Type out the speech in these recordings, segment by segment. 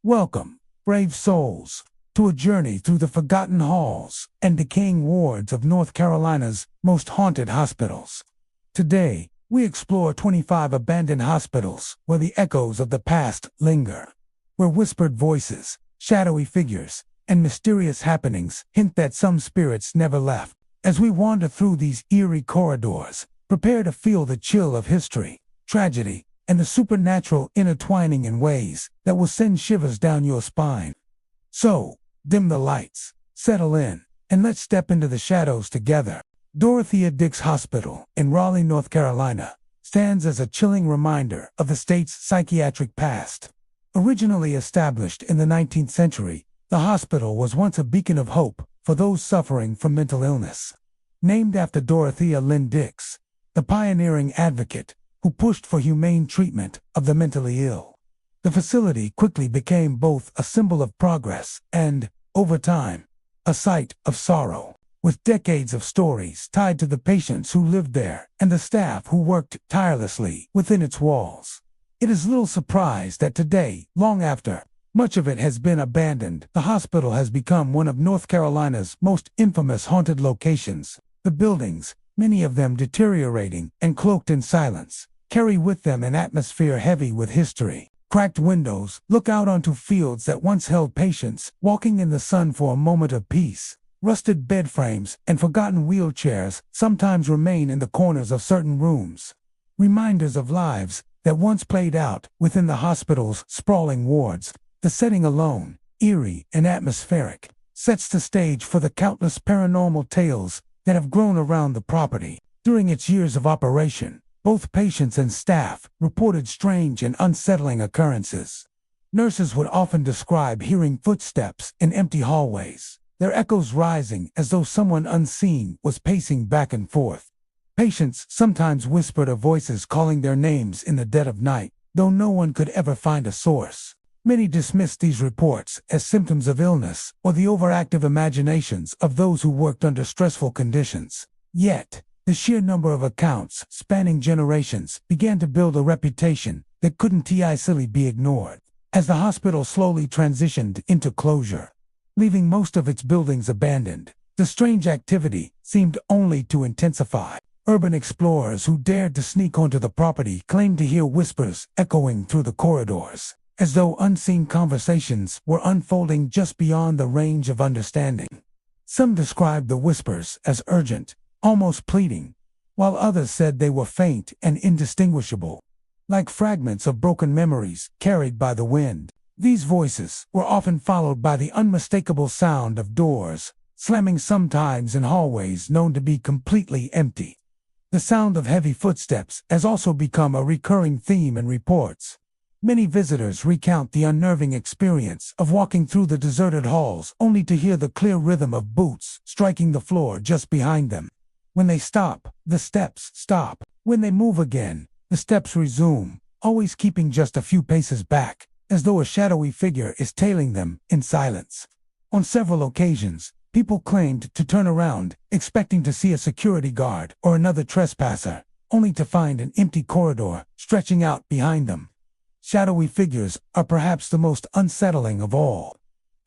Welcome, brave souls, to a journey through the forgotten halls and decaying wards of North Carolina's most haunted hospitals. Today, we explore 25 abandoned hospitals where the echoes of the past linger, where whispered voices, shadowy figures, and mysterious happenings hint that some spirits never left. As we wander through these eerie corridors, prepare to feel the chill of history, tragedy, and the supernatural intertwining in ways that will send shivers down your spine. So, dim the lights, settle in, and let's step into the shadows together. Dorothea Dix Hospital in Raleigh, North Carolina, stands as a chilling reminder of the state's psychiatric past. Originally established in the 19th century, the hospital was once a beacon of hope for those suffering from mental illness. Named after Dorothea Lynn Dix, the pioneering advocate who pushed for humane treatment of the mentally ill. The facility quickly became both a symbol of progress and, over time, a site of sorrow, with decades of stories tied to the patients who lived there and the staff who worked tirelessly within its walls. It is little surprise that today, long after much of it has been abandoned, the hospital has become one of North Carolina's most infamous haunted locations. The buildings, many of them deteriorating and cloaked in silence, carry with them an atmosphere heavy with history. Cracked windows look out onto fields that once held patients walking in the sun for a moment of peace. Rusted bed frames and forgotten wheelchairs sometimes remain in the corners of certain rooms, reminders of lives that once played out within the hospital's sprawling wards. The setting alone, eerie and atmospheric, sets the stage for the countless paranormal tales that have grown around the property. During its years of operation, both patients and staff reported strange and unsettling occurrences. Nurses would often describe hearing footsteps in empty hallways, their echoes rising as though someone unseen was pacing back and forth. Patients sometimes whispered of voices calling their names in the dead of night, though no one could ever find a source. Many dismissed these reports as symptoms of illness or the overactive imaginations of those who worked under stressful conditions. Yet, the sheer number of accounts spanning generations began to build a reputation that couldn't easily be ignored. As the hospital slowly transitioned into closure, leaving most of its buildings abandoned, the strange activity seemed only to intensify. Urban explorers who dared to sneak onto the property claimed to hear whispers echoing through the corridors, as though unseen conversations were unfolding just beyond the range of understanding. Some described the whispers as urgent, almost pleading, while others said they were faint and indistinguishable, like fragments of broken memories carried by the wind. These voices were often followed by the unmistakable sound of doors slamming, sometimes in hallways known to be completely empty. The sound of heavy footsteps has also become a recurring theme in reports. Many visitors recount the unnerving experience of walking through the deserted halls only to hear the clear rhythm of boots striking the floor just behind them. When they stop, the steps stop. When they move again, the steps resume, always keeping just a few paces back, as though a shadowy figure is tailing them in silence. On several occasions, people claimed to turn around, expecting to see a security guard or another trespasser, only to find an empty corridor stretching out behind them. Shadowy figures are perhaps the most unsettling of all.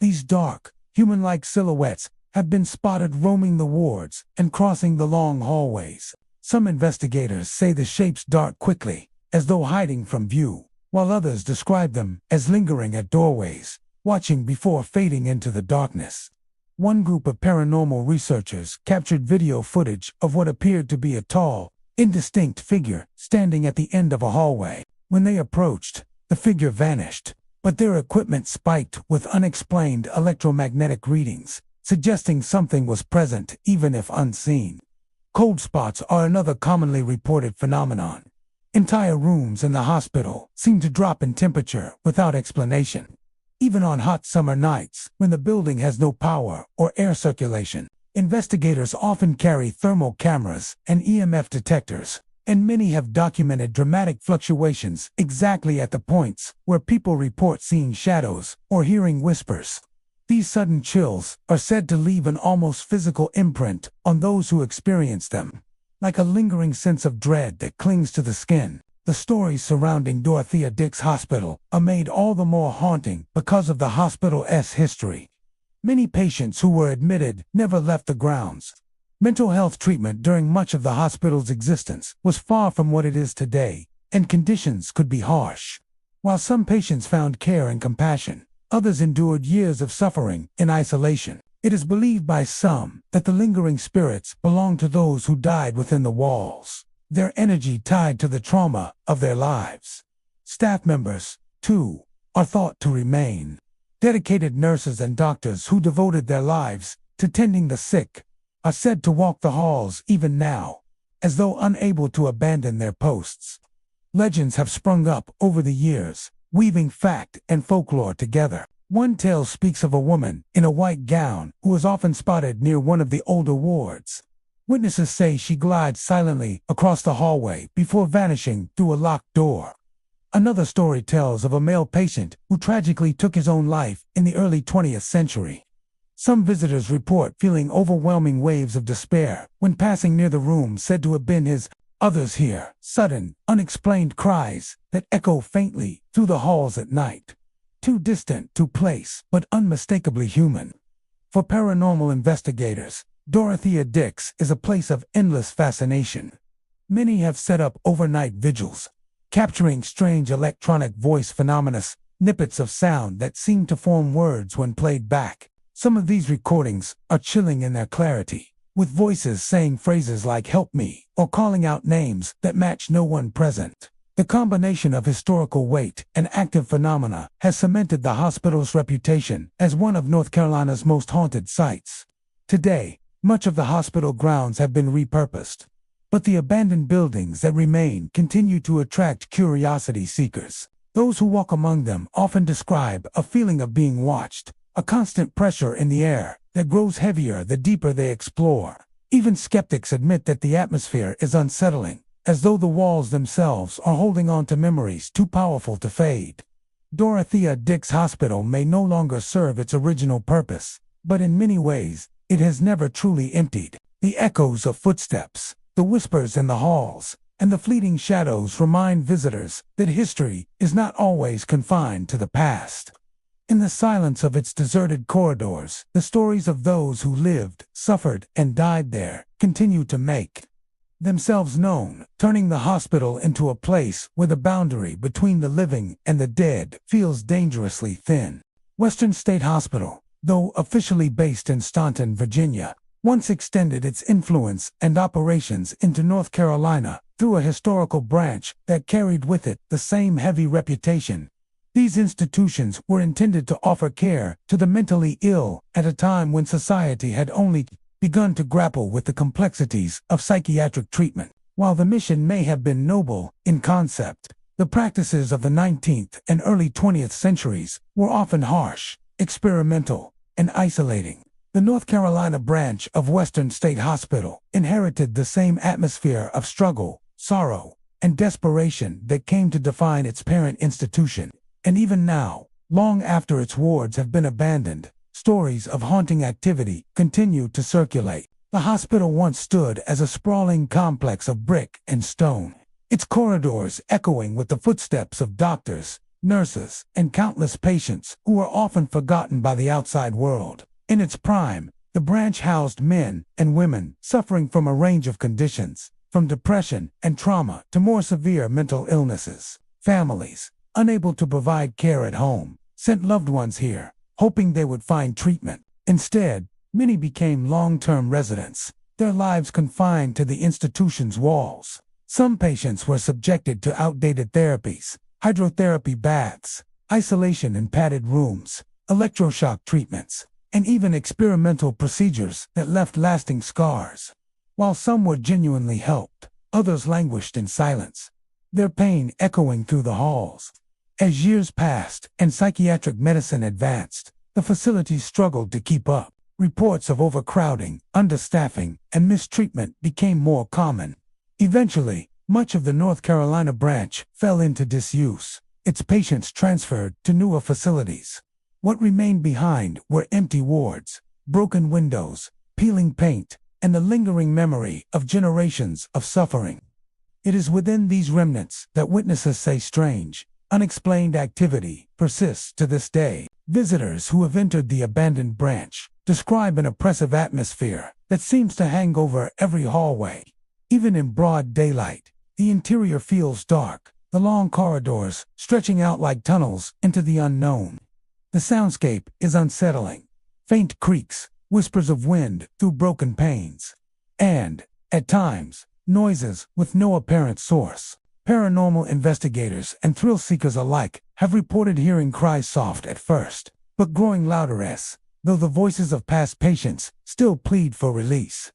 These dark, human-like silhouettes have been spotted roaming the wards and crossing the long hallways. Some investigators say the shapes dart quickly, as though hiding from view, while others describe them as lingering at doorways, watching before fading into the darkness. One group of paranormal researchers captured video footage of what appeared to be a tall, indistinct figure standing at the end of a hallway. When they approached, the figure vanished, but their equipment spiked with unexplained electromagnetic readings, suggesting something was present even if unseen. Cold spots are another commonly reported phenomenon. Entire rooms in the hospital seem to drop in temperature without explanation. Even on hot summer nights, when the building has no power or air circulation, investigators often carry thermal cameras and EMF detectors, and many have documented dramatic fluctuations exactly at the points where people report seeing shadows or hearing whispers. These sudden chills are said to leave an almost physical imprint on those who experience them, like a lingering sense of dread that clings to the skin. The stories surrounding Dorothea Dix Hospital are made all the more haunting because of the hospital's history. Many patients who were admitted never left the grounds. Mental health treatment during much of the hospital's existence was far from what it is today, and conditions could be harsh. While some patients found care and compassion, others endured years of suffering in isolation. It is believed by some that the lingering spirits belong to those who died within the walls, their energy tied to the trauma of their lives. Staff members, too, are thought to remain. Dedicated nurses and doctors who devoted their lives to tending the sick are said to walk the halls even now, as though unable to abandon their posts. Legends have sprung up over the years, weaving fact and folklore together. One tale speaks of a woman in a white gown who is often spotted near one of the older wards. Witnesses say she glides silently across the hallway before vanishing through a locked door. Another story tells of a male patient who tragically took his own life in the early 20th century. Some visitors report feeling overwhelming waves of despair when passing near the room said to have been his. Others hear sudden, unexplained cries that echo faintly through the halls at night. Too distant to place, but unmistakably human. For paranormal investigators, Dorothea Dix is a place of endless fascination. Many have set up overnight vigils, capturing strange electronic voice phenomena, snippets of sound that seem to form words when played back. Some of these recordings are chilling in their clarity, with voices saying phrases like "help me" or calling out names that match no one present. The combination of historical weight and active phenomena has cemented the hospital's reputation as one of North Carolina's most haunted sites. Today, much of the hospital grounds have been repurposed, but the abandoned buildings that remain continue to attract curiosity seekers. Those who walk among them often describe a feeling of being watched, a constant pressure in the air that grows heavier the deeper they explore. Even skeptics admit that the atmosphere is unsettling, as though the walls themselves are holding on to memories too powerful to fade. Dorothea Dix Hospital may no longer serve its original purpose, but in many ways, it has never truly emptied. The echoes of footsteps, the whispers in the halls, and the fleeting shadows remind visitors that history is not always confined to the past. In the silence of its deserted corridors, the stories of those who lived, suffered, and died there continue to make themselves known, turning the hospital into a place where the boundary between the living and the dead feels dangerously thin. Western State Hospital, though officially based in Staunton, Virginia, once extended its influence and operations into North Carolina through a historical branch that carried with it the same heavy reputation. These institutions were intended to offer care to the mentally ill at a time when society had only begun to grapple with the complexities of psychiatric treatment. While the mission may have been noble in concept, the practices of the 19th and early 20th centuries were often harsh, experimental, and isolating. The North Carolina branch of Western State Hospital inherited the same atmosphere of struggle, sorrow, and desperation that came to define its parent institution. And even now, long after its wards have been abandoned, stories of haunting activity continue to circulate. The hospital once stood as a sprawling complex of brick and stone, its corridors echoing with the footsteps of doctors, nurses, and countless patients who were often forgotten by the outside world. In its prime, the branch housed men and women suffering from a range of conditions, from depression and trauma to more severe mental illnesses. Families, unable to provide care at home, sent loved ones here, hoping they would find treatment. Instead, many became long-term residents, their lives confined to the institution's walls. Some patients were subjected to outdated therapies, hydrotherapy baths, isolation in padded rooms, electroshock treatments, and even experimental procedures that left lasting scars. While some were genuinely helped, others languished in silence, their pain echoing through the halls. As years passed and psychiatric medicine advanced, the facility struggled to keep up. Reports of overcrowding, understaffing, and mistreatment became more common. Eventually, much of the North Carolina branch fell into disuse, its patients transferred to newer facilities. What remained behind were empty wards, broken windows, peeling paint, and the lingering memory of generations of suffering. It is within these remnants that witnesses say strange, unexplained activity persists to this day. Visitors who have entered the abandoned branch describe an oppressive atmosphere that seems to hang over every hallway. Even in broad daylight, the interior feels dark, the long corridors stretching out like tunnels into the unknown. The soundscape is unsettling. Faint creaks, whispers of wind through broken panes, and, at times, noises with no apparent source. Paranormal investigators and thrill seekers alike have reported hearing cries soft at first, but growing louder though the voices of past patients still plead for release.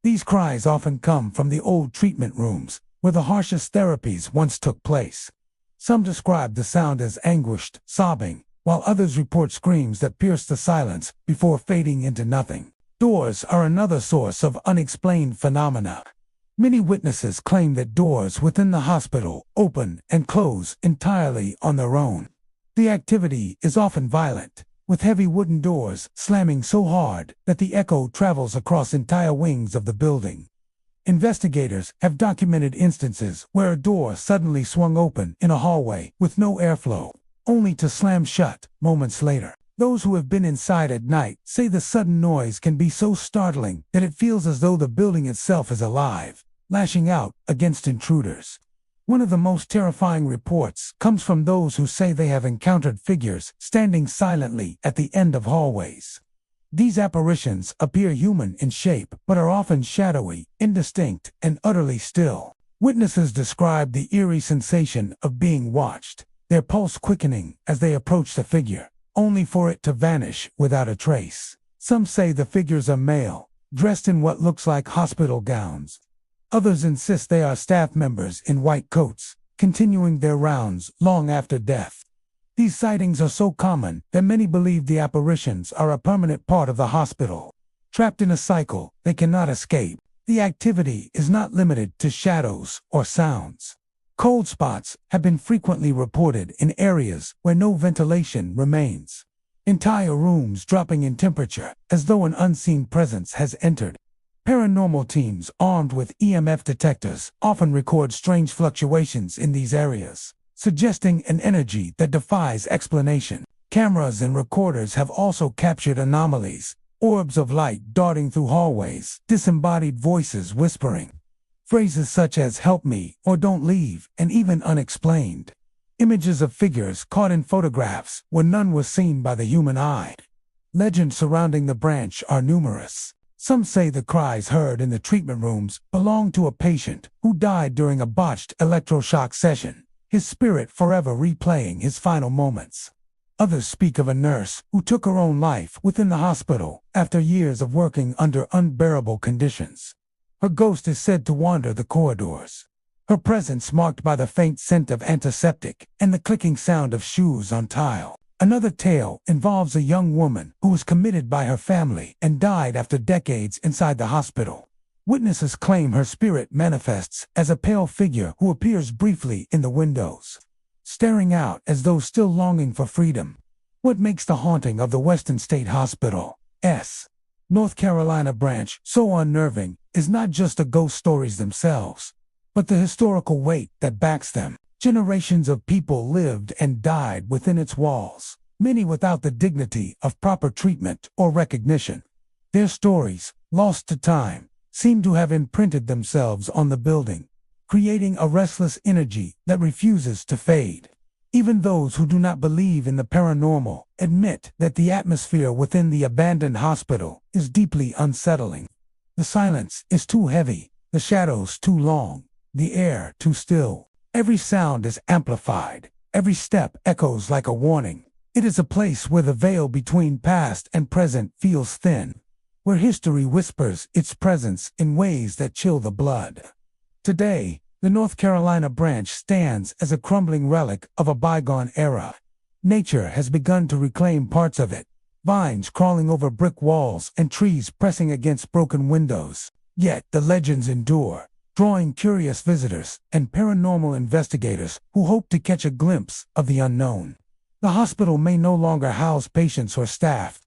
These cries often come from the old treatment rooms, where the harshest therapies once took place. Some describe the sound as anguished sobbing, while others report screams that pierce the silence before fading into nothing. Doors are another source of unexplained phenomena. Many witnesses claim that doors within the hospital open and close entirely on their own. The activity is often violent, with heavy wooden doors slamming so hard that the echo travels across entire wings of the building. Investigators have documented instances where a door suddenly swung open in a hallway with no airflow, only to slam shut moments later. Those who have been inside at night say the sudden noise can be so startling that it feels as though the building itself is alive, lashing out against intruders. One of the most terrifying reports comes from those who say they have encountered figures standing silently at the end of hallways. These apparitions appear human in shape but are often shadowy, indistinct, and utterly still. Witnesses describe the eerie sensation of being watched, their pulse quickening as they approach the figure, only for it to vanish without a trace. Some say the figures are male, dressed in what looks like hospital gowns. Others insist they are staff members in white coats, continuing their rounds long after death. These sightings are so common that many believe the apparitions are a permanent part of the hospital. Trapped in a cycle they cannot escape, the activity is not limited to shadows or sounds. Cold spots have been frequently reported in areas where no ventilation remains. Entire rooms dropping in temperature as though an unseen presence has entered. Paranormal teams armed with EMF detectors often record strange fluctuations in these areas, suggesting an energy that defies explanation. Cameras and recorders have also captured anomalies, orbs of light darting through hallways, disembodied voices whispering. Phrases such as "help me" or "don't leave," and even unexplained. Images of figures caught in photographs where none was seen by the human eye. Legends surrounding the branch are numerous. Some say the cries heard in the treatment rooms belonged to a patient who died during a botched electroshock session, his spirit forever replaying his final moments. Others speak of a nurse who took her own life within the hospital after years of working under unbearable conditions. Her ghost is said to wander the corridors, her presence marked by the faint scent of antiseptic and the clicking sound of shoes on tile. Another tale involves a young woman who was committed by her family and died after decades inside the hospital. Witnesses claim her spirit manifests as a pale figure who appears briefly in the windows, staring out as though still longing for freedom. What makes the haunting of the Western State Hospital's North Carolina branch so unnerving is not just the ghost stories themselves, but the historical weight that backs them. Generations of people lived and died within its walls, many without the dignity of proper treatment or recognition. Their stories, lost to time, seem to have imprinted themselves on the building, creating a restless energy that refuses to fade. Even those who do not believe in the paranormal admit that the atmosphere within the abandoned hospital is deeply unsettling. The silence is too heavy, the shadows too long, the air too still. Every sound is amplified, every step echoes like a warning. It is a place where the veil between past and present feels thin, where history whispers its presence in ways that chill the blood. Today, the North Carolina branch stands as a crumbling relic of a bygone era. Nature has begun to reclaim parts of it, vines crawling over brick walls and trees pressing against broken windows. Yet the legends endure, drawing curious visitors and paranormal investigators who hope to catch a glimpse of the unknown. The hospital may no longer house patients or staff,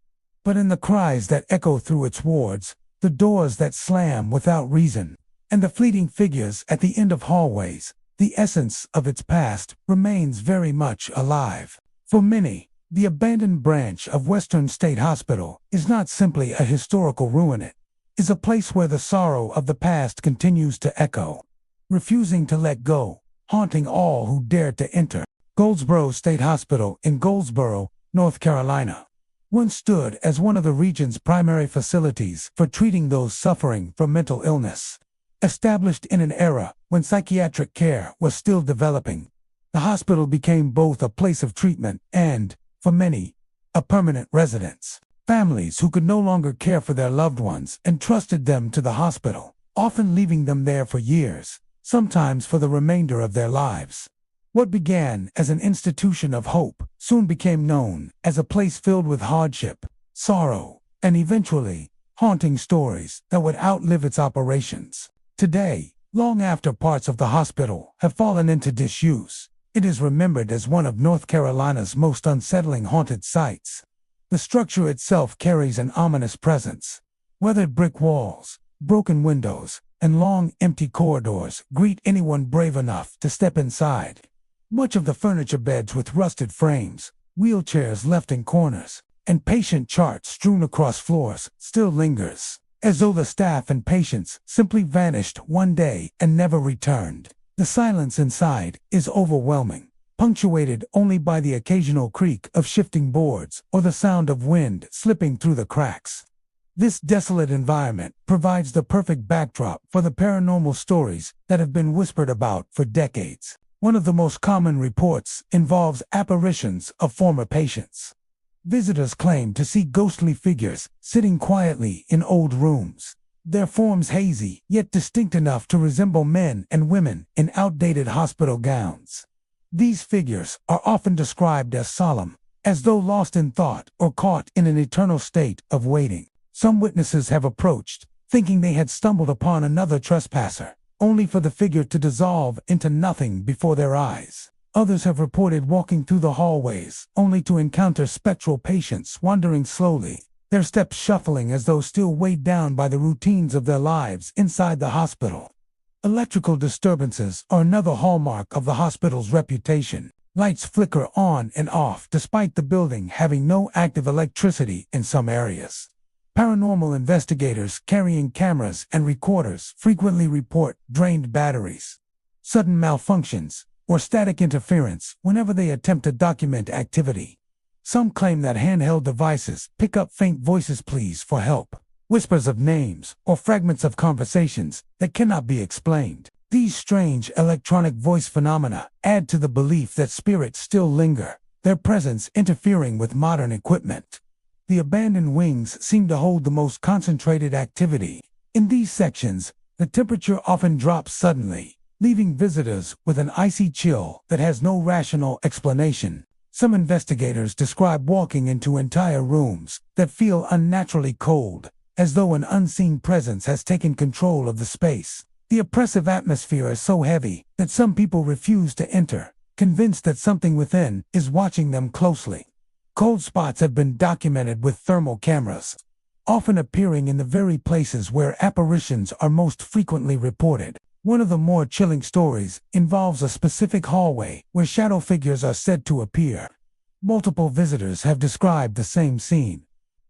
but in the cries that echo through its wards, the doors that slam without reason, and the fleeting figures at the end of hallways, the essence of its past remains very much alive. For many, the abandoned branch of Western State Hospital is not simply a historical ruin. It is a place where the sorrow of the past continues to echo, refusing to let go, haunting all who dared to enter. Goldsboro State Hospital in Goldsboro, North Carolina, once stood as one of the region's primary facilities for treating those suffering from mental illness. Established in an era when psychiatric care was still developing, the hospital became both a place of treatment and, for many, a permanent residence. Families who could no longer care for their loved ones entrusted them to the hospital, often leaving them there for years, sometimes for the remainder of their lives. What began as an institution of hope soon became known as a place filled with hardship, sorrow, and eventually, haunting stories that would outlive its operations. Today, long after parts of the hospital have fallen into disuse, it is remembered as one of North Carolina's most unsettling haunted sites. The structure itself carries an ominous presence. Weathered brick walls, broken windows, and long, empty corridors greet anyone brave enough to step inside. Much of the furniture beds with rusted frames, wheelchairs left in corners, and patient charts strewn across floors still lingers, as though the staff and patients simply vanished one day and never returned. The silence inside is overwhelming, punctuated only by the occasional creak of shifting boards or the sound of wind slipping through the cracks. This desolate environment provides the perfect backdrop for the paranormal stories that have been whispered about for decades. One of the most common reports involves apparitions of former patients. Visitors claim to see ghostly figures sitting quietly in old rooms, their forms hazy yet distinct enough to resemble men and women in outdated hospital gowns. These figures are often described as solemn, as though lost in thought or caught in an eternal state of waiting. Some witnesses have approached, thinking they had stumbled upon another trespasser, only for the figure to dissolve into nothing before their eyes. Others have reported walking through the hallways, only to encounter spectral patients wandering slowly, their steps shuffling as though still weighed down by the routines of their lives inside the hospital. Electrical disturbances are another hallmark of the hospital's reputation. Lights flicker on and off despite the building having no active electricity in some areas. Paranormal investigators carrying cameras and recorders frequently report drained batteries, sudden malfunctions, or static interference whenever they attempt to document activity. Some claim that handheld devices pick up faint voices' pleas for help, whispers of names, or fragments of conversations that cannot be explained. These strange electronic voice phenomena add to the belief that spirits still linger, their presence interfering with modern equipment. The abandoned wings seem to hold the most concentrated activity. In these sections, the temperature often drops suddenly, leaving visitors with an icy chill that has no rational explanation. Some investigators describe walking into entire rooms that feel unnaturally cold, as though an unseen presence has taken control of the space. The oppressive atmosphere is so heavy that some people refuse to enter, convinced that something within is watching them closely. Cold spots have been documented with thermal cameras, often appearing in the very places where apparitions are most frequently reported. One of the more chilling stories involves a specific hallway where shadow figures are said to appear. Multiple visitors have described the same scene.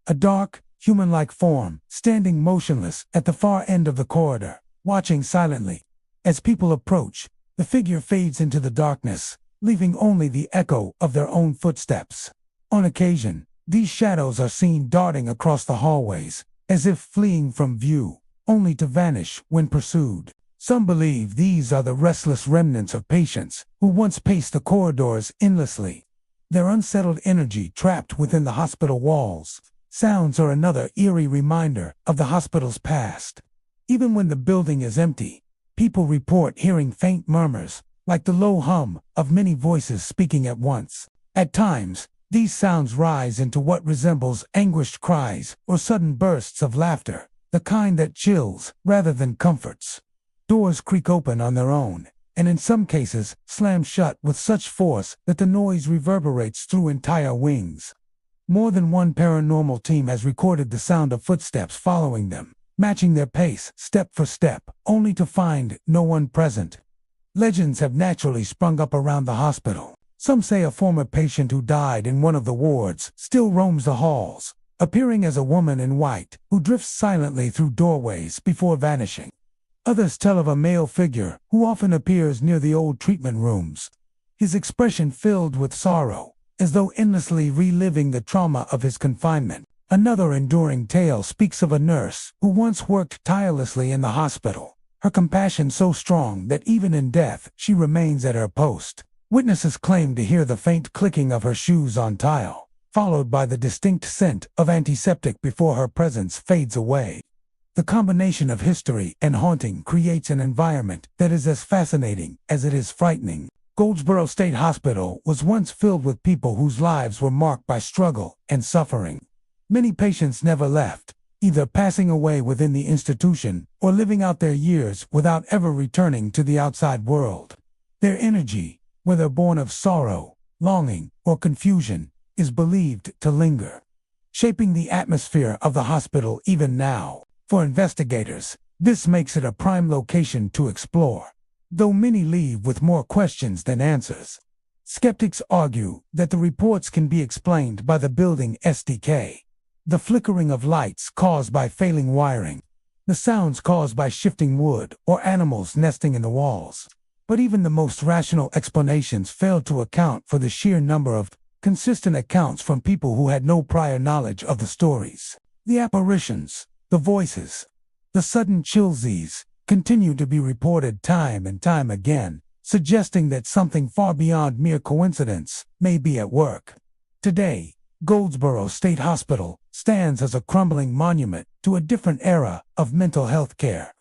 A dark, human-like form standing motionless at the far end of the corridor, watching silently. As people approach, the figure fades into the darkness, leaving only the echo of their own footsteps. On occasion, these shadows are seen darting across the hallways, as if fleeing from view, only to vanish when pursued. Some believe these are the restless remnants of patients who once paced the corridors endlessly, their unsettled energy trapped within the hospital walls. Sounds are another eerie reminder of the hospital's past. Even when the building is empty, people report hearing faint murmurs, like the low hum of many voices speaking at once. At times, these sounds rise into what resembles anguished cries or sudden bursts of laughter, the kind that chills rather than comforts. Doors creak open on their own, and in some cases slam shut with such force that the noise reverberates through entire wings. More than one paranormal team has recorded the sound of footsteps following them, matching their pace step for step, only to find no one present. Legends have naturally sprung up around the hospital. Some say a former patient who died in one of the wards still roams the halls, appearing as a woman in white who drifts silently through doorways before vanishing. Others tell of a male figure who often appears near the old treatment rooms, his expression filled with sorrow, as though endlessly reliving the trauma of his confinement. Another enduring tale speaks of a nurse who once worked tirelessly in the hospital, her compassion so strong that even in death she remains at her post. Witnesses claim to hear the faint clicking of her shoes on tile, followed by the distinct scent of antiseptic before her presence fades away. The combination of history and haunting creates an environment that is as fascinating as it is frightening. Goldsboro State Hospital was once filled with people whose lives were marked by struggle and suffering. Many patients never left, either passing away within the institution or living out their years without ever returning to the outside world. Their energy, whether born of sorrow, longing, or confusion, is believed to linger, shaping the atmosphere of the hospital even now. For investigators, this makes it a prime location to explore, though many leave with more questions than answers. Skeptics argue that the reports can be explained by the building SDK, the flickering of lights caused by failing wiring, the sounds caused by shifting wood or animals nesting in the walls. But even the most rational explanations fail to account for the sheer number of consistent accounts from people who had no prior knowledge of the stories. The apparitions, the voices, the sudden chillsies continue to be reported time and time again, suggesting that something far beyond mere coincidence may be at work. Today, Goldsboro State Hospital stands as a crumbling monument to a different era of mental health care.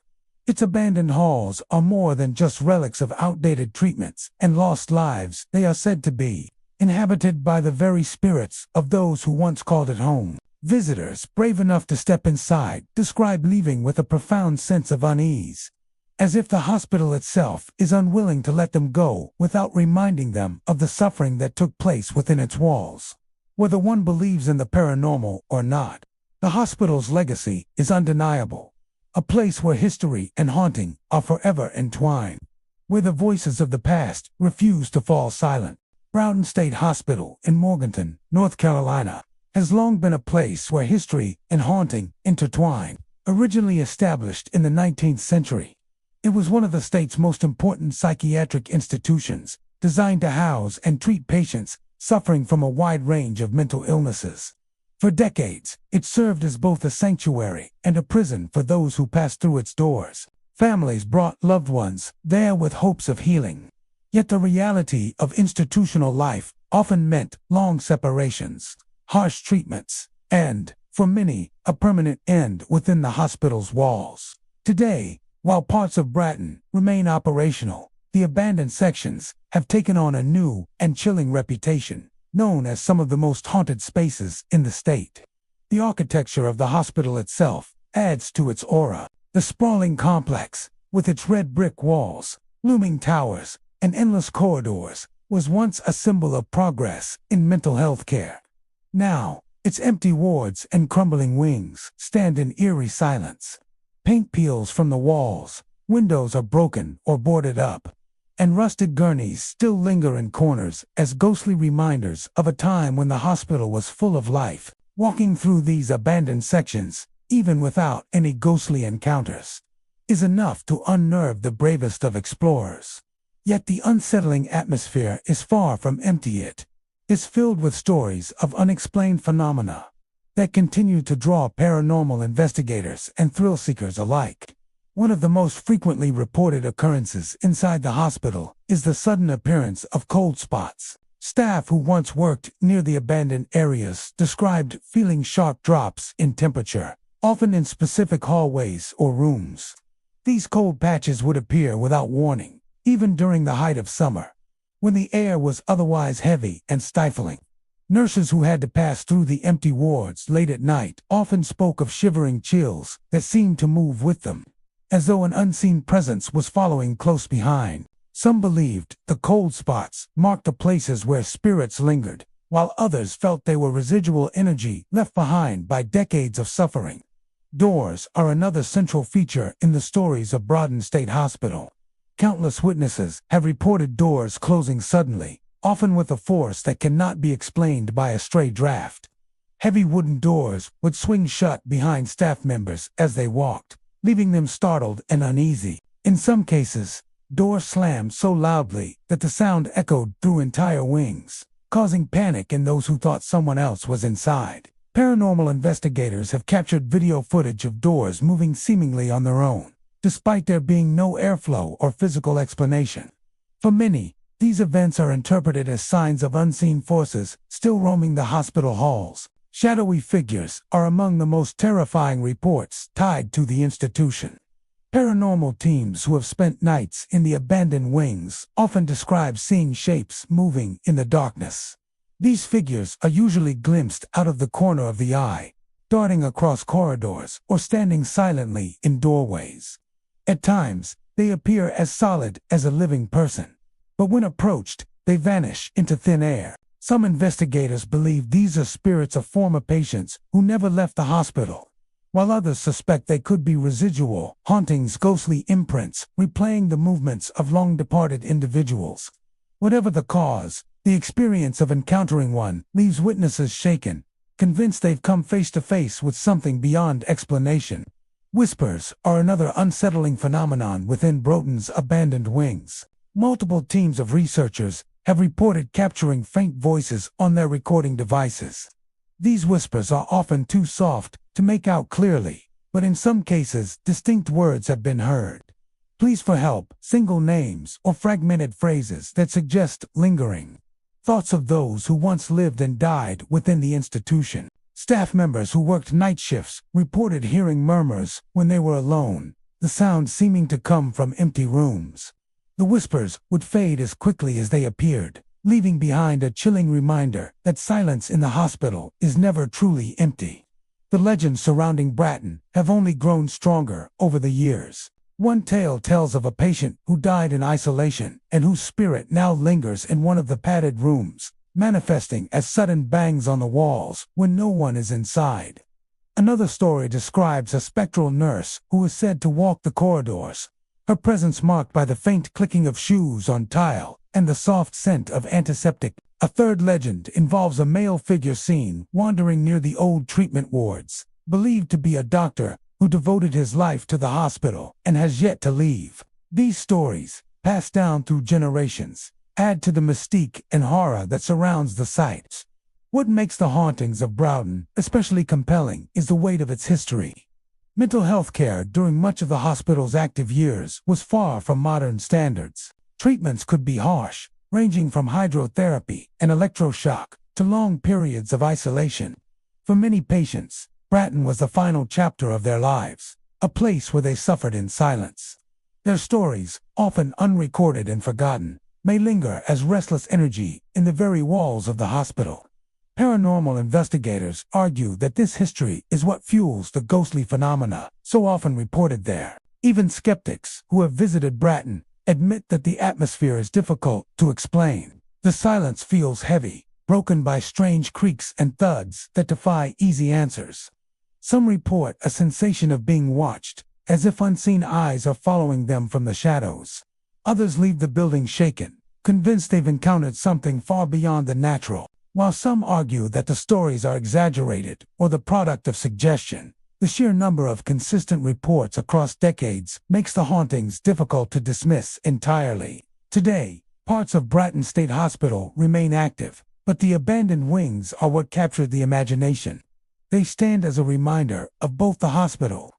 Its abandoned halls are more than just relics of outdated treatments and lost lives. They are said to be inhabited by the very spirits of those who once called it home. Visitors brave enough to step inside describe leaving with a profound sense of unease, as if the hospital itself is unwilling to let them go without reminding them of the suffering that took place within its walls. Whether one believes in the paranormal or not, the hospital's legacy is undeniable, a place where history and haunting are forever entwined, where the voices of the past refuse to fall silent. Broughton State Hospital in Morganton, North Carolina, has long been a place where history and haunting intertwine. Originally established in the 19th century, it was one of the state's most important psychiatric institutions, designed to house and treat patients suffering from a wide range of mental illnesses. For decades, it served as both a sanctuary and a prison for those who passed through its doors. Families brought loved ones there with hopes of healing. Yet the reality of institutional life often meant long separations, harsh treatments, and, for many, a permanent end within the hospital's walls. Today, while parts of Broughton remain operational, the abandoned sections have taken on a new and chilling reputation, known as some of the most haunted spaces in the state. The architecture of the hospital itself adds to its aura. The sprawling complex, with its red brick walls, looming towers, and endless corridors, was once a symbol of progress in mental health care. Now, its empty wards and crumbling wings stand in eerie silence. Paint peels from the walls, windows are broken or boarded up, and rusted gurneys still linger in corners as ghostly reminders of a time when the hospital was full of life. Walking through these abandoned sections, even without any ghostly encounters, is enough to unnerve the bravest of explorers. Yet the unsettling atmosphere is far from empty. It is filled with stories of unexplained phenomena that continue to draw paranormal investigators and thrill-seekers alike. One of the most frequently reported occurrences inside the hospital is the sudden appearance of cold spots. Staff who once worked near the abandoned areas described feeling sharp drops in temperature, often in specific hallways or rooms. These cold patches would appear without warning, even during the height of summer, when the air was otherwise heavy and stifling. Nurses who had to pass through the empty wards late at night often spoke of shivering chills that seemed to move with them, as though an unseen presence was following close behind. Some believed the cold spots marked the places where spirits lingered, while others felt they were residual energy left behind by decades of suffering. Doors are another central feature in the stories of Broughton State Hospital. Countless witnesses have reported doors closing suddenly, often with a force that cannot be explained by a stray draft. Heavy wooden doors would swing shut behind staff members as they walked, leaving them startled and uneasy. In some cases, doors slammed so loudly that the sound echoed through entire wings, causing panic in those who thought someone else was inside. Paranormal investigators have captured video footage of doors moving seemingly on their own, despite there being no airflow or physical explanation. For many, these events are interpreted as signs of unseen forces still roaming the hospital halls. Shadowy figures are among the most terrifying reports tied to the institution. Paranormal teams who have spent nights in the abandoned wings often describe seeing shapes moving in the darkness. These figures are usually glimpsed out of the corner of the eye, darting across corridors or standing silently in doorways. At times, they appear as solid as a living person, but when approached, they vanish into thin air. Some investigators believe these are spirits of former patients who never left the hospital, while others suspect they could be residual hauntings, ghostly imprints, replaying the movements of long-departed individuals. Whatever the cause, the experience of encountering one leaves witnesses shaken, convinced they've come face to face with something beyond explanation. Whispers are another unsettling phenomenon within Broughton's abandoned wings. Multiple teams of researchers have reported capturing faint voices on their recording devices. These whispers are often too soft to make out clearly, but in some cases, distinct words have been heard. Pleas for help, single names, or fragmented phrases that suggest lingering thoughts of those who once lived and died within the institution. Staff members who worked night shifts reported hearing murmurs when they were alone, the sound seeming to come from empty rooms. The whispers would fade as quickly as they appeared, leaving behind a chilling reminder that silence in the hospital is never truly empty. The legends surrounding Broughton have only grown stronger over the years. One tale tells of a patient who died in isolation and whose spirit now lingers in one of the padded rooms, manifesting as sudden bangs on the walls when no one is inside. Another story describes a spectral nurse who is said to walk the corridors, her presence marked by the faint clicking of shoes on tile and the soft scent of antiseptic. A third legend involves a male figure seen wandering near the old treatment wards, believed to be a doctor who devoted his life to the hospital and has yet to leave. These stories, passed down through generations, add to the mystique and horror that surrounds the site. What makes the hauntings of Broughton especially compelling is the weight of its history. Mental health care during much of the hospital's active years was far from modern standards. Treatments could be harsh, ranging from hydrotherapy and electroshock to long periods of isolation. For many patients, Broughton was the final chapter of their lives, a place where they suffered in silence. Their stories, often unrecorded and forgotten, may linger as restless energy in the very walls of the hospital. Paranormal investigators argue that this history is what fuels the ghostly phenomena so often reported there. Even skeptics who have visited Broughton admit that the atmosphere is difficult to explain. The silence feels heavy, broken by strange creaks and thuds that defy easy answers. Some report a sensation of being watched, as if unseen eyes are following them from the shadows. Others leave the building shaken, convinced they've encountered something far beyond the natural. While some argue that the stories are exaggerated or the product of suggestion, the sheer number of consistent reports across decades makes the hauntings difficult to dismiss entirely. Today, parts of Broughton State Hospital remain active, but the abandoned wings are what captured the imagination. They stand as a reminder of both the hospital's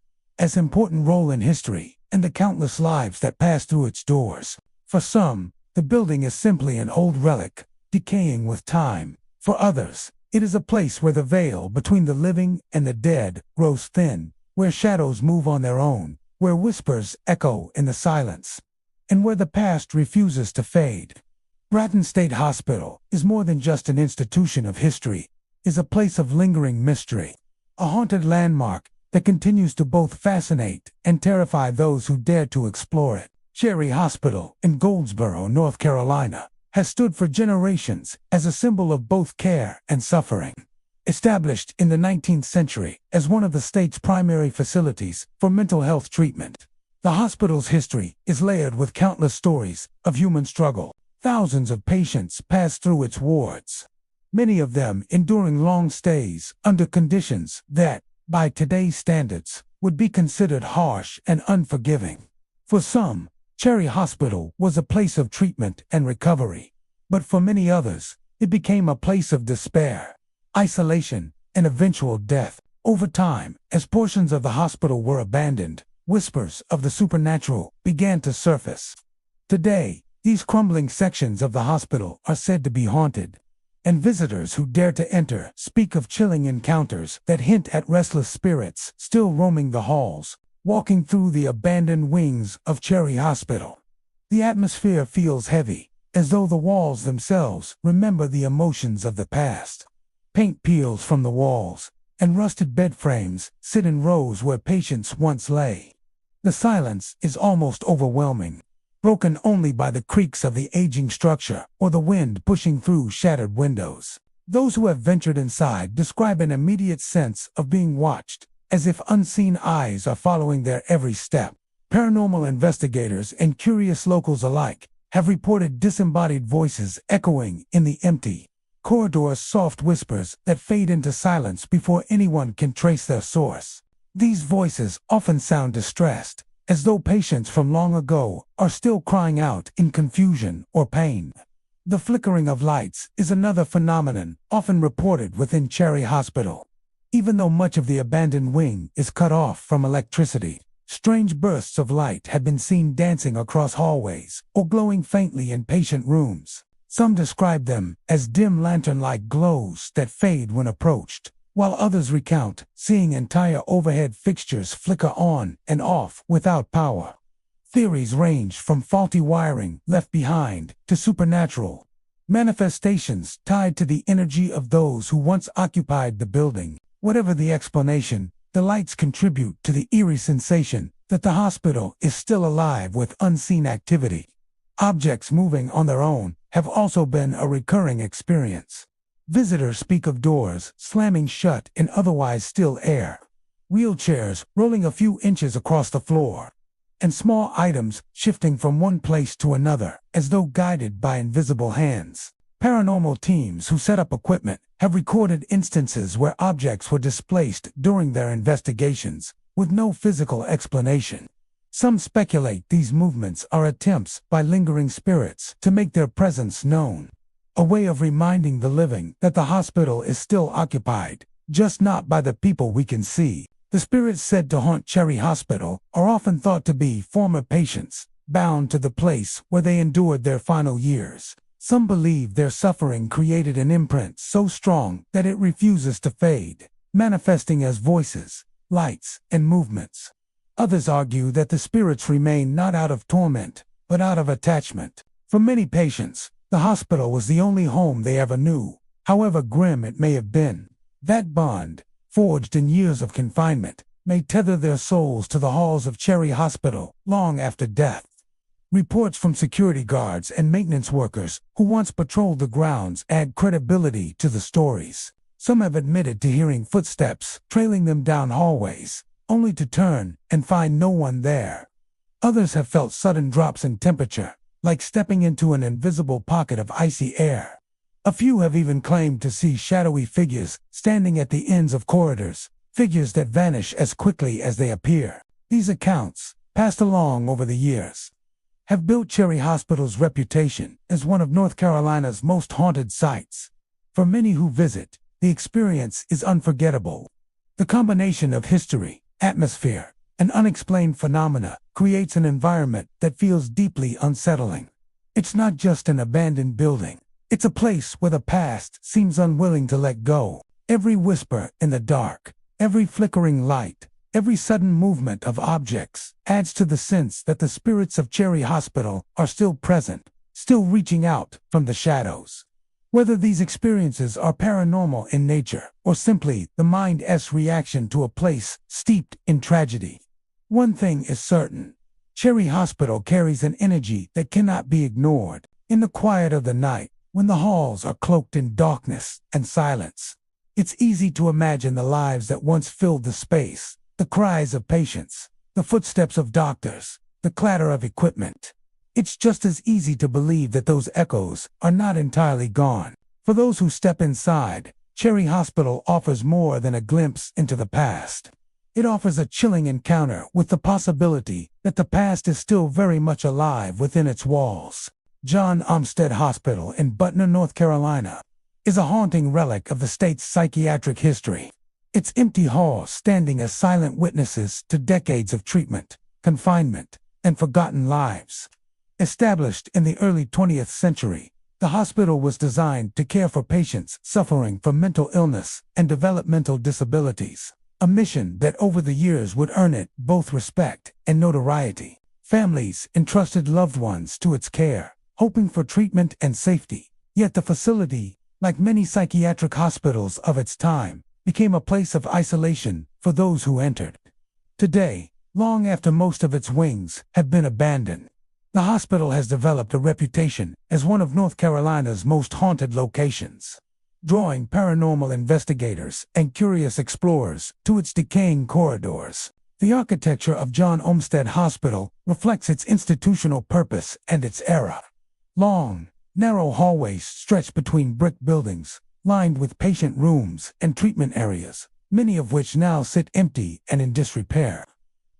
important role in history and the countless lives that pass through its doors. For some, the building is simply an old relic, decaying with time. For others, it is a place where the veil between the living and the dead grows thin, where shadows move on their own, where whispers echo in the silence, and where the past refuses to fade. Broughton State Hospital is more than just an institution of history, is a place of lingering mystery, a haunted landmark that continues to both fascinate and terrify those who dare to explore it. Cherry Hospital in Goldsboro, North Carolina, has stood for generations as a symbol of both care and suffering. established in the 19th century as one of the state's primary facilities for mental health treatment. The hospital's history is layered with countless stories of human struggle. Thousands of patients pass through its wards, many of them enduring long stays under conditions that, by today's standards, would be considered harsh and unforgiving. For some, Cherry Hospital was a place of treatment and recovery, but for many others, it became a place of despair, isolation, and eventual death. Over time, as portions of the hospital were abandoned, whispers of the supernatural began to surface. Today, these crumbling sections of the hospital are said to be haunted, and visitors who dare to enter speak of chilling encounters that hint at restless spirits still roaming the halls, walking through the abandoned wings of Cherry Hospital. The atmosphere feels heavy, as though the walls themselves remember the emotions of the past. Paint peels from the walls, and rusted bed frames sit in rows where patients once lay. The silence is almost overwhelming, broken only by the creaks of the aging structure or the wind pushing through shattered windows. Those who have ventured inside describe an immediate sense of being watched, as if unseen eyes are following their every step. Paranormal investigators and curious locals alike have reported disembodied voices echoing in the empty corridors, soft whispers that fade into silence before anyone can trace their source. These voices often sound distressed, as though patients from long ago are still crying out in confusion or pain. The flickering of lights is another phenomenon often reported within Cherry Hospital. Even though much of the abandoned wing is cut off from electricity, strange bursts of light have been seen dancing across hallways or glowing faintly in patient rooms. Some describe them as dim lantern-like glows that fade when approached, while others recount seeing entire overhead fixtures flicker on and off without power. Theories range from faulty wiring left behind to supernatural manifestations tied to the energy of those who once occupied the building. Whatever the explanation, the lights contribute to the eerie sensation that the hospital is still alive with unseen activity. Objects moving on their own have also been a recurring experience. Visitors speak of doors slamming shut in otherwise still air, wheelchairs rolling a few inches across the floor, and small items shifting from one place to another as though guided by invisible hands. Paranormal teams who set up equipment have recorded instances where objects were displaced during their investigations, with no physical explanation. Some speculate these movements are attempts by lingering spirits to make their presence known, a way of reminding the living that the hospital is still occupied, just not by the people we can see. The spirits said to haunt Cherry Hospital are often thought to be former patients, bound to the place where they endured their final years. Some believe their suffering created an imprint so strong that it refuses to fade, manifesting as voices, lights, and movements. Others argue that the spirits remain not out of torment, but out of attachment. For many patients, the hospital was the only home they ever knew, however grim it may have been. That bond, forged in years of confinement, may tether their souls to the halls of Cherry Hospital long after death. Reports from security guards and maintenance workers who once patrolled the grounds add credibility to the stories. Some have admitted to hearing footsteps trailing them down hallways, only to turn and find no one there. Others have felt sudden drops in temperature, like stepping into an invisible pocket of icy air. A few have even claimed to see shadowy figures standing at the ends of corridors, figures that vanish as quickly as they appear. These accounts, passed along over the years, have built Cherry Hospital's reputation as one of North Carolina's most haunted sites. For many who visit, the experience is unforgettable. The combination of history, atmosphere, and unexplained phenomena creates an environment that feels deeply unsettling. It's not just an abandoned building. It's a place where the past seems unwilling to let go. Every whisper in the dark, every flickering light, every sudden movement of objects adds to the sense that the spirits of Cherry Hospital are still present, still reaching out from the shadows. Whether these experiences are paranormal in nature or simply the mind's reaction to a place steeped in tragedy, one thing is certain: Cherry Hospital carries an energy that cannot be ignored. In the quiet of the night, when the halls are cloaked in darkness and silence, It's easy to imagine the lives that once filled the space, the cries of patients, the footsteps of doctors, the clatter of equipment. It's just as easy to believe that those echoes are not entirely gone. For those who step inside, Cherry Hospital offers more than a glimpse into the past. It offers a chilling encounter with the possibility that the past is still very much alive within its walls. John Umstead Hospital in Butner, North Carolina, is a haunting relic of the state's psychiatric history. Its empty halls standing as silent witnesses to decades of treatment, confinement, and forgotten lives. Established in the early 20th century, the hospital was designed to care for patients suffering from mental illness and developmental disabilities, a mission that over the years would earn it both respect and notoriety. Families entrusted loved ones to its care, hoping for treatment and safety. Yet the facility, like many psychiatric hospitals of its time, became a place of isolation for those who entered. Today, long after most of its wings have been abandoned, the hospital has developed a reputation as one of North Carolina's most haunted locations, drawing paranormal investigators and curious explorers to its decaying corridors. The architecture of John Umstead Hospital reflects its institutional purpose and its era. Long, narrow hallways stretch between brick buildings, lined with patient rooms and treatment areas, many of which now sit empty and in disrepair.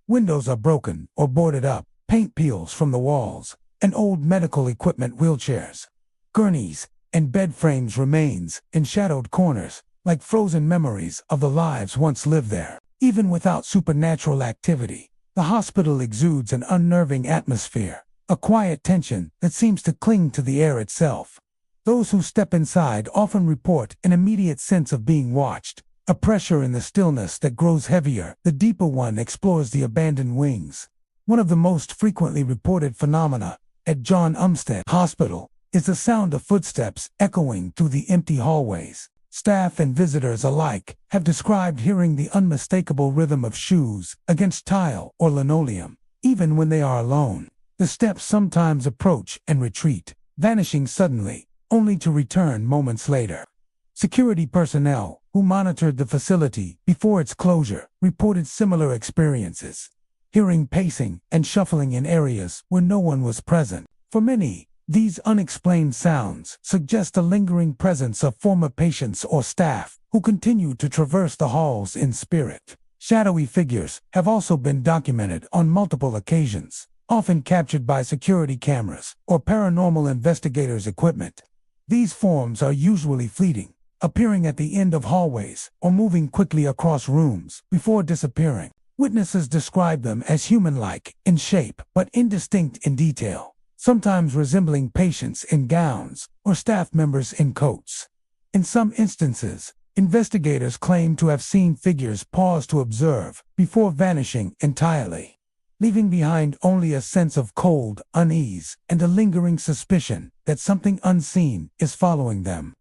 Windows are broken or boarded up, paint peels from the walls, and old medical equipment wheelchairs, gurneys, and bed frames remains in shadowed corners, like frozen memories of the lives once lived there. Even without supernatural activity, the hospital exudes an unnerving atmosphere, a quiet tension that seems to cling to the air itself. Those who step inside often report an immediate sense of being watched, a pressure in the stillness that grows heavier the deeper one explores the abandoned wings. One of the most frequently reported phenomena at John Umstead Hospital is the sound of footsteps echoing through the empty hallways. Staff and visitors alike have described hearing the unmistakable rhythm of shoes against tile or linoleum, even when they are alone. The steps sometimes approach and retreat, vanishing suddenly, only to return moments later. Security personnel who monitored the facility before its closure reported similar experiences, hearing pacing and shuffling in areas where no one was present. For many, these unexplained sounds suggest a lingering presence of former patients or staff who continue to traverse the halls in spirit. Shadowy figures have also been documented on multiple occasions, often captured by security cameras or paranormal investigators' equipment. These forms are usually fleeting, appearing at the end of hallways or moving quickly across rooms before disappearing. Witnesses describe them as human-like in shape but indistinct in detail, sometimes resembling patients in gowns or staff members in coats. In some instances, investigators claim to have seen figures pause to observe before vanishing entirely, leaving behind only a sense of cold unease and a lingering suspicion that something unseen is following them.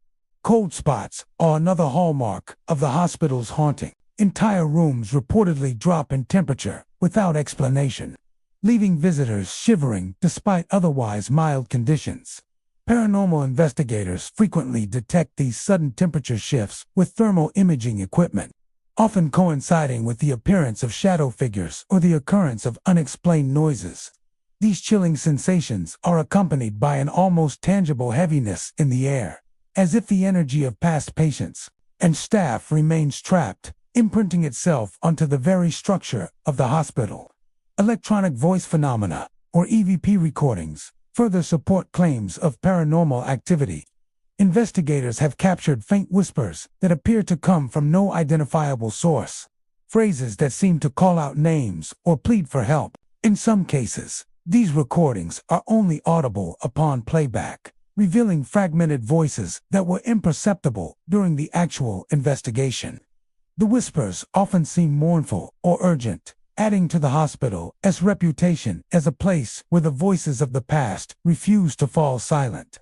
Cold spots are another hallmark of the hospital's haunting. Entire rooms reportedly drop in temperature without explanation, leaving visitors shivering despite otherwise mild conditions. Paranormal investigators frequently detect these sudden temperature shifts with thermal imaging equipment, often coinciding with the appearance of shadow figures or the occurrence of unexplained noises. These chilling sensations are accompanied by an almost tangible heaviness in the air, as if the energy of past patients and staff remains trapped, imprinting itself onto the very structure of the hospital. Electronic voice phenomena, or EVP recordings, further support claims of paranormal activity. Investigators have captured faint whispers that appear to come from no identifiable source, phrases that seem to call out names or plead for help. In some cases, these recordings are only audible upon playback, revealing fragmented voices that were imperceptible during the actual investigation. The whispers often seem mournful or urgent, adding to the hospital's reputation as a place where the voices of the past refuse to fall silent.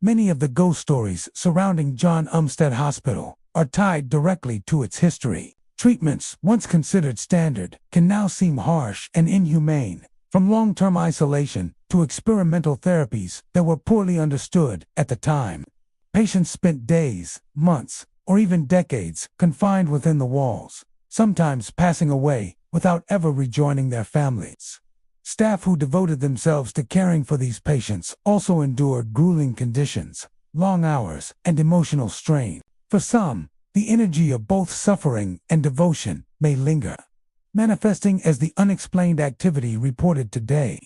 Many of the ghost stories surrounding John Umstead Hospital are tied directly to its history. Treatments once considered standard can now seem harsh and inhumane, from long-term isolation to experimental therapies that were poorly understood at the time. Patients spent days, months, or even decades confined within the walls, sometimes passing away without ever rejoining their families. Staff who devoted themselves to caring for these patients also endured grueling conditions, long hours, and emotional strain. For some, the energy of both suffering and devotion may linger, manifesting as the unexplained activity reported today.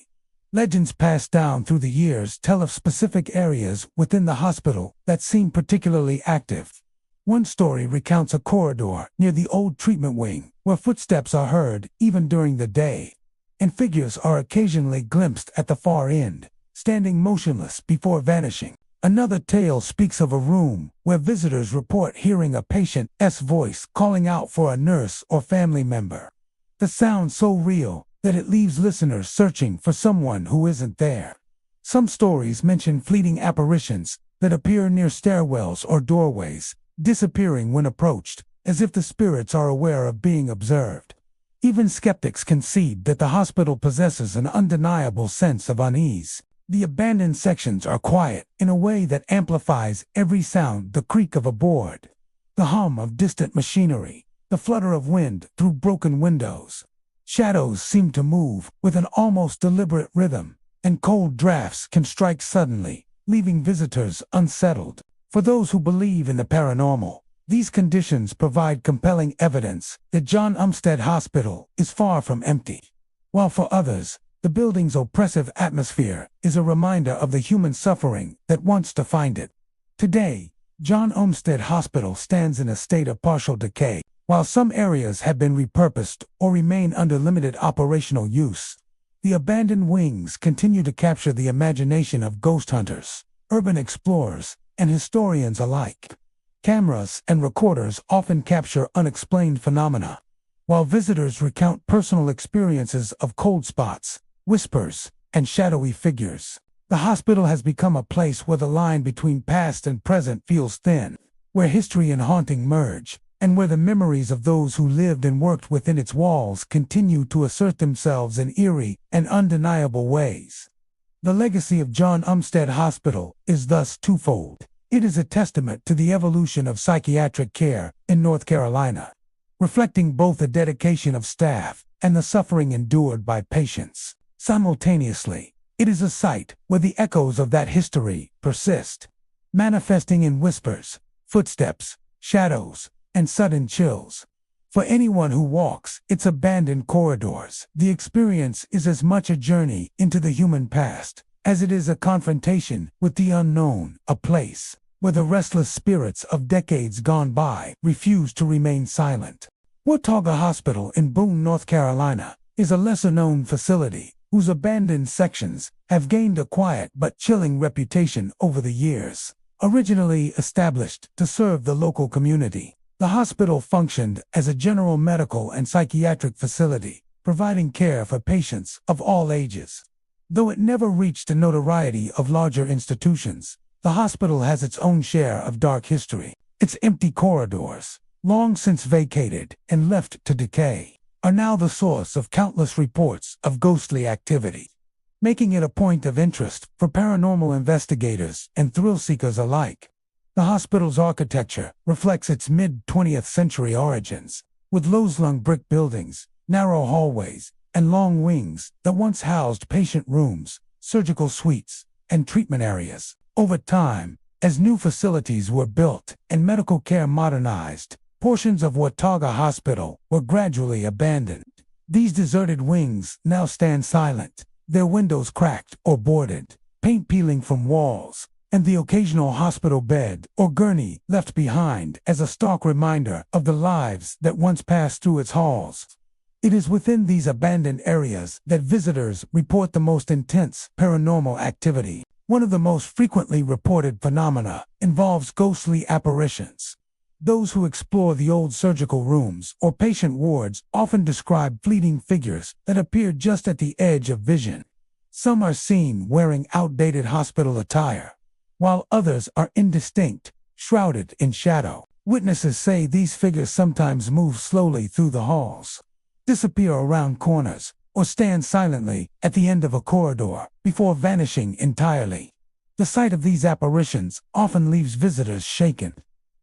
Legends passed down through the years tell of specific areas within the hospital that seem particularly active. One story recounts a corridor near the old treatment wing where footsteps are heard even during the day, and figures are occasionally glimpsed at the far end, standing motionless before vanishing. Another tale speaks of a room where visitors report hearing a patient's voice calling out for a nurse or family member. The sound so real that it leaves listeners searching for someone who isn't there. Some stories mention fleeting apparitions that appear near stairwells or doorways, disappearing when approached, as if the spirits are aware of being observed. Even skeptics concede that the hospital possesses an undeniable sense of unease. The abandoned sections are quiet in a way that amplifies every sound: the creak of a board, the hum of distant machinery, the flutter of wind through broken windows. Shadows seem to move with an almost deliberate rhythm, and cold drafts can strike suddenly, leaving visitors unsettled. For those who believe in the paranormal, these conditions provide compelling evidence that John Umstead Hospital is far from empty. While for others, the building's oppressive atmosphere is a reminder of the human suffering that wants to find it. Today, John Umstead Hospital stands in a state of partial decay. While some areas have been repurposed or remain under limited operational use, the abandoned wings continue to capture the imagination of ghost hunters, urban explorers, and historians alike. Cameras and recorders often capture unexplained phenomena, while visitors recount personal experiences of cold spots, whispers, and shadowy figures. The hospital has become a place where the line between past and present feels thin, where history and haunting merge, and where the memories of those who lived and worked within its walls continue to assert themselves in eerie and undeniable ways. The legacy of John Umstead Hospital is thus twofold. It is a testament to the evolution of psychiatric care in North Carolina, reflecting both the dedication of staff and the suffering endured by patients. Simultaneously, it is a site where the echoes of that history persist, manifesting in whispers, footsteps, shadows, and sudden chills. For anyone who walks its abandoned corridors, the experience is as much a journey into the human past as it is a confrontation with the unknown, a place where the restless spirits of decades gone by refuse to remain silent. Watauga Hospital in Boone, North Carolina, is a lesser-known facility whose abandoned sections have gained a quiet but chilling reputation over the years. Originally established to serve the local community, the hospital functioned as a general medical and psychiatric facility, providing care for patients of all ages. Though it never reached the notoriety of larger institutions, the hospital has its own share of dark history. Its empty corridors, long since vacated and left to decay, are now the source of countless reports of ghostly activity, making it a point of interest for paranormal investigators and thrill-seekers alike. The hospital's architecture reflects its mid-20th century origins, with low-slung brick buildings, narrow hallways, and long wings that once housed patient rooms, surgical suites, and treatment areas. Over time, as new facilities were built and medical care modernized, portions of Watauga Hospital were gradually abandoned. These deserted wings now stand silent, their windows cracked or boarded, paint peeling from walls, and the occasional hospital bed or gurney left behind as a stark reminder of the lives that once passed through its halls. It is within these abandoned areas that visitors report the most intense paranormal activity. One of the most frequently reported phenomena involves ghostly apparitions. Those who explore the old surgical rooms or patient wards often describe fleeting figures that appear just at the edge of vision. Some are seen wearing outdated hospital attire, while others are indistinct, shrouded in shadow. Witnesses say these figures sometimes move slowly through the halls, disappear around corners, or stand silently at the end of a corridor before vanishing entirely. The sight of these apparitions often leaves visitors shaken,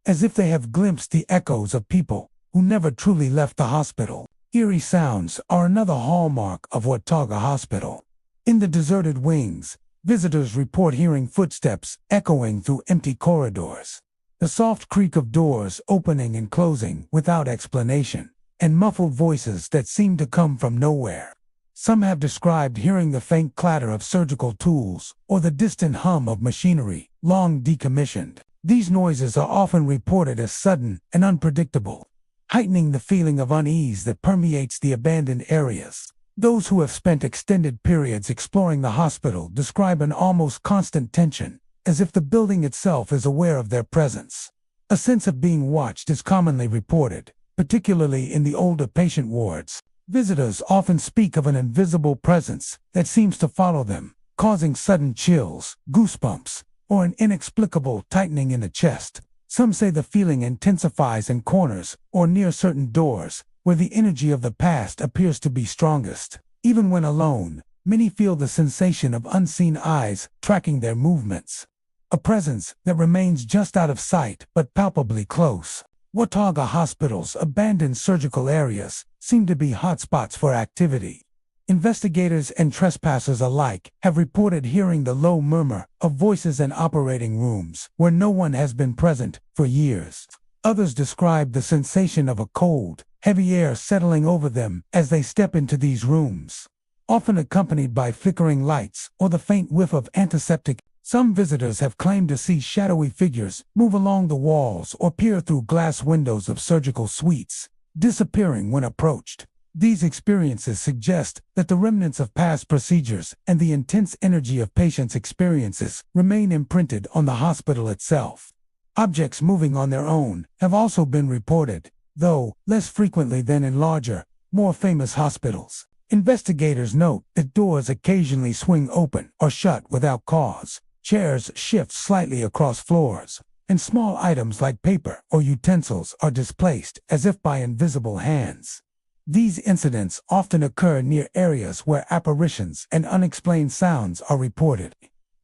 as if they have glimpsed the echoes of people who never truly left the hospital. Eerie sounds are another hallmark of Watauga Hospital. In the deserted wings, visitors report hearing footsteps echoing through empty corridors, the soft creak of doors opening and closing without explanation, and muffled voices that seem to come from nowhere. Some have described hearing the faint clatter of surgical tools or the distant hum of machinery long decommissioned. These noises are often reported as sudden and unpredictable, heightening the feeling of unease that permeates the abandoned areas. Those who have spent extended periods exploring the hospital describe an almost constant tension, as if the building itself is aware of their presence. A sense of being watched is commonly reported, particularly in the older patient wards. Visitors often speak of an invisible presence that seems to follow them, causing sudden chills, goosebumps, or an inexplicable tightening in the chest. Some say the feeling intensifies in corners or near certain doors, where the energy of the past appears to be strongest. Even when alone, many feel the sensation of unseen eyes tracking their movements, a presence that remains just out of sight but palpably close. Watauga Hospital's abandoned surgical areas seem to be hotspots for activity. Investigators and trespassers alike have reported hearing the low murmur of voices in operating rooms where no one has been present for years. Others describe the sensation of a cold, heavy air settling over them as they step into these rooms, often accompanied by flickering lights or the faint whiff of antiseptic. Some visitors have claimed to see shadowy figures move along the walls or peer through glass windows of surgical suites, disappearing when approached. These experiences suggest that the remnants of past procedures and the intense energy of patients' experiences remain imprinted on the hospital itself. Objects moving on their own have also been reported, though less frequently than in larger, more famous hospitals. Investigators note that doors occasionally swing open or shut without cause, chairs shift slightly across floors, and small items like paper or utensils are displaced as if by invisible hands. These incidents often occur near areas where apparitions and unexplained sounds are reported,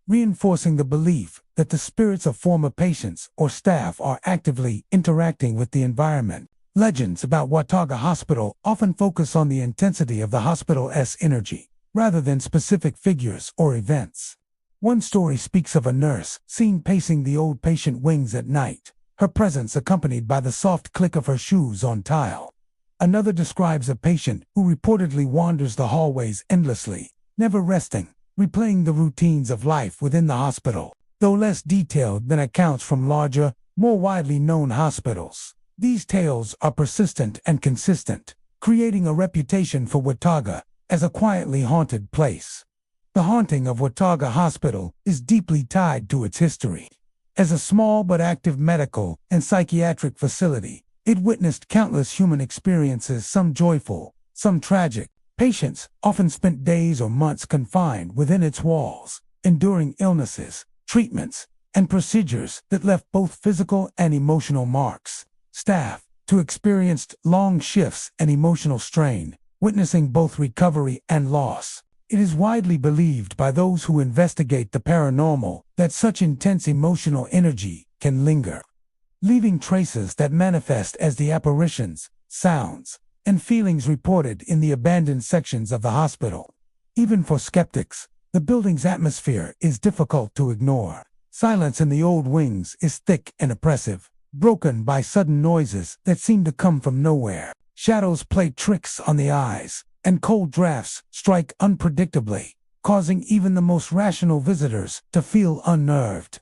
reinforcing the belief that the spirits of former patients or staff are actively interacting with the environment. Legends about Watauga Hospital often focus on the intensity of the hospital's energy, rather than specific figures or events. One story speaks of a nurse seen pacing the old patient wings at night, her presence accompanied by the soft click of her shoes on tile. Another describes a patient who reportedly wanders the hallways endlessly, never resting, replaying the routines of life within the hospital. Though less detailed than accounts from larger, more widely known hospitals, these tales are persistent and consistent, creating a reputation for Watauga as a quietly haunted place. The haunting of Watauga Hospital is deeply tied to its history. As a small but active medical and psychiatric facility, it witnessed countless human experiences, some joyful, some tragic. Patients often spent days or months confined within its walls, enduring illnesses, treatments, and procedures that left both physical and emotional marks. Staff, too, experienced long shifts and emotional strain, witnessing both recovery and loss. It is widely believed by those who investigate the paranormal that such intense emotional energy can linger, leaving traces that manifest as the apparitions, sounds, and feelings reported in the abandoned sections of the hospital. Even for skeptics, the building's atmosphere is difficult to ignore. Silence in the old wings is thick and oppressive, broken by sudden noises that seem to come from nowhere. Shadows play tricks on the eyes, and cold drafts strike unpredictably, causing even the most rational visitors to feel unnerved.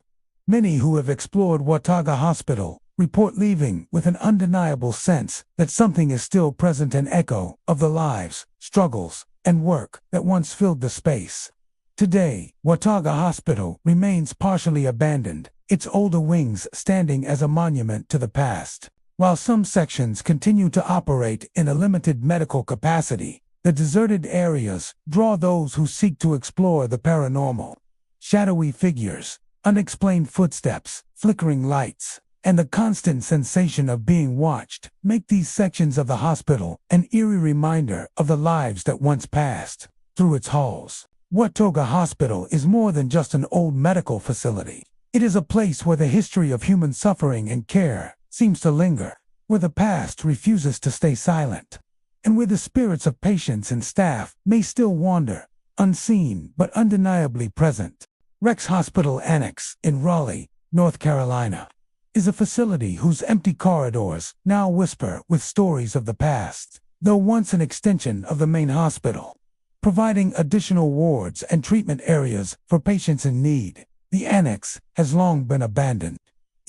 Many who have explored Watauga Hospital report leaving with an undeniable sense that something is still present, an echo of the lives, struggles, and work that once filled the space. Today, Watauga Hospital remains partially abandoned, its older wings standing as a monument to the past. While some sections continue to operate in a limited medical capacity, the deserted areas draw those who seek to explore the paranormal. Shadowy figures, unexplained footsteps, flickering lights, and the constant sensation of being watched make these sections of the hospital an eerie reminder of the lives that once passed through its halls. Watauga Hospital is more than just an old medical facility. It is a place where the history of human suffering and care seems to linger, where the past refuses to stay silent, and where the spirits of patients and staff may still wander, unseen but undeniably present. Rex Hospital Annex in Raleigh, North Carolina, is a facility whose empty corridors now whisper with stories of the past, though once an extension of the main hospital. Providing additional wards and treatment areas for patients in need, the annex has long been abandoned.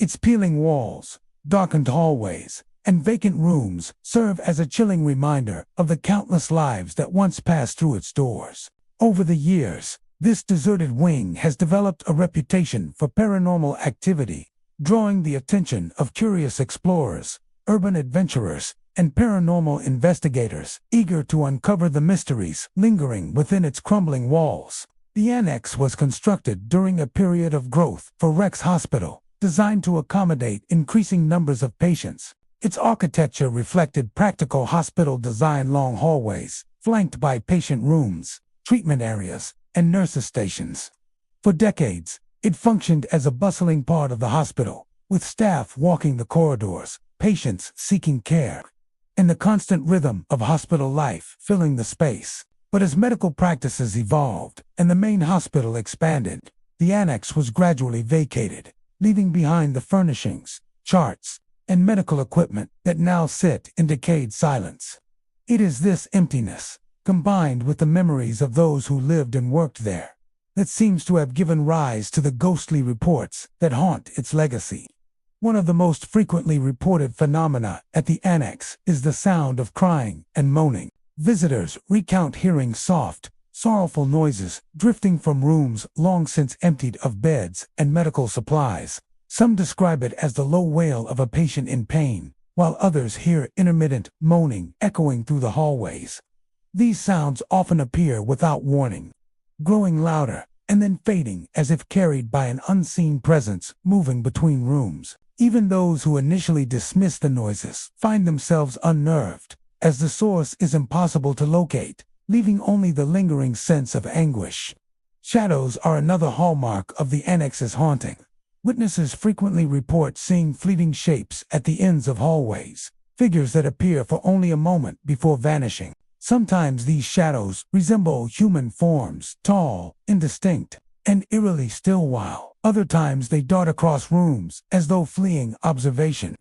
Its peeling walls, darkened hallways, and vacant rooms serve as a chilling reminder of the countless lives that once passed through its doors. Over the years, this deserted wing has developed a reputation for paranormal activity, drawing the attention of curious explorers, urban adventurers, and paranormal investigators eager to uncover the mysteries lingering within its crumbling walls. The annex was constructed during a period of growth for Rex Hospital, designed to accommodate increasing numbers of patients. Its architecture reflected practical hospital design: long hallways, flanked by patient rooms, treatment areas, and nurses' stations. For decades, it functioned as a bustling part of the hospital, with staff walking the corridors, patients seeking care, and the constant rhythm of hospital life filling the space. But as medical practices evolved and the main hospital expanded, the annex was gradually vacated, leaving behind the furnishings, charts, and medical equipment that now sit in decayed silence. It is this emptiness, combined with the memories of those who lived and worked there, that seems to have given rise to the ghostly reports that haunt its legacy. One of the most frequently reported phenomena at the annex is the sound of crying and moaning. Visitors recount hearing soft, sorrowful noises drifting from rooms long since emptied of beds and medical supplies. Some describe it as the low wail of a patient in pain, while others hear intermittent moaning echoing through the hallways. These sounds often appear without warning, growing louder and then fading as if carried by an unseen presence moving between rooms. Even those who initially dismiss the noises find themselves unnerved, as the source is impossible to locate, leaving only the lingering sense of anguish. Shadows are another hallmark of the annex's haunting. Witnesses frequently report seeing fleeting shapes at the ends of hallways, figures that appear for only a moment before vanishing. Sometimes these shadows resemble human forms, tall, indistinct, and eerily still, while other times they dart across rooms as though fleeing observation.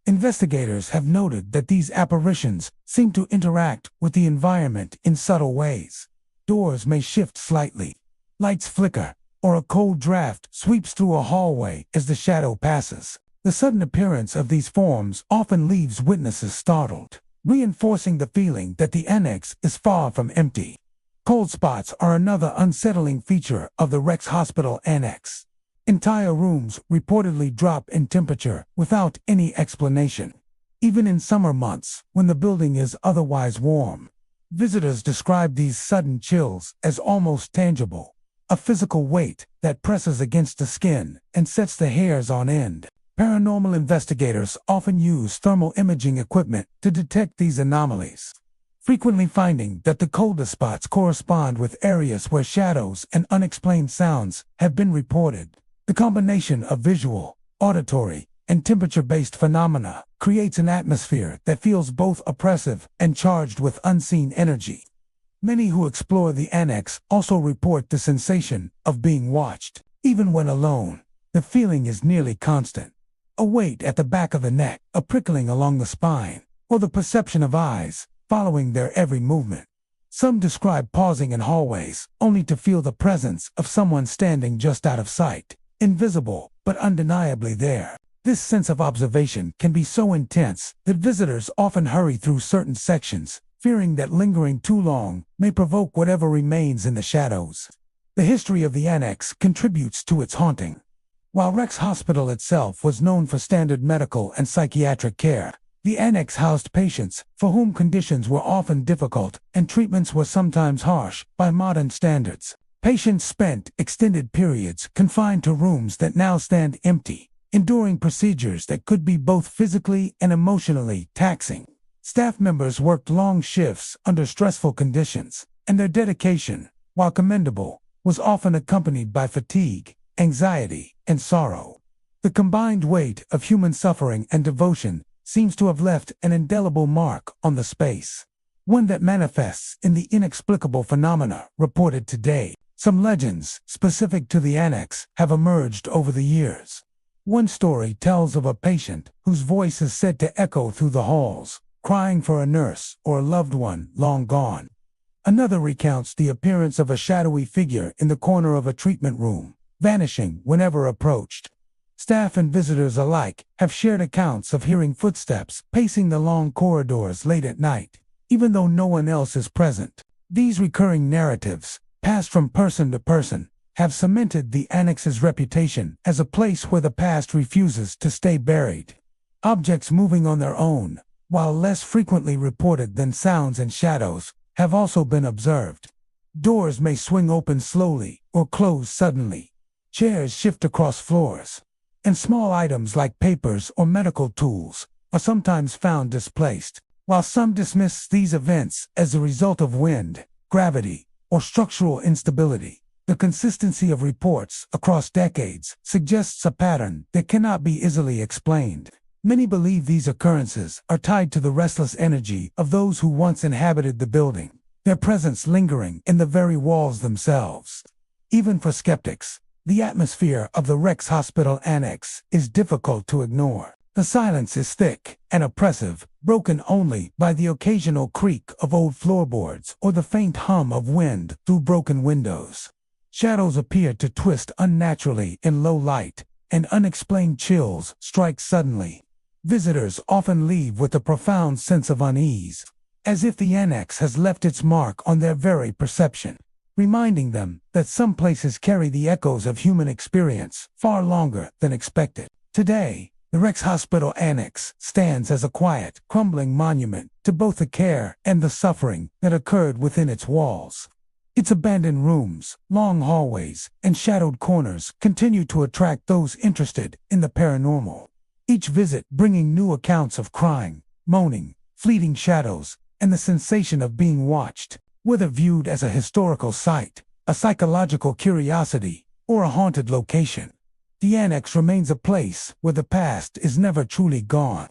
Investigators have noted that these apparitions seem to interact with the environment in subtle ways. Doors may shift slightly, lights flicker, or a cold draft sweeps through a hallway as the shadow passes. The sudden appearance of these forms often leaves witnesses startled, reinforcing the feeling that the annex is far from empty. Cold spots are another unsettling feature of the Rex Hospital Annex. Entire rooms reportedly drop in temperature without any explanation. Even in summer months, when the building is otherwise warm, visitors describe these sudden chills as almost tangible, a physical weight that presses against the skin and sets the hairs on end. Paranormal investigators often use thermal imaging equipment to detect these anomalies, frequently finding that the coldest spots correspond with areas where shadows and unexplained sounds have been reported. The combination of visual, auditory, and temperature-based phenomena creates an atmosphere that feels both oppressive and charged with unseen energy. Many who explore the annex also report the sensation of being watched. Even when alone, the feeling is nearly constant. A weight at the back of the neck, a prickling along the spine, or the perception of eyes following their every movement. Some describe pausing in hallways only to feel the presence of someone standing just out of sight. Invisible, but undeniably there. This sense of observation can be so intense that visitors often hurry through certain sections, fearing that lingering too long may provoke whatever remains in the shadows. The history of the annex contributes to its haunting. While Rex Hospital itself was known for standard medical and psychiatric care, the annex housed patients for whom conditions were often difficult and treatments were sometimes harsh by modern standards. Patients spent extended periods confined to rooms that now stand empty, enduring procedures that could be both physically and emotionally taxing. Staff members worked long shifts under stressful conditions, and their dedication, while commendable, was often accompanied by fatigue, anxiety, and sorrow. The combined weight of human suffering and devotion seems to have left an indelible mark on the space, one that manifests in the inexplicable phenomena reported today. Some legends specific to the annex have emerged over the years. One story tells of a patient whose voice is said to echo through the halls, crying for a nurse or a loved one long gone. Another recounts the appearance of a shadowy figure in the corner of a treatment room, vanishing whenever approached. Staff and visitors alike have shared accounts of hearing footsteps pacing the long corridors late at night, even though no one else is present. These recurring narratives, passed from person to person, have cemented the annex's reputation as a place where the past refuses to stay buried. Objects moving on their own, while less frequently reported than sounds and shadows, have also been observed. Doors may swing open slowly or close suddenly. Chairs shift across floors, and small items like papers or medical tools are sometimes found displaced. While some dismiss these events as a result of wind, gravity, or structural instability, the consistency of reports across decades suggests a pattern that cannot be easily explained. Many believe these occurrences are tied to the restless energy of those who once inhabited the building, their presence lingering in the very walls themselves. Even for skeptics, the atmosphere of the Rex Hospital Annex is difficult to ignore. The silence is thick and oppressive, broken only by the occasional creak of old floorboards or the faint hum of wind through broken windows. Shadows appear to twist unnaturally in low light, and unexplained chills strike suddenly. Visitors often leave with a profound sense of unease, as if the annex has left its mark on their very perception, reminding them that some places carry the echoes of human experience far longer than expected. Today, the Rex Hospital Annex stands as a quiet, crumbling monument to both the care and the suffering that occurred within its walls. Its abandoned rooms, long hallways, and shadowed corners continue to attract those interested in the paranormal, each visit bringing new accounts of crying, moaning, fleeting shadows, and the sensation of being watched. Whether viewed as a historical site, a psychological curiosity, or a haunted location, the annex remains a place where the past is never truly gone,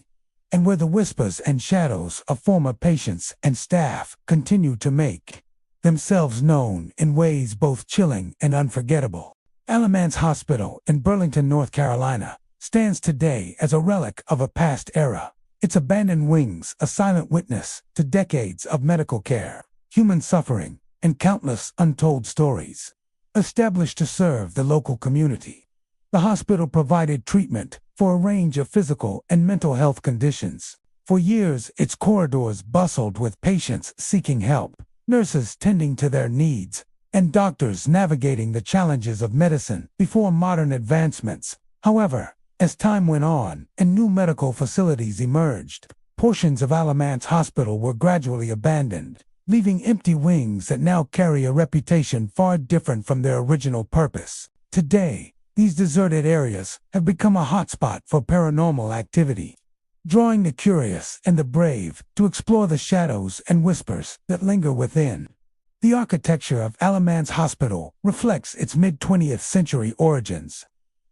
and where the whispers and shadows of former patients and staff continue to make themselves known in ways both chilling and unforgettable. Asylums Hospital in Burlington, North Carolina, stands today as a relic of a past era, its abandoned wings a silent witness to decades of medical care, human suffering, and countless untold stories. Established to serve the local community, the hospital provided treatment for a range of physical and mental health conditions. For years, its corridors bustled with patients seeking help, nurses tending to their needs, and doctors navigating the challenges of medicine before modern advancements. However, as time went on and new medical facilities emerged, portions of Asylums Hospital were gradually abandoned, leaving empty wings that now carry a reputation far different from their original purpose. Today, these deserted areas have become a hotspot for paranormal activity, drawing the curious and the brave to explore the shadows and whispers that linger within. The architecture of Asylums Hospital reflects its mid-20th century origins.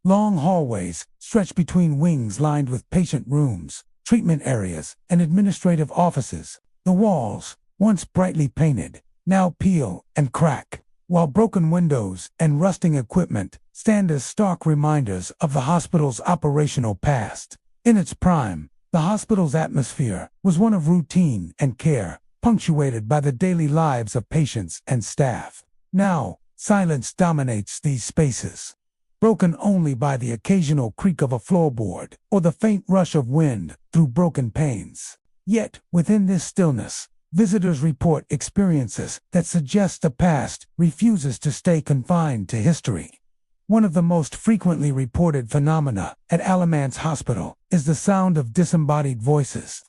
Long hallways stretch between wings lined with patient rooms, treatment areas, and administrative offices. The walls, once brightly painted, now peel and crack, while broken windows and rusting equipment stand as stark reminders of the hospital's operational past. In its prime, the hospital's atmosphere was one of routine and care, punctuated by the daily lives of patients and staff. Now, silence dominates these spaces, broken only by the occasional creak of a floorboard or the faint rush of wind through broken panes. Yet, within this stillness, visitors report experiences that suggest the past refuses to stay confined to history. One of the most frequently reported phenomena at Asylums Hospital is the sound of disembodied voices.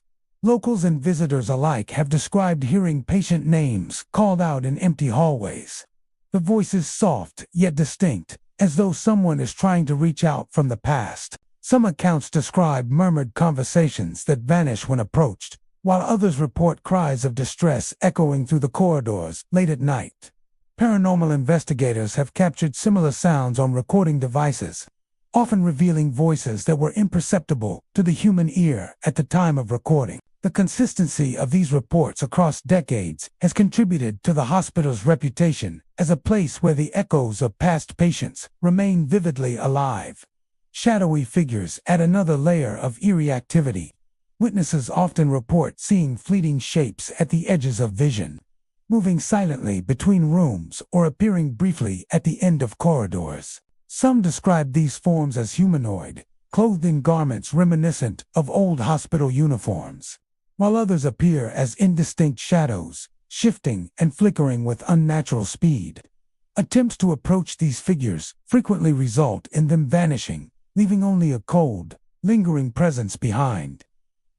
Locals and visitors alike have described hearing patient names called out in empty hallways. The voice is soft yet distinct, as though someone is trying to reach out from the past. Some accounts describe murmured conversations that vanish when approached, while others report cries of distress echoing through the corridors late at night. Paranormal investigators have captured similar sounds on recording devices, often revealing voices that were imperceptible to the human ear at the time of recording. The consistency of these reports across decades has contributed to the hospital's reputation as a place where the echoes of past patients remain vividly alive. Shadowy figures add another layer of eerie activity. Witnesses often report seeing fleeting shapes at the edges of vision, moving silently between rooms or appearing briefly at the end of corridors. Some describe these forms as humanoid, clothed in garments reminiscent of old hospital uniforms, while others appear as indistinct shadows, shifting and flickering with unnatural speed. Attempts to approach these figures frequently result in them vanishing, leaving only a cold, lingering presence behind.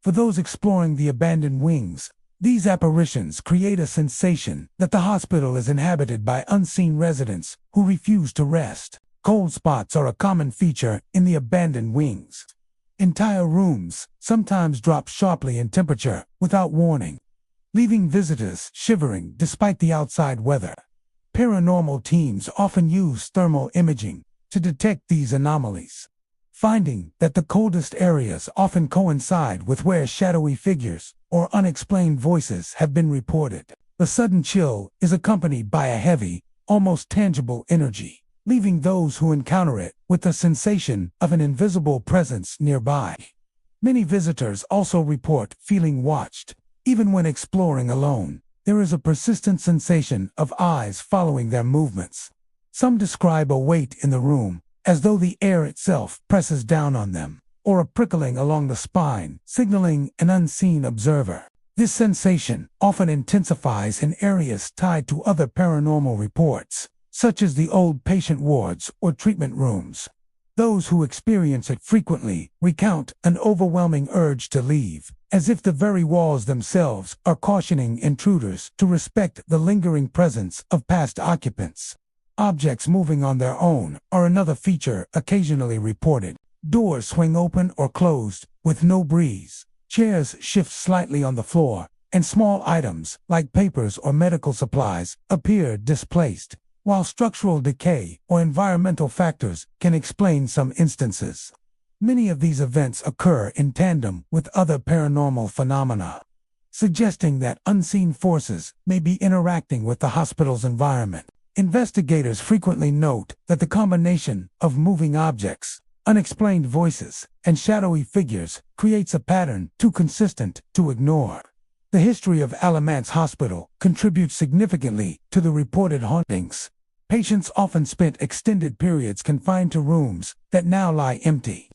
For those exploring the abandoned wings, these apparitions create a sensation that the hospital is inhabited by unseen residents who refuse to rest. Cold spots are a common feature in the abandoned wings. Entire rooms sometimes drop sharply in temperature without warning, leaving visitors shivering despite the outside weather. Paranormal teams often use thermal imaging to detect these anomalies, finding that the coldest areas often coincide with where shadowy figures or unexplained voices have been reported. The sudden chill is accompanied by a heavy, almost tangible energy, leaving those who encounter it with the sensation of an invisible presence nearby. Many visitors also report feeling watched. Even when exploring alone, there is a persistent sensation of eyes following their movements. Some describe a weight in the room, as though the air itself presses down on them, or a prickling along the spine, signaling an unseen observer. This sensation often intensifies in areas tied to other paranormal reports, such as the old patient wards or treatment rooms. Those who experience it frequently recount an overwhelming urge to leave, as if the very walls themselves are cautioning intruders to respect the lingering presence of past occupants. Objects moving on their own are another feature occasionally reported. Doors swing open or closed with no breeze. Chairs shift slightly on the floor, and small items like papers or medical supplies appear displaced, while structural decay or environmental factors can explain some instances. Many of these events occur in tandem with other paranormal phenomena, suggesting that unseen forces may be interacting with the hospital's environment. Investigators frequently note that the combination of moving objects, unexplained voices, and shadowy figures creates a pattern too consistent to ignore. The history of Alamance Hospital contributes significantly to the reported hauntings. Patients often spent extended periods confined to rooms that now lie empty,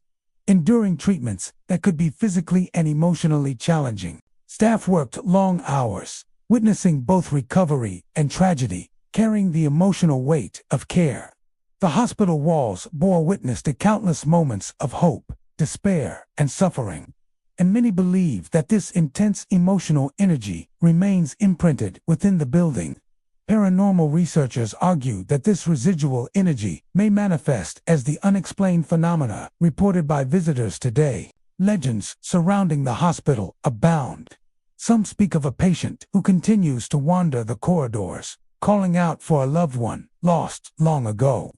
enduring treatments that could be physically and emotionally challenging. Staff worked long hours, witnessing both recovery and tragedy, carrying the emotional weight of care. The hospital walls bore witness to countless moments of hope, despair, and suffering, and many believe that this intense emotional energy remains imprinted within the building. Paranormal researchers argue that this residual energy may manifest as the unexplained phenomena reported by visitors today. Legends surrounding the hospital abound. Some speak of a patient who continues to wander the corridors, calling out for a loved one lost long ago.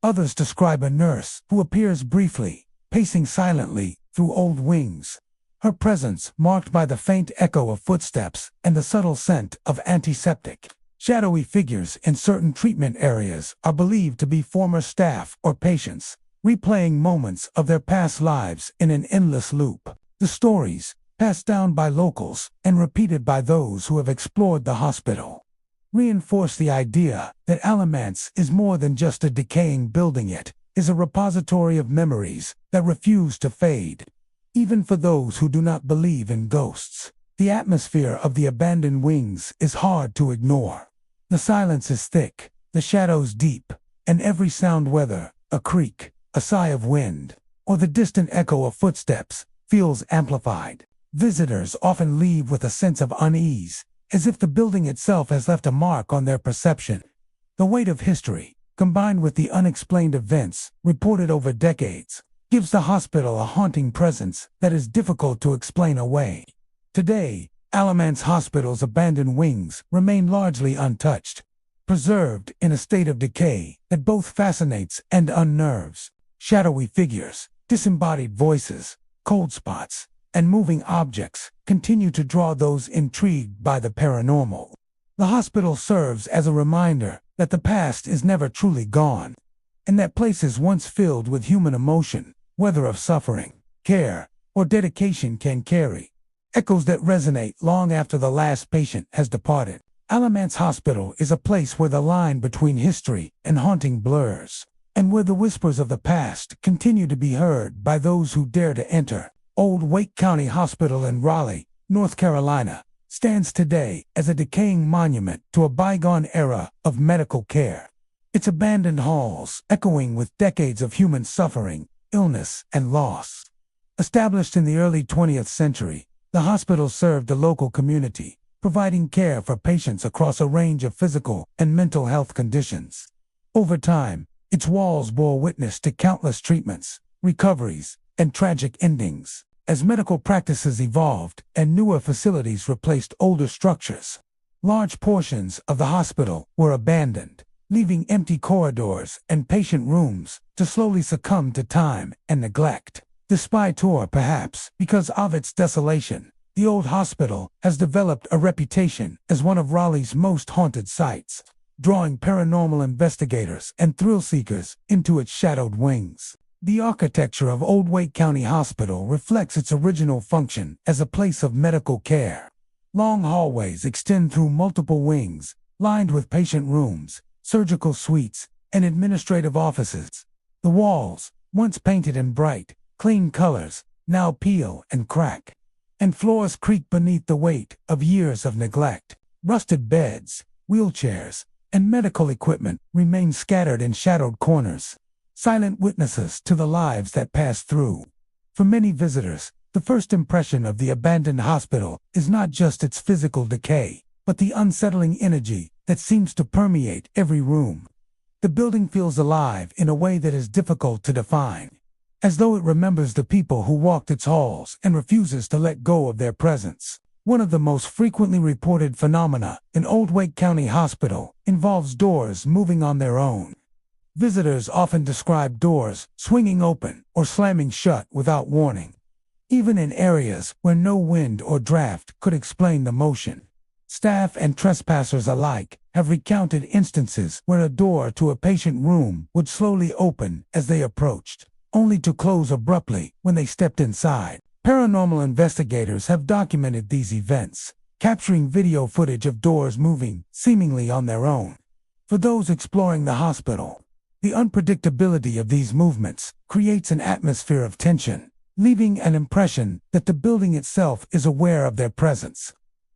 Others describe a nurse who appears briefly, pacing silently through old wings, her presence marked by the faint echo of footsteps and the subtle scent of antiseptic. Shadowy figures in certain treatment areas are believed to be former staff or patients, replaying moments of their past lives in an endless loop. The stories, passed down by locals and repeated by those who have explored the hospital, reinforce the idea that Alamance is more than just a decaying building. It is a repository of memories that refuse to fade. Even for those who do not believe in ghosts, the atmosphere of the abandoned wings is hard to ignore. The silence is thick, the shadows deep, and every sound, whether a creak, a sigh of wind, or the distant echo of footsteps, feels amplified. Visitors often leave with a sense of unease, as if the building itself has left a mark on their perception. The weight of history, combined with the unexplained events reported over decades, gives the hospital a haunting presence that is difficult to explain away. Today, Alamance Hospital's abandoned wings remain largely untouched, preserved in a state of decay that both fascinates and unnerves. Shadowy figures, disembodied voices, cold spots, and moving objects continue to draw those intrigued by the paranormal. The hospital serves as a reminder that the past is never truly gone, and that places once filled with human emotion, whether of suffering, care, or dedication, can carry echoes that resonate long after the last patient has departed. Alamance Hospital is a place where the line between history and haunting blurs, and where the whispers of the past continue to be heard by those who dare to enter. Old Wake County Hospital in Raleigh, North Carolina, stands today as a decaying monument to a bygone era of medical care. Its abandoned halls echoing with decades of human suffering, illness, and loss. Established in the early 20th century, the hospital served the local community, providing care for patients across a range of physical and mental health conditions. Over time, its walls bore witness to countless treatments, recoveries, and tragic endings, as medical practices evolved and newer facilities replaced older structures. Large portions of the hospital were abandoned, leaving empty corridors and patient rooms to slowly succumb to time and neglect. Despite, or perhaps because of its desolation, the old hospital has developed a reputation as one of Raleigh's most haunted sites, drawing paranormal investigators and thrill-seekers into its shadowed wings. The architecture of Old Wake County Hospital reflects its original function as a place of medical care. Long hallways extend through multiple wings, lined with patient rooms, surgical suites, and administrative offices. The walls, once painted in bright, clean colors, now peel and crack, and floors creak beneath the weight of years of neglect. Rusted beds, wheelchairs, and medical equipment remain scattered in shadowed corners, silent witnesses to the lives that pass through. For many visitors, the first impression of the abandoned hospital is not just its physical decay, but the unsettling energy that seems to permeate every room. The building feels alive in a way that is difficult to define, as though it remembers the people who walked its halls and refuses to let go of their presence. One of the most frequently reported phenomena in Old Wake County Hospital involves doors moving on their own. Visitors often describe doors swinging open or slamming shut without warning, even in areas where no wind or draft could explain the motion. Staff and trespassers alike have recounted instances where a door to a patient room would slowly open as they approached, only to close abruptly when they stepped inside. Paranormal investigators have documented these events, capturing video footage of doors moving seemingly on their own. For those exploring the hospital, the unpredictability of these movements creates an atmosphere of tension, leaving an impression that the building itself is aware of their presence.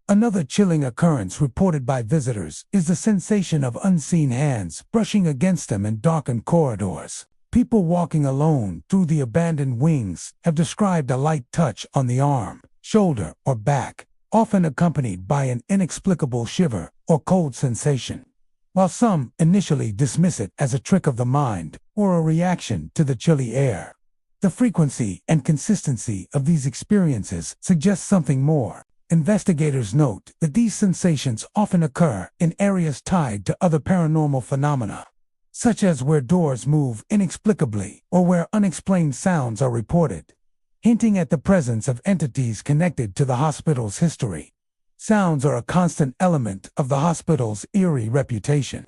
Another chilling occurrence reported by visitors is the sensation of unseen hands brushing against them in darkened corridors. People walking alone through the abandoned wings have described a light touch on the arm, shoulder, or back, often accompanied by an inexplicable shiver or cold sensation. While some initially dismiss it as a trick of the mind or a reaction to the chilly air, the frequency and consistency of these experiences suggests something more. Investigators note that these sensations often occur in areas tied to other paranormal phenomena, such as where doors move inexplicably or where unexplained sounds are reported, hinting at the presence of entities connected to the hospital's history. Sounds are a constant element of the hospital's eerie reputation.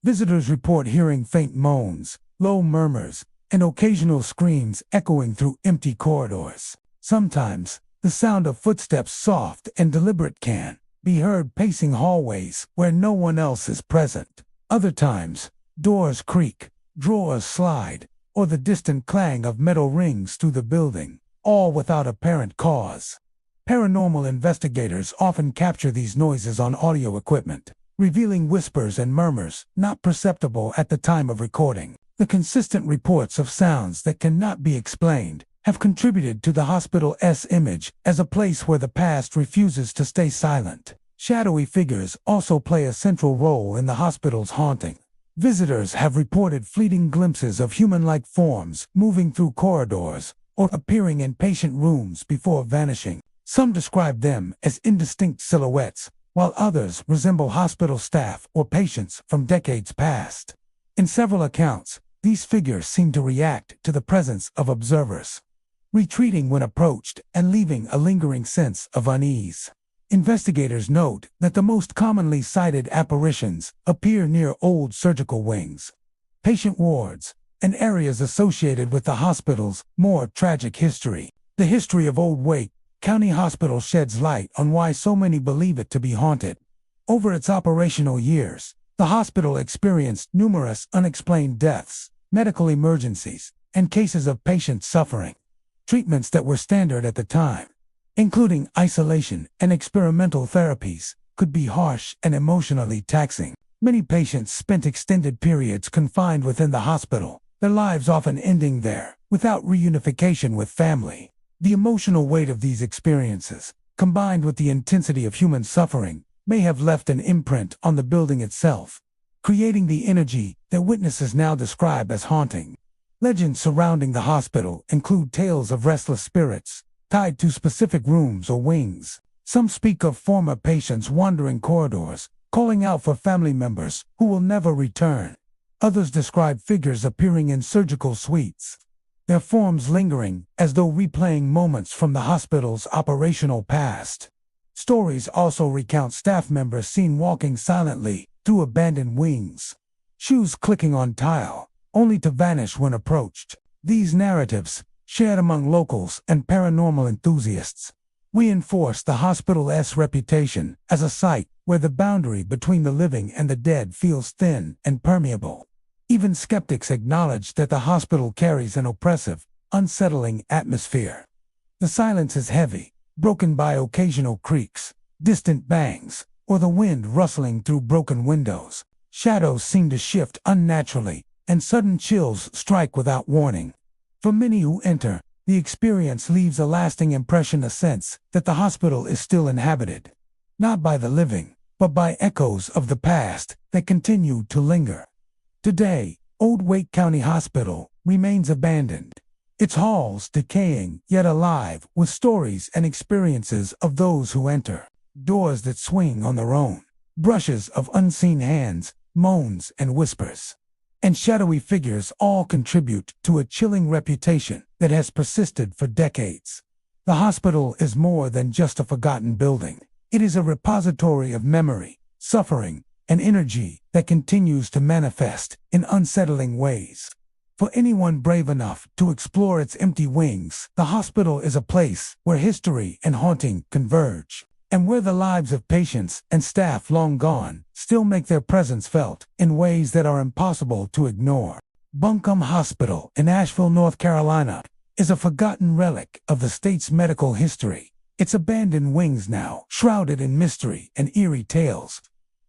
Visitors report hearing faint moans, low murmurs, and occasional screams echoing through empty corridors. Sometimes, the sound of footsteps, soft and deliberate, can be heard pacing hallways where no one else is present. Other times, doors creak, drawers slide, or the distant clang of metal rings through the building, all without apparent cause. Paranormal investigators often capture these noises on audio equipment, revealing whispers and murmurs not perceptible at the time of recording. The consistent reports of sounds that cannot be explained have contributed to the hospital's image as a place where the past refuses to stay silent. Shadowy figures also play a central role in the hospital's haunting. Visitors have reported fleeting glimpses of human-like forms moving through corridors or appearing in patient rooms before vanishing. Some describe them as indistinct silhouettes, while others resemble hospital staff or patients from decades past. In several accounts, these figures seem to react to the presence of observers, retreating when approached and leaving a lingering sense of unease. Investigators note that the most commonly cited apparitions appear near old surgical wings, patient wards, and areas associated with the hospital's more tragic history. The history of Old Wake County Hospital sheds light on why so many believe it to be haunted. Over its operational years, the hospital experienced numerous unexplained deaths, medical emergencies, and cases of patients suffering. Treatments that were standard at the time, including isolation and experimental therapies, could be harsh and emotionally taxing. Many patients spent extended periods confined within the hospital, their lives often ending there, without reunification with family. The emotional weight of these experiences, combined with the intensity of human suffering, may have left an imprint on the building itself, creating the energy that witnesses now describe as haunting. Legends surrounding the hospital include tales of restless spirits, tied to specific rooms or wings. Some speak of former patients wandering corridors, calling out for family members who will never return. Others describe figures appearing in surgical suites, their forms lingering as though replaying moments from the hospital's operational past. Stories also recount staff members seen walking silently through abandoned wings, shoes clicking on tile, only to vanish when approached. These narratives, shared among locals and paranormal enthusiasts, reinforce the hospital's reputation as a site where the boundary between the living and the dead feels thin and permeable. Even skeptics acknowledge that the hospital carries an oppressive, unsettling atmosphere. The silence is heavy, broken by occasional creaks, distant bangs, or the wind rustling through broken windows. Shadows seem to shift unnaturally, and sudden chills strike without warning. For many who enter, the experience leaves a lasting impression, a sense that the hospital is still inhabited, not by the living, but by echoes of the past that continue to linger. Today, Old Wake County Hospital remains abandoned, its halls decaying yet alive with stories and experiences of those who enter. Doors that swing on their own, brushes of unseen hands, moans and whispers, and shadowy figures all contribute to a chilling reputation that has persisted for decades. The hospital is more than just a forgotten building. It is a repository of memory, suffering, and energy that continues to manifest in unsettling ways. For anyone brave enough to explore its empty wings, the hospital is a place where history and haunting converge, and where the lives of patients and staff long gone still make their presence felt in ways that are impossible to ignore. Buncombe Hospital in Asheville, North Carolina, is a forgotten relic of the state's medical history, its abandoned wings now shrouded in mystery and eerie tales.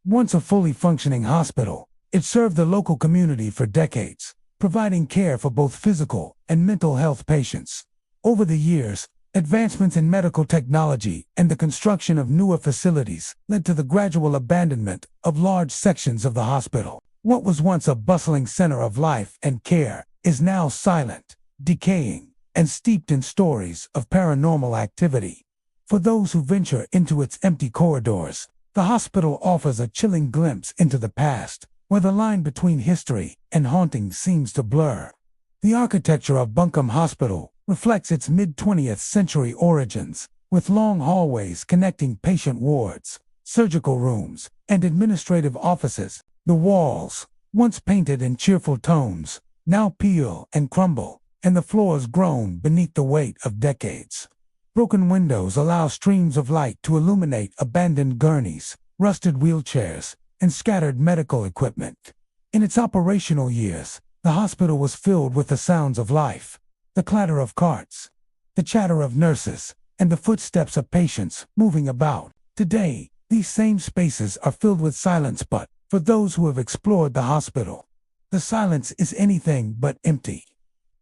Once a fully functioning hospital, it served the local community for decades, providing care for both physical and mental health patients. Over the years, advancements in medical technology and the construction of newer facilities led to the gradual abandonment of large sections of the hospital. What was once a bustling center of life and care is now silent, decaying, and steeped in stories of paranormal activity. For those who venture into its empty corridors, the hospital offers a chilling glimpse into the past, where the line between history and haunting seems to blur. The architecture of Buncombe Hospital reflects its mid-20th century origins, with long hallways connecting patient wards, surgical rooms, and administrative offices. The walls, once painted in cheerful tones, now peel and crumble, and the floors groan beneath the weight of decades. Broken windows allow streams of light to illuminate abandoned gurneys, rusted wheelchairs, and scattered medical equipment. In its operational years, the hospital was filled with the sounds of life, the clatter of carts, the chatter of nurses, and the footsteps of patients moving about. Today, these same spaces are filled with silence, but for those who have explored the hospital, the silence is anything but empty.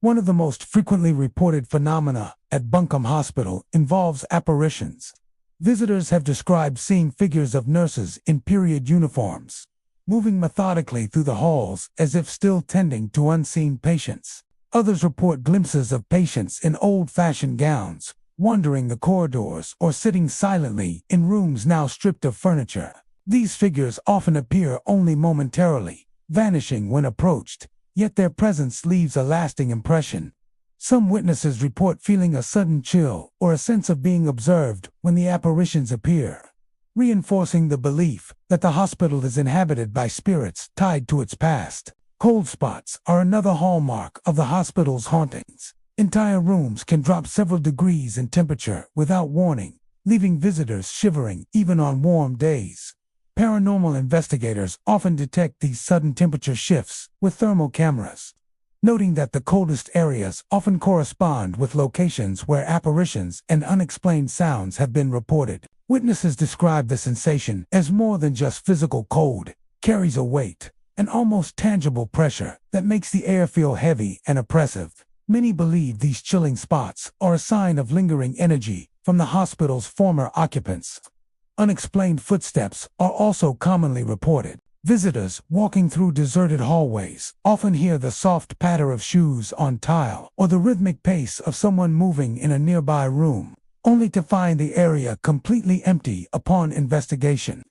One of the most frequently reported phenomena at Buncombe Hospital involves apparitions. Visitors have described seeing figures of nurses in period uniforms, moving methodically through the halls as if still tending to unseen patients. Others report glimpses of patients in old-fashioned gowns, wandering the corridors or sitting silently in rooms now stripped of furniture. These figures often appear only momentarily, vanishing when approached, yet their presence leaves a lasting impression. Some witnesses report feeling a sudden chill or a sense of being observed when the apparitions appear, reinforcing the belief that the hospital is inhabited by spirits tied to its past. Cold spots are another hallmark of the hospital's hauntings. Entire rooms can drop several degrees in temperature without warning, leaving visitors shivering even on warm days. Paranormal investigators often detect these sudden temperature shifts with thermal cameras, noting that the coldest areas often correspond with locations where apparitions and unexplained sounds have been reported. Witnesses describe the sensation as more than just physical cold, carries a weight, an almost tangible pressure that makes the air feel heavy and oppressive. Many believe these chilling spots are a sign of lingering energy from the hospital's former occupants. Unexplained footsteps are also commonly reported. Visitors walking through deserted hallways often hear the soft patter of shoes on tile or the rhythmic pace of someone moving in a nearby room, only to find the area completely empty upon investigation.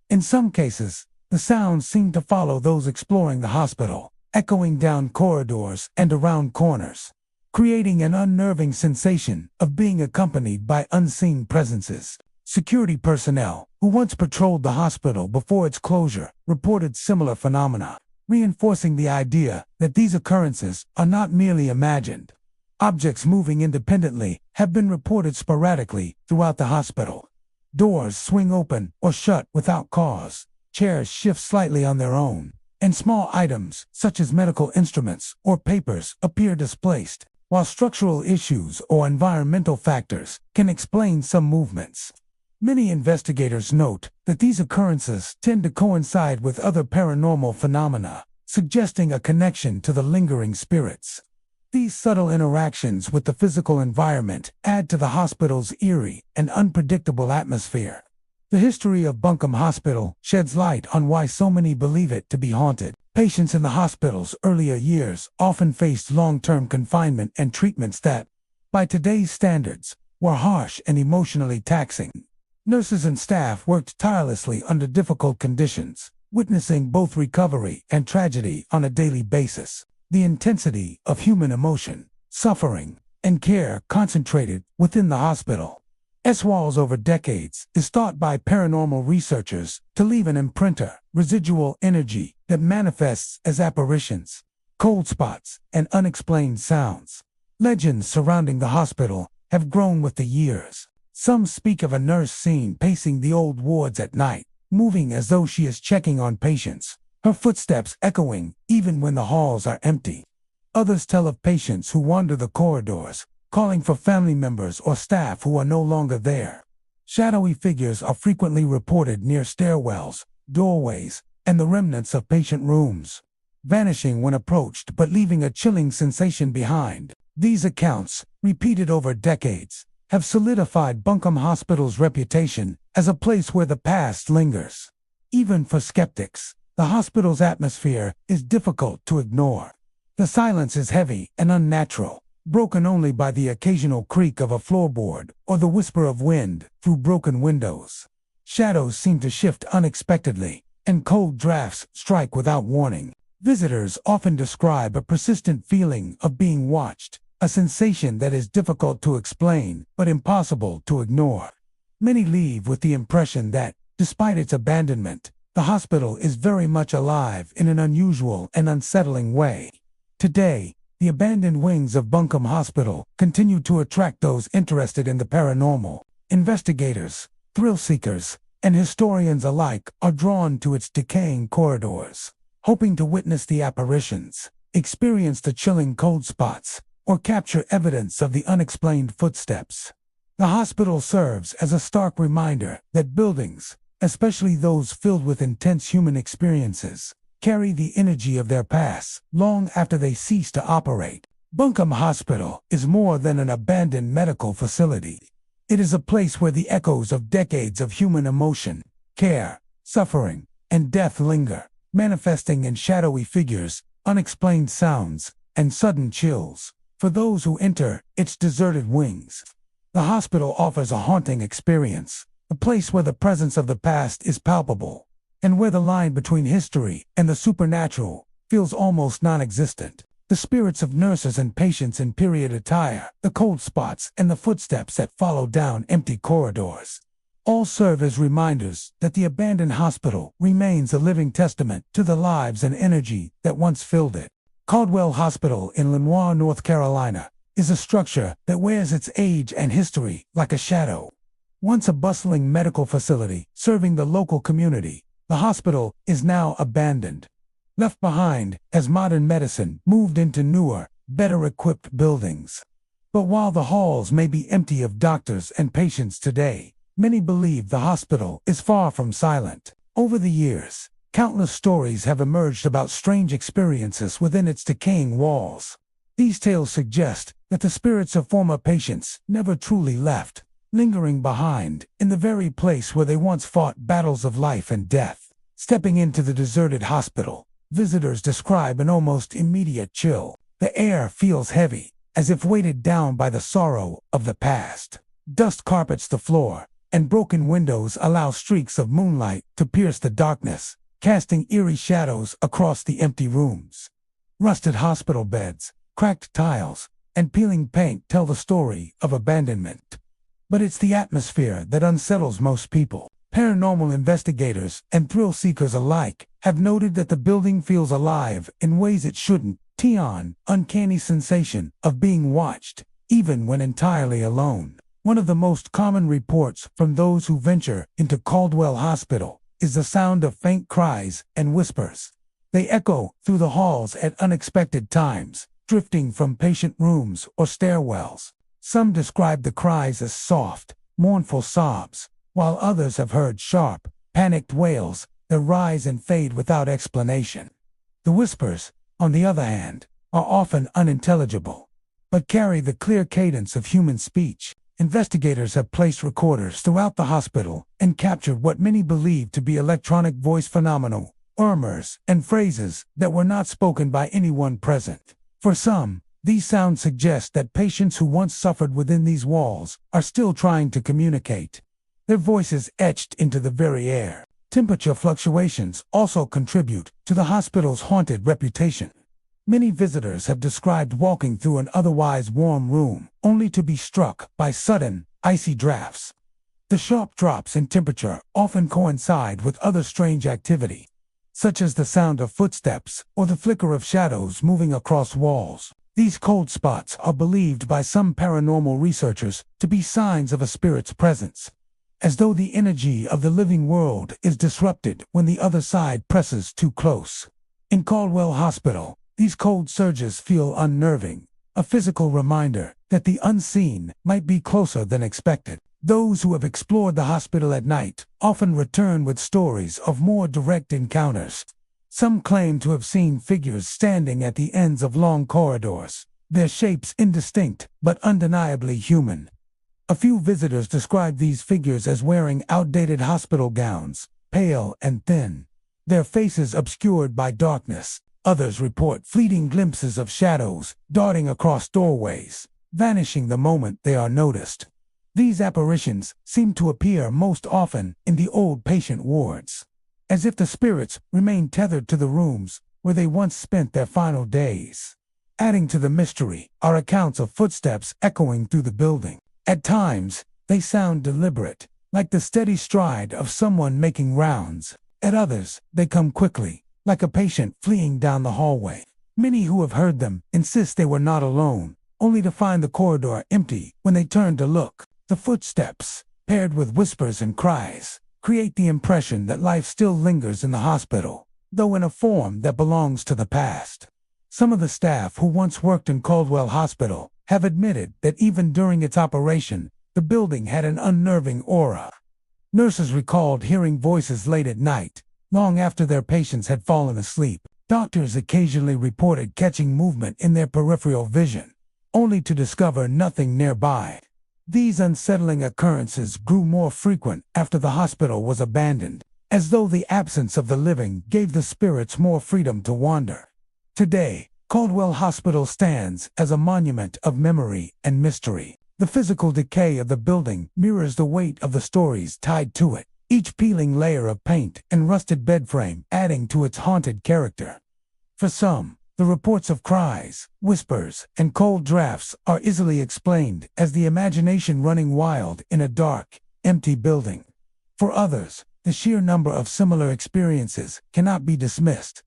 In some cases, the sounds seem to follow those exploring the hospital, echoing down corridors and around corners, creating an unnerving sensation of being accompanied by unseen presences. Security personnel, who once patrolled the hospital before its closure, reported similar phenomena, reinforcing the idea that these occurrences are not merely imagined. Objects moving independently have been reported sporadically throughout the hospital. Doors swing open or shut without cause, chairs shift slightly on their own, and small items, such as medical instruments or papers, appear displaced, while structural issues or environmental factors can explain some movements. Many investigators note that these occurrences tend to coincide with other paranormal phenomena, suggesting a connection to the lingering spirits. These subtle interactions with the physical environment add to the hospital's eerie and unpredictable atmosphere. The history of Buncombe Hospital sheds light on why so many believe it to be haunted. Patients in the hospital's earlier years often faced long-term confinement and treatments that, by today's standards, were harsh and emotionally taxing. Nurses and staff worked tirelessly under difficult conditions, witnessing both recovery and tragedy on a daily basis. The intensity of human emotion, suffering, and care concentrated within the hospital's walls over decades is thought by paranormal researchers to leave an imprint, residual energy that manifests as apparitions, cold spots, and unexplained sounds. Legends surrounding the hospital have grown with the years. Some speak of a nurse seen pacing the old wards at night, moving as though she is checking on patients, her footsteps echoing even when the halls are empty. Others tell of patients who wander the corridors, calling for family members or staff who are no longer there. Shadowy figures are frequently reported near stairwells, doorways, and the remnants of patient rooms, vanishing when approached but leaving a chilling sensation behind. These accounts, repeated over decades, have solidified Buncombe Hospital's reputation as a place where the past lingers. Even for skeptics, the hospital's atmosphere is difficult to ignore. The silence is heavy and unnatural, broken only by the occasional creak of a floorboard or the whisper of wind through broken windows. Shadows seem to shift unexpectedly, and cold drafts strike without warning. Visitors often describe a persistent feeling of being watched, a sensation that is difficult to explain but impossible to ignore. Many leave with the impression that, despite its abandonment, the hospital is very much alive in an unusual and unsettling way. Today, the abandoned wings of Buncombe Hospital continue to attract those interested in the paranormal. Investigators, thrill seekers, and historians alike are drawn to its decaying corridors, hoping to witness the apparitions, experience the chilling cold spots, or capture evidence of the unexplained footsteps. The hospital serves as a stark reminder that buildings, especially those filled with intense human experiences, carry the energy of their past long after they cease to operate. Buncombe Hospital is more than an abandoned medical facility. It is a place where the echoes of decades of human emotion, care, suffering, and death linger, manifesting in shadowy figures, unexplained sounds, and sudden chills. For those who enter its deserted wings, The hospital offers a haunting experience, a place where the presence of the past is palpable, and where the line between history and the supernatural feels almost non-existent. The spirits of nurses and patients in period attire, the cold spots, and the footsteps that follow down empty corridors all serve as reminders that the abandoned hospital remains a living testament to the lives and energy that once filled it. Caldwell Hospital in Lenoir, North Carolina, is a structure that wears its age and history like a shadow. Once a bustling medical facility serving the local community, the hospital is now abandoned, left behind as modern medicine moved into newer, better-equipped buildings. But while the halls may be empty of doctors and patients today, many believe the hospital is far from silent. Over the years, countless stories have emerged about strange experiences within its decaying walls. These tales suggest that the spirits of former patients never truly left, lingering behind in the very place where they once fought battles of life and death. Stepping into the deserted hospital, visitors describe an almost immediate chill. The air feels heavy, as if weighted down by the sorrow of the past. Dust carpets the floor, and broken windows allow streaks of moonlight to pierce the darkness, casting eerie shadows across the empty rooms. Rusted hospital beds, cracked tiles, and peeling paint tell the story of abandonment. But it's the atmosphere that unsettles most people. Paranormal investigators and thrill-seekers alike have noted that the building feels alive in ways it shouldn't. An uncanny sensation of being watched, even when entirely alone. One of the most common reports from those who venture into Caldwell Hospital is the sound of faint cries and whispers. They echo through the halls at unexpected times, drifting from patient rooms or stairwells. Some describe the cries as soft, mournful sobs, while others have heard sharp, panicked wails that rise and fade without explanation. The whispers, on the other hand, are often unintelligible, but carry the clear cadence of human speech. Investigators have placed recorders throughout the hospital and captured what many believe to be electronic voice phenomena, murmurs, and phrases that were not spoken by anyone present. For some, these sounds suggest that patients who once suffered within these walls are still trying to communicate, their voices etched into the very air. Temperature fluctuations also contribute to the hospital's haunted reputation. Many visitors have described walking through an otherwise warm room, only to be struck by sudden, icy drafts. The sharp drops in temperature often coincide with other strange activity, such as the sound of footsteps or the flicker of shadows moving across walls. These cold spots are believed by some paranormal researchers to be signs of a spirit's presence, as though the energy of the living world is disrupted when the other side presses too close. In Caldwell Hospital, these cold surges feel unnerving, a physical reminder that the unseen might be closer than expected. Those who have explored the hospital at night often return with stories of more direct encounters. Some claim to have seen figures standing at the ends of long corridors, their shapes indistinct but undeniably human. A few visitors describe these figures as wearing outdated hospital gowns, pale and thin, their faces obscured by darkness. Others report fleeting glimpses of shadows darting across doorways, vanishing the moment they are noticed. These apparitions seem to appear most often in the old patient wards, as if the spirits remain tethered to the rooms where they once spent their final days. Adding to the mystery are accounts of footsteps echoing through the building. At times, they sound deliberate, like the steady stride of someone making rounds. At others, they come quickly, like a patient fleeing down the hallway. Many who have heard them insist they were not alone, only to find the corridor empty when they turn to look. The footsteps, paired with whispers and cries, create the impression that life still lingers in the hospital, though in a form that belongs to the past. Some of the staff who once worked in Caldwell Hospital have admitted that even during its operation, the building had an unnerving aura. Nurses recalled hearing voices late at night, long after their patients had fallen asleep. Doctors occasionally reported catching movement in their peripheral vision, only to discover nothing nearby. These unsettling occurrences grew more frequent after the hospital was abandoned, as though the absence of the living gave the spirits more freedom to wander. Today, Caldwell Hospital stands as a monument of memory and mystery. The physical decay of the building mirrors the weight of the stories tied to it, each peeling layer of paint and rusted bed frame adding to its haunted character. For some, the reports of cries, whispers, and cold drafts are easily explained as the imagination running wild in a dark, empty building. For others, the sheer number of similar experiences cannot be dismissed,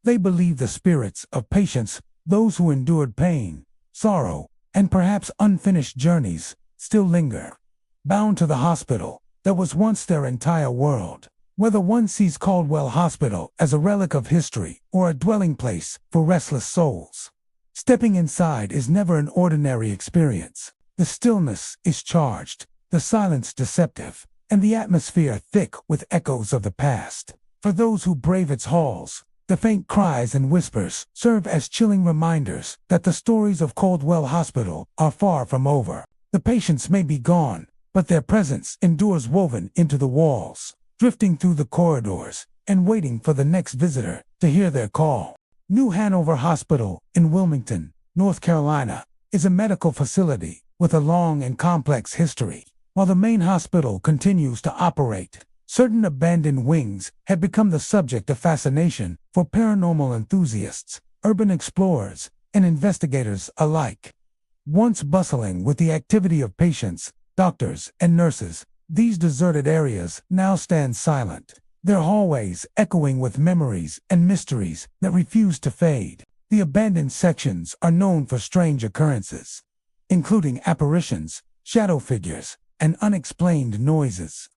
they believe the spirits of patients, those who endured pain, sorrow, and perhaps unfinished journeys, still linger, bound to the hospital that was once their entire world. Whether one sees Caldwell Hospital as a relic of history or a dwelling place for restless souls, stepping inside is never an ordinary experience. The stillness is charged, the silence deceptive, and the atmosphere thick with echoes of the past. For those who brave its halls, the faint cries and whispers serve as chilling reminders that the stories of Caldwell Hospital are far from over. The patients may be gone, but their presence endures woven into the walls, drifting through the corridors and waiting for the next visitor to hear their call. New Hanover Hospital in Wilmington, North Carolina, is a medical facility with a long and complex history. While the main hospital continues to operate, certain abandoned wings have become the subject of fascination for paranormal enthusiasts, urban explorers, and investigators alike. Once bustling with the activity of patients, doctors, and nurses, these deserted areas now stand silent, their hallways echoing with memories and mysteries that refuse to fade. The abandoned sections are known for strange occurrences, including apparitions, shadow figures, and unexplained noises,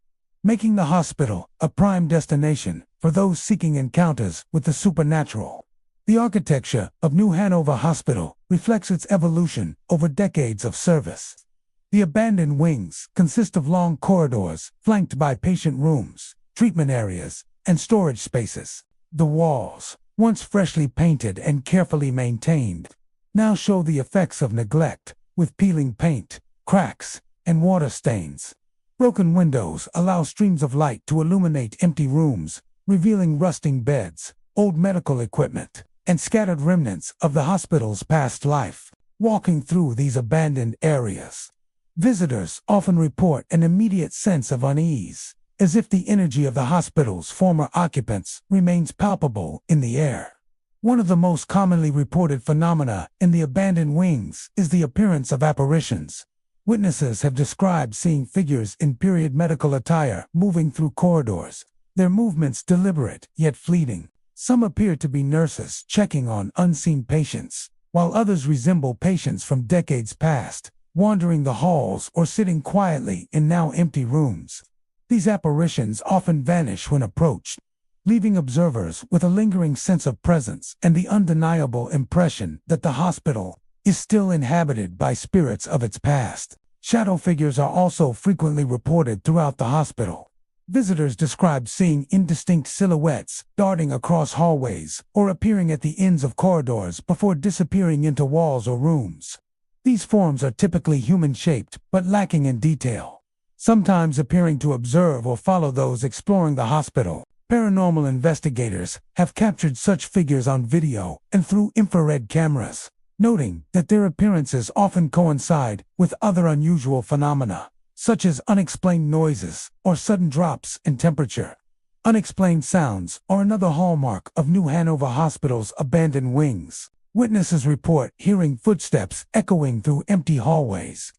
making the hospital a prime destination for those seeking encounters with the supernatural. The architecture of New Hanover Hospital reflects its evolution over decades of service. The abandoned wings consist of long corridors flanked by patient rooms, treatment areas, and storage spaces. The walls, once freshly painted and carefully maintained, now show the effects of neglect, with peeling paint, cracks, and water stains. Broken windows allow streams of light to illuminate empty rooms, revealing rusting beds, old medical equipment, and scattered remnants of the hospital's past life. Walking through these abandoned areas, visitors often report an immediate sense of unease, as if the energy of the hospital's former occupants remains palpable in the air. One of the most commonly reported phenomena in the abandoned wings is the appearance of apparitions. Witnesses have described seeing figures in period medical attire moving through corridors, their movements deliberate yet fleeting. Some appear to be nurses checking on unseen patients, while others resemble patients from decades past, wandering the halls or sitting quietly in now empty rooms. These apparitions often vanish when approached, leaving observers with a lingering sense of presence and the undeniable impression that the hospital is still inhabited by spirits of its past. Shadow figures are also frequently reported throughout the hospital. Visitors describe seeing indistinct silhouettes darting across hallways or appearing at the ends of corridors before disappearing into walls or rooms. These forms are typically human-shaped but lacking in detail, sometimes appearing to observe or follow those exploring the hospital. Paranormal investigators have captured such figures on video and through infrared cameras, noting that their appearances often coincide with other unusual phenomena, such as unexplained noises or sudden drops in temperature. Unexplained sounds are another hallmark of New Hanover Hospital's abandoned wings. Witnesses report hearing footsteps echoing through empty hallways,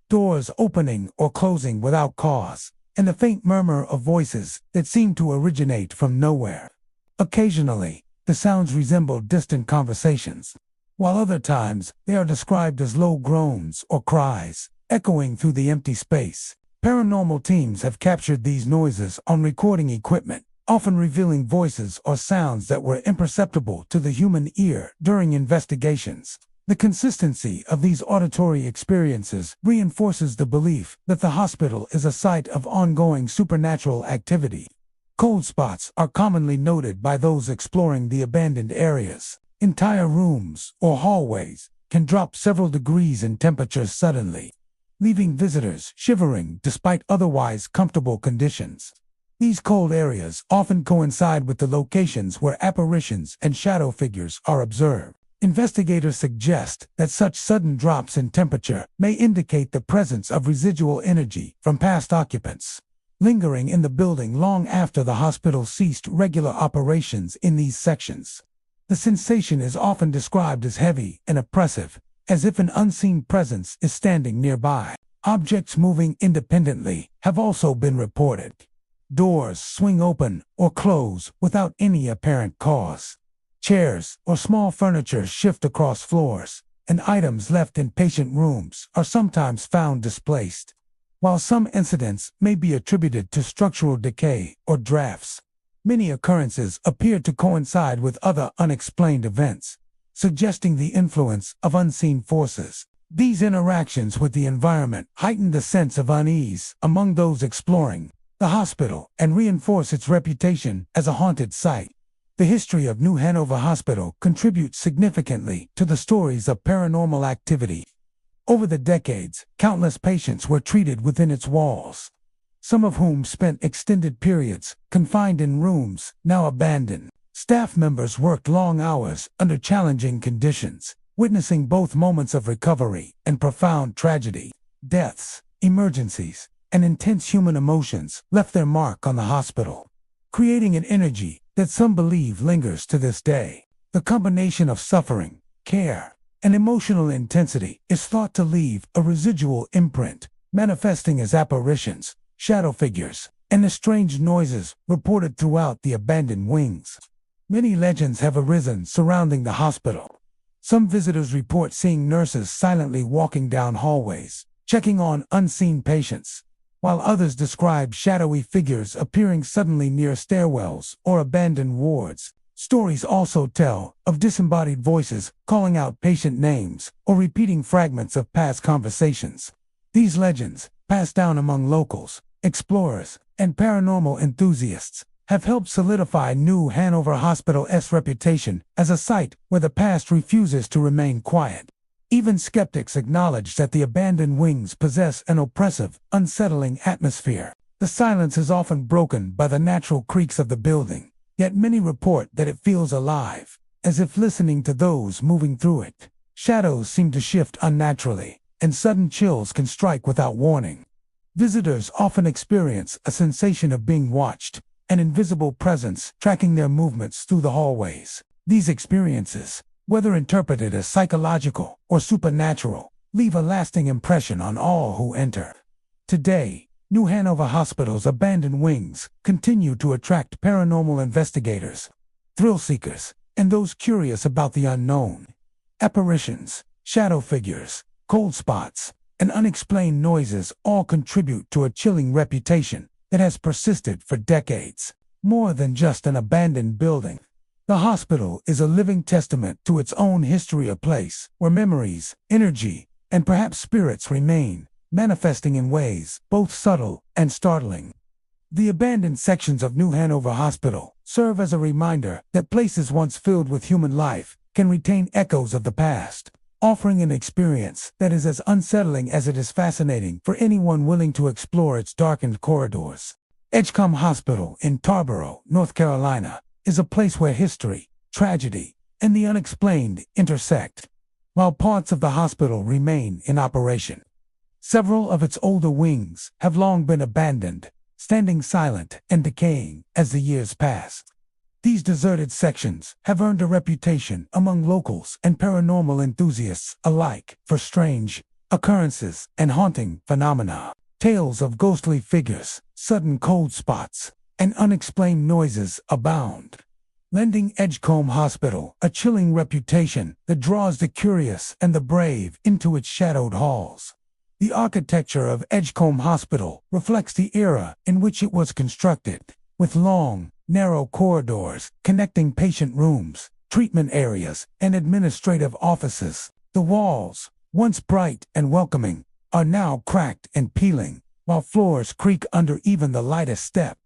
doors opening or closing without cause, and the faint murmur of voices that seem to originate from nowhere. Occasionally, the sounds resemble distant conversations, while other times they are described as low groans or cries, echoing through the empty space. Paranormal teams have captured these noises on recording equipment, often revealing voices or sounds that were imperceptible to the human ear during investigations. The consistency of these auditory experiences reinforces the belief that the hospital is a site of ongoing supernatural activity. Cold spots are commonly noted by those exploring the abandoned areas. Entire rooms or hallways can drop several degrees in temperature suddenly, leaving visitors shivering despite otherwise comfortable conditions. These cold areas often coincide with the locations where apparitions and shadow figures are observed. Investigators suggest that such sudden drops in temperature may indicate the presence of residual energy from past occupants, lingering in the building long after the hospital ceased regular operations in these sections. The sensation is often described as heavy and oppressive, as if an unseen presence is standing nearby. Objects moving independently have also been reported. Doors swing open or close without any apparent cause. Chairs or small furniture shift across floors, and items left in patient rooms are sometimes found displaced. While some incidents may be attributed to structural decay or drafts, many occurrences appear to coincide with other unexplained events, suggesting the influence of unseen forces. These interactions with the environment heighten the sense of unease among those exploring the hospital and reinforce its reputation as a haunted site. The history of New Hanover Hospital contributes significantly to the stories of paranormal activity. Over the decades, countless patients were treated within its walls, some of whom spent extended periods confined in rooms now abandoned. Staff members worked long hours under challenging conditions, witnessing both moments of recovery and profound tragedy. Deaths, emergencies, and intense human emotions left their mark on the hospital, creating an energy that some believe lingers to this day. The combination of suffering, care, and emotional intensity is thought to leave a residual imprint, manifesting as apparitions, shadow figures, and the strange noises reported throughout the abandoned wings. Many legends have arisen surrounding the hospital. Some visitors report seeing nurses silently walking down hallways, checking on unseen patients, while others describe shadowy figures appearing suddenly near stairwells or abandoned wards. Stories also tell of disembodied voices calling out patient names or repeating fragments of past conversations. These legends, passed down among locals, explorers, and paranormal enthusiasts, have helped solidify New Hanover Hospital's reputation as a site where the past refuses to remain quiet. Even skeptics acknowledge that the abandoned wings possess an oppressive, unsettling atmosphere. The silence is often broken by the natural creaks of the building, yet many report that it feels alive, as if listening to those moving through it. Shadows seem to shift unnaturally, and sudden chills can strike without warning. Visitors often experience a sensation of being watched, an invisible presence tracking their movements through the hallways. These experiences, whether interpreted as psychological or supernatural, leave a lasting impression on all who enter. Today, New Hanover Hospital's abandoned wings continue to attract paranormal investigators, thrill seekers, and those curious about the unknown. Apparitions, shadow figures, cold spots, and unexplained noises all contribute to a chilling reputation that has persisted for decades. More than just an abandoned building, the hospital is a living testament to its own history, a place where memories, energy, and perhaps spirits remain, manifesting in ways both subtle and startling. The abandoned sections of New Hanover Hospital serve as a reminder that places once filled with human life can retain echoes of the past, offering an experience that is as unsettling as it is fascinating for anyone willing to explore its darkened corridors. Edgecombe Hospital in Tarboro, North Carolina, is a place where history, tragedy, and the unexplained intersect. While parts of the hospital remain in operation, several of its older wings have long been abandoned, standing silent and decaying as the years pass. These deserted sections have earned a reputation among locals and paranormal enthusiasts alike for strange occurrences and haunting phenomena. Tales of ghostly figures, sudden cold spots, and unexplained noises abound, lending Edgecombe Hospital a chilling reputation that draws the curious and the brave into its shadowed halls. The architecture of Edgecombe Hospital reflects the era in which it was constructed, with long, narrow corridors connecting patient rooms, treatment areas, and administrative offices. The walls, once bright and welcoming, are now cracked and peeling, while floors creak under even the lightest step.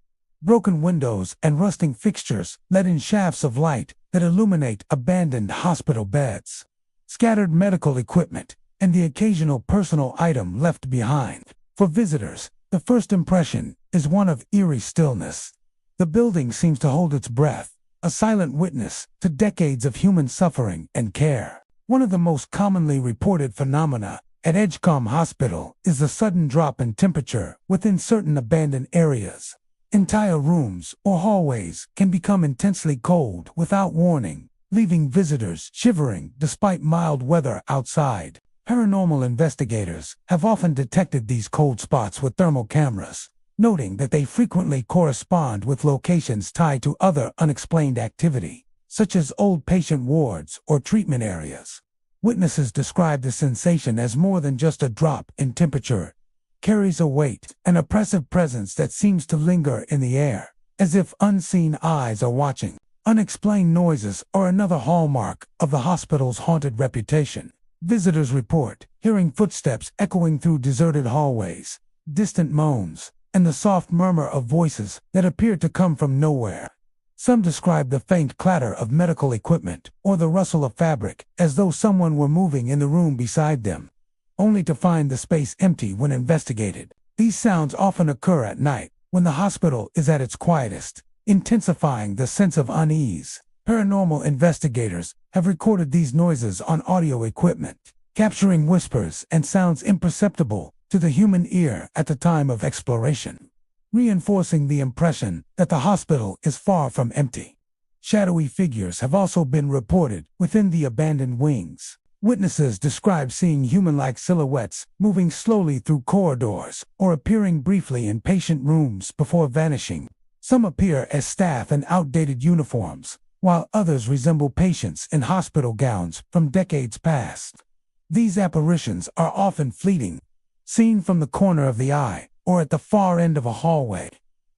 Broken windows and rusting fixtures let in shafts of light that illuminate abandoned hospital beds, scattered medical equipment, and the occasional personal item left behind. For visitors, the first impression is one of eerie stillness. The building seems to hold its breath, a silent witness to decades of human suffering and care. One of the most commonly reported phenomena at Edgecombe Hospital is the sudden drop in temperature within certain abandoned areas. Entire rooms or hallways can become intensely cold without warning, leaving visitors shivering despite mild weather outside. Paranormal investigators have often detected these cold spots with thermal cameras, noting that they frequently correspond with locations tied to other unexplained activity, such as old patient wards or treatment areas. Witnesses describe the sensation as more than just a drop in temperature. It carries a weight, an oppressive presence that seems to linger in the air, as if unseen eyes are watching. Unexplained noises are another hallmark of the hospital's haunted reputation. Visitors report hearing footsteps echoing through deserted hallways, distant moans, and the soft murmur of voices that appear to come from nowhere. Some describe the faint clatter of medical equipment or the rustle of fabric as though someone were moving in the room beside them, only to find the space empty when investigated. These sounds often occur at night, when the hospital is at its quietest, intensifying the sense of unease. Paranormal investigators have recorded these noises on audio equipment, capturing whispers and sounds imperceptible to the human ear at the time of exploration, reinforcing the impression that the hospital is far from empty. Shadowy figures have also been reported within the abandoned wings. Witnesses describe seeing human-like silhouettes moving slowly through corridors or appearing briefly in patient rooms before vanishing. Some appear as staff in outdated uniforms, while others resemble patients in hospital gowns from decades past. These apparitions are often fleeting, seen from the corner of the eye or at the far end of a hallway.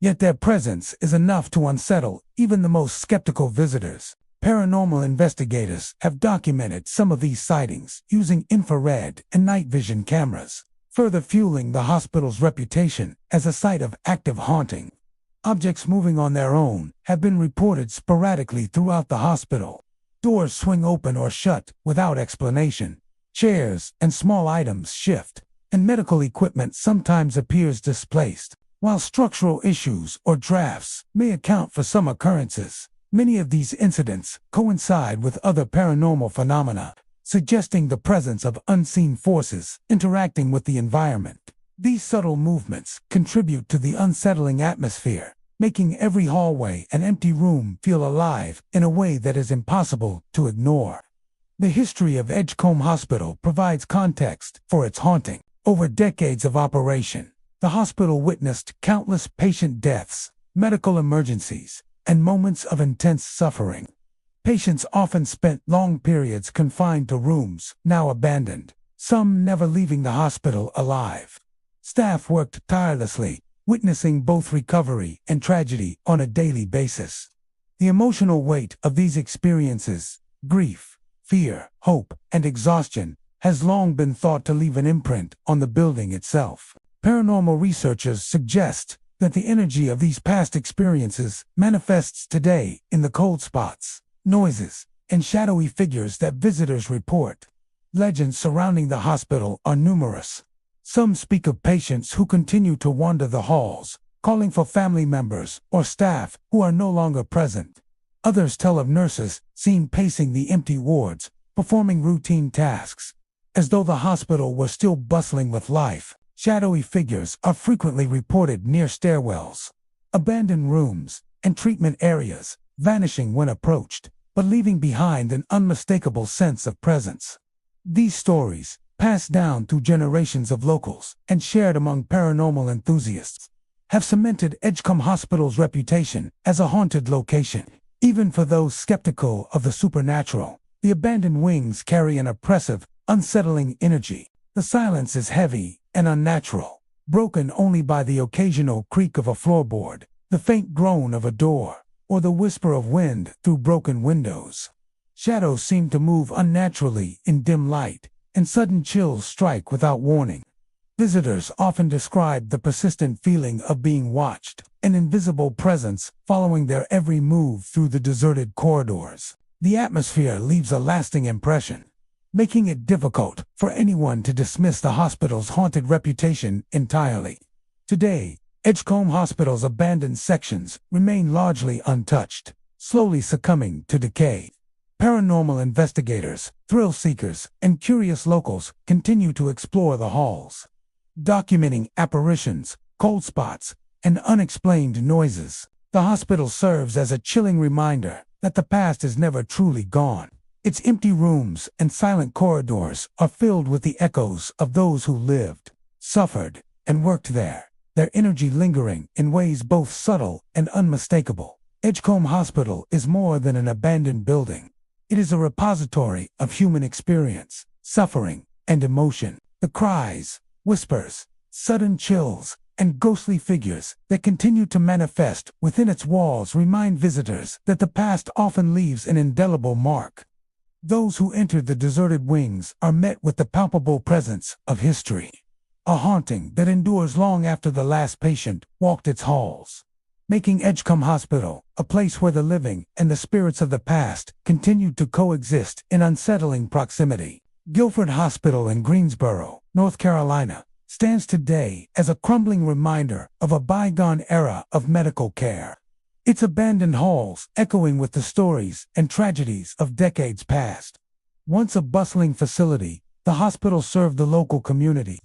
Yet their presence is enough to unsettle even the most skeptical visitors. Paranormal investigators have documented some of these sightings using infrared and night vision cameras, further fueling the hospital's reputation as a site of active haunting. Objects moving on their own have been reported sporadically throughout the hospital. Doors swing open or shut without explanation. Chairs and small items shift, and medical equipment sometimes appears displaced. While structural issues or drafts may account for some occurrences, many of these incidents coincide with other paranormal phenomena, suggesting the presence of unseen forces interacting with the environment. These subtle movements contribute to the unsettling atmosphere, making every hallway and empty room feel alive in a way that is impossible to ignore. The history of Edgecombe Hospital provides context for its haunting. Over decades of operation, the hospital witnessed countless patient deaths, medical emergencies, and moments of intense suffering. Patients often spent long periods confined to rooms now abandoned, some never leaving the hospital alive. Staff worked tirelessly, witnessing both recovery and tragedy on a daily basis. The emotional weight of these experiences, grief, fear, hope, and exhaustion, has long been thought to leave an imprint on the building itself. Paranormal researchers suggest that the energy of these past experiences manifests today in the cold spots, noises, and shadowy figures that visitors report. Legends surrounding the hospital are numerous. Some speak of patients who continue to wander the halls, calling for family members or staff who are no longer present. Others tell of nurses seen pacing the empty wards, performing routine tasks, as though the hospital were still bustling with life. Shadowy figures are frequently reported near stairwells, abandoned rooms, and treatment areas, vanishing when approached, but leaving behind an unmistakable sense of presence. These stories, passed down through generations of locals and shared among paranormal enthusiasts, have cemented Edgecombe Hospital's reputation as a haunted location. Even for those skeptical of the supernatural, the abandoned wings carry an oppressive, unsettling energy. The silence is heavy and unnatural, broken only by the occasional creak of a floorboard, the faint groan of a door, or the whisper of wind through broken windows. Shadows seem to move unnaturally in dim light, and sudden chills strike without warning. Visitors often describe the persistent feeling of being watched, an invisible presence following their every move through the deserted corridors. The atmosphere leaves a lasting impression, making it difficult for anyone to dismiss the hospital's haunted reputation entirely. Today, Edgecombe Hospital's abandoned sections remain largely untouched, slowly succumbing to decay. Paranormal investigators, thrill seekers, and curious locals continue to explore the halls, documenting apparitions, cold spots, and unexplained noises. The hospital serves as a chilling reminder that the past is never truly gone. Its empty rooms and silent corridors are filled with the echoes of those who lived, suffered, and worked there, their energy lingering in ways both subtle and unmistakable. Edgecombe Hospital is more than an abandoned building. It is a repository of human experience, suffering, and emotion. The cries, whispers, sudden chills, and ghostly figures that continue to manifest within its walls remind visitors that the past often leaves an indelible mark. Those who enter the deserted wings are met with the palpable presence of history, a haunting that endures long after the last patient walked its halls, making Edgecombe Hospital a place where the living and the spirits of the past continue to coexist in unsettling proximity. Guilford Hospital in Greensboro, North Carolina, stands today as a crumbling reminder of a bygone era of medical care. Its abandoned halls echoing with the stories and tragedies of decades past. Once a bustling facility, the hospital served the local community,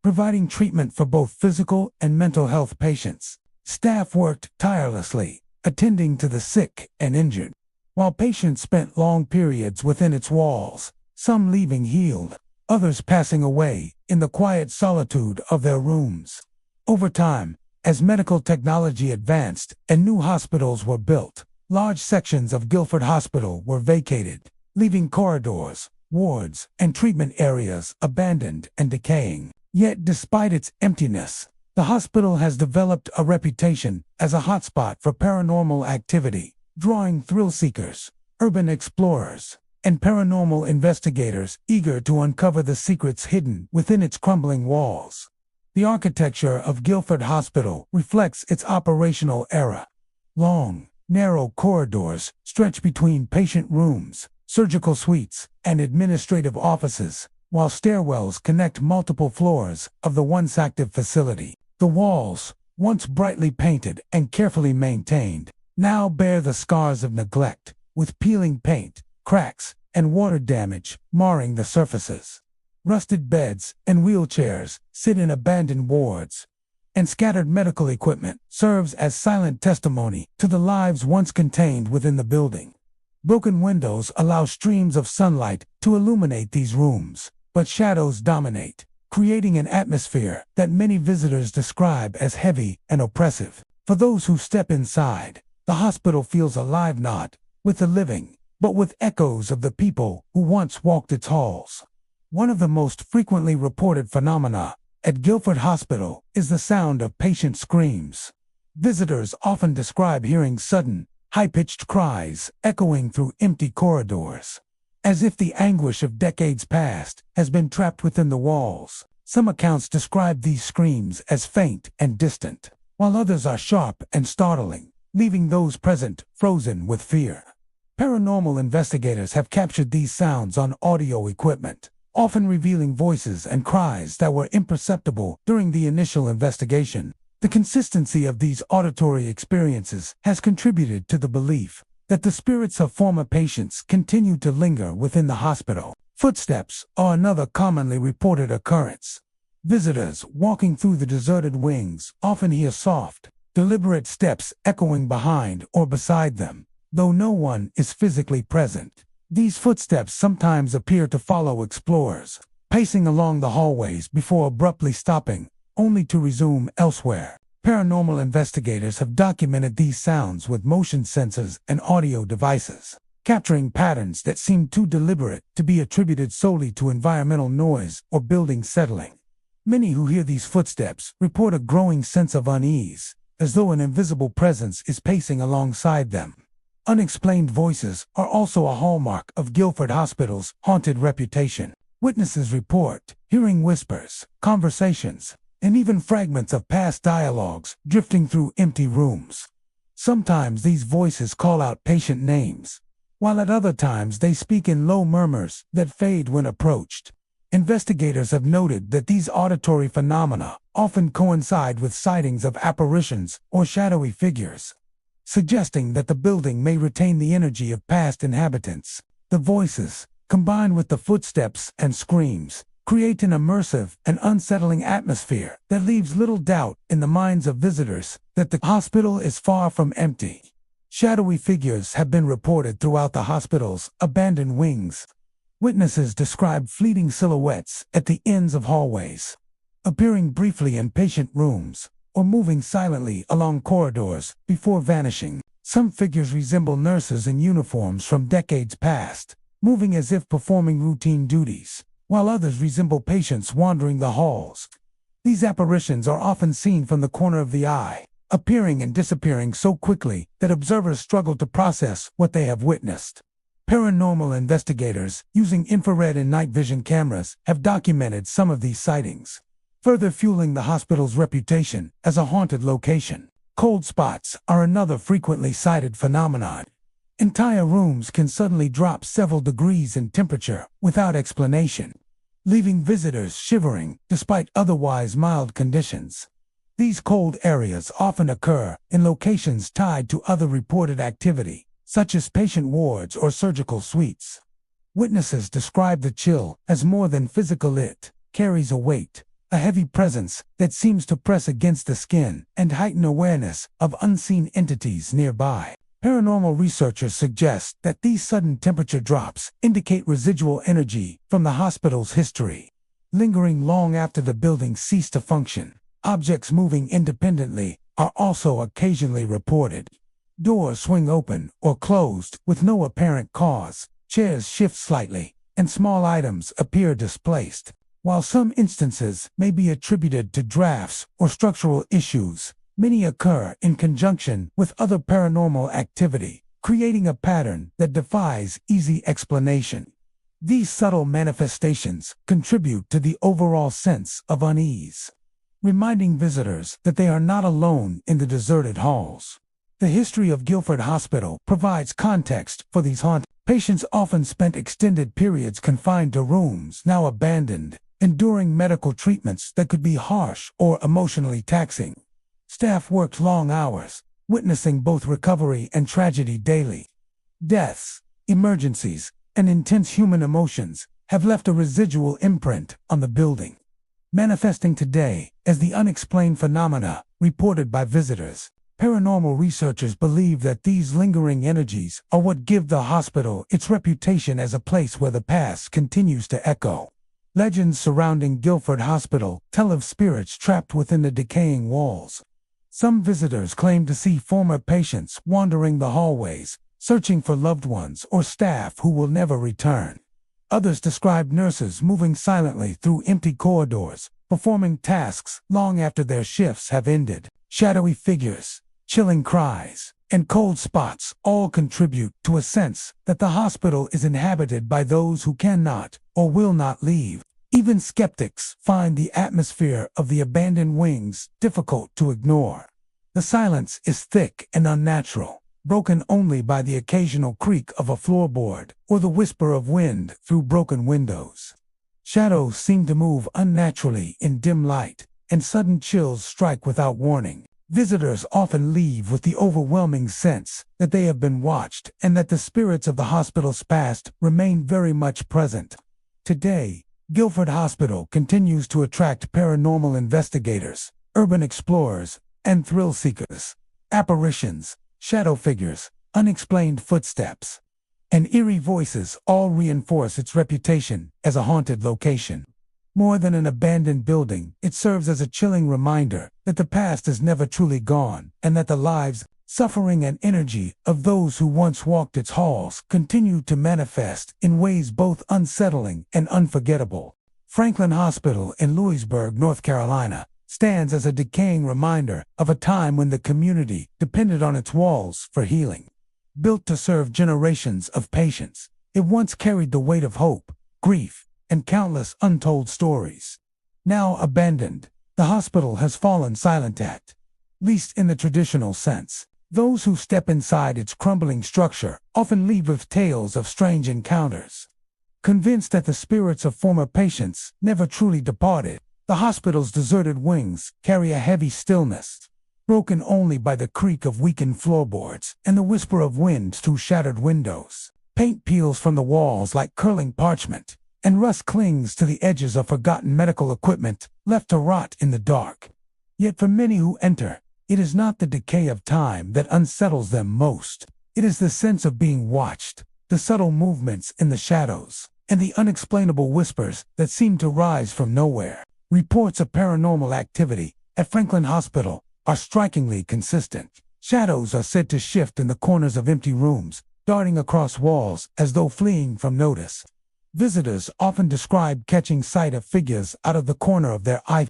providing treatment for both physical and mental health patients. Staff worked tirelessly, attending to the sick and injured, while patients spent long periods within its walls, some leaving healed, others passing away in the quiet solitude of their rooms. Over time, as medical technology advanced and new hospitals were built, large sections of Guilford Hospital were vacated, leaving corridors, wards, and treatment areas abandoned and decaying. Yet despite its emptiness, the hospital has developed a reputation as a hotspot for paranormal activity, drawing thrill seekers, urban explorers, and paranormal investigators eager to uncover the secrets hidden within its crumbling walls. The architecture of Guilford Hospital reflects its operational era. Long, narrow corridors stretch between patient rooms, surgical suites, and administrative offices, while stairwells connect multiple floors of the once active facility. The walls, once brightly painted and carefully maintained, now bear the scars of neglect, with peeling paint, cracks, and water damage marring the surfaces. Rusted beds and wheelchairs sit in abandoned wards, and scattered medical equipment serves as silent testimony to the lives once contained within the building. Broken windows allow streams of sunlight to illuminate these rooms, but shadows dominate, creating an atmosphere that many visitors describe as heavy and oppressive. For those who step inside, the hospital feels alive not with the living, but with echoes of the people who once walked its halls. One of the most frequently reported phenomena at Guilford Hospital is the sound of patient screams. Visitors often describe hearing sudden, high-pitched cries echoing through empty corridors, as if the anguish of decades past has been trapped within the walls. Some accounts describe these screams as faint and distant, while others are sharp and startling, leaving those present frozen with fear. Paranormal investigators have captured these sounds on audio equipment, often revealing voices and cries that were imperceptible during the initial investigation. The consistency of these auditory experiences has contributed to the belief that the spirits of former patients continue to linger within the hospital. Footsteps are another commonly reported occurrence. Visitors walking through the deserted wings often hear soft, deliberate steps echoing behind or beside them, though no one is physically present. These footsteps sometimes appear to follow explorers, pacing along the hallways before abruptly stopping, only to resume elsewhere. Paranormal investigators have documented these sounds with motion sensors and audio devices, capturing patterns that seem too deliberate to be attributed solely to environmental noise or building settling. Many who hear these footsteps report a growing sense of unease, as though an invisible presence is pacing alongside them. Unexplained voices are also a hallmark of Guilford Hospital's haunted reputation. Witnesses report hearing whispers, conversations, and even fragments of past dialogues drifting through empty rooms. Sometimes these voices call out patient names, while at other times they speak in low murmurs that fade when approached. Investigators have noted that these auditory phenomena often coincide with sightings of apparitions or shadowy figures, suggesting that the building may retain the energy of past inhabitants. The voices, combined with the footsteps and screams, create an immersive and unsettling atmosphere that leaves little doubt in the minds of visitors that the hospital is far from empty. Shadowy figures have been reported throughout the hospital's abandoned wings. Witnesses describe fleeting silhouettes at the ends of hallways, appearing briefly in patient rooms, or moving silently along corridors before vanishing. Some figures resemble nurses in uniforms from decades past, moving as if performing routine duties, while others resemble patients wandering the halls. These apparitions are often seen from the corner of the eye, appearing and disappearing so quickly that observers struggle to process what they have witnessed. Paranormal investigators, using infrared and night vision cameras, have documented some of these sightings, further fueling the hospital's reputation as a haunted location. Cold spots are another frequently cited phenomenon. Entire rooms can suddenly drop several degrees in temperature without explanation, leaving visitors shivering despite otherwise mild conditions. These cold areas often occur in locations tied to other reported activity, such as patient wards or surgical suites. Witnesses describe the chill as more than physical. It carries a weight, a heavy presence that seems to press against the skin and heighten awareness of unseen entities nearby. Paranormal researchers suggest that these sudden temperature drops indicate residual energy from the hospital's history, lingering long after the building ceased to function. Objects moving independently are also occasionally reported. Doors swing open or closed with no apparent cause, chairs shift slightly, and small items appear displaced. While some instances may be attributed to drafts or structural issues, many occur in conjunction with other paranormal activity, creating a pattern that defies easy explanation. These subtle manifestations contribute to the overall sense of unease, reminding visitors that they are not alone in the deserted halls. The history of Guildford Hospital provides context for these hauntings. Patients often spent extended periods confined to rooms now abandoned, enduring medical treatments that could be harsh or emotionally taxing. Staff worked long hours, witnessing both recovery and tragedy daily. Deaths, emergencies, and intense human emotions have left a residual imprint on the building, manifesting today as the unexplained phenomena reported by visitors. Paranormal researchers believe that these lingering energies are what give the hospital its reputation as a place where the past continues to echo. Legends surrounding Guildford Hospital tell of spirits trapped within the decaying walls. Some visitors claim to see former patients wandering the hallways, searching for loved ones or staff who will never return. Others describe nurses moving silently through empty corridors, performing tasks long after their shifts have ended. Shadowy figures, chilling cries, and cold spots all contribute to a sense that the hospital is inhabited by those who cannot or will not leave. Even skeptics find the atmosphere of the abandoned wings difficult to ignore. The silence is thick and unnatural, broken only by the occasional creak of a floorboard or the whisper of wind through broken windows. Shadows seem to move unnaturally in dim light, and sudden chills strike without warning. Visitors often leave with the overwhelming sense that they have been watched and that the spirits of the hospital's past remain very much present. Today, Guildford Hospital continues to attract paranormal investigators, urban explorers, and thrill seekers. Apparitions, shadow figures, unexplained footsteps, and eerie voices all reinforce its reputation as a haunted location. More than an abandoned building, it serves as a chilling reminder that the past is never truly gone, and that the lives, suffering, and energy of those who once walked its halls continue to manifest in ways both unsettling and unforgettable. Franklin Hospital in Louisburg, North Carolina, stands as a decaying reminder of a time when the community depended on its walls for healing. Built to serve generations of patients, it once carried the weight of hope, grief, and countless untold stories. Now abandoned, the hospital has fallen silent at least in the traditional sense. Those who step inside its crumbling structure often leave with tales of strange encounters. Convinced that the spirits of former patients never truly departed, the hospital's deserted wings carry a heavy stillness. broken only by the creak of weakened floorboards and the whisper of wind through shattered windows. Paint peels from the walls like curling parchment, and rust clings to the edges of forgotten medical equipment left to rot in the dark. Yet for many who enter, it is not the decay of time that unsettles them most. It is the sense of being watched, the subtle movements in the shadows, and the unexplainable whispers that seem to rise from nowhere. Reports of paranormal activity at Franklin Hospital are strikingly consistent. Shadows are said to shift in the corners of empty rooms, darting across walls as though fleeing from notice. Visitors often describe catching sight of figures out of the corner of their eye,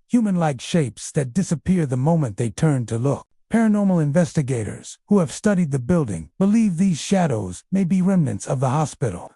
human-like shapes that disappear the moment they turn to look. Paranormal investigators who have studied the building believe these shadows may be remnants of the hospital's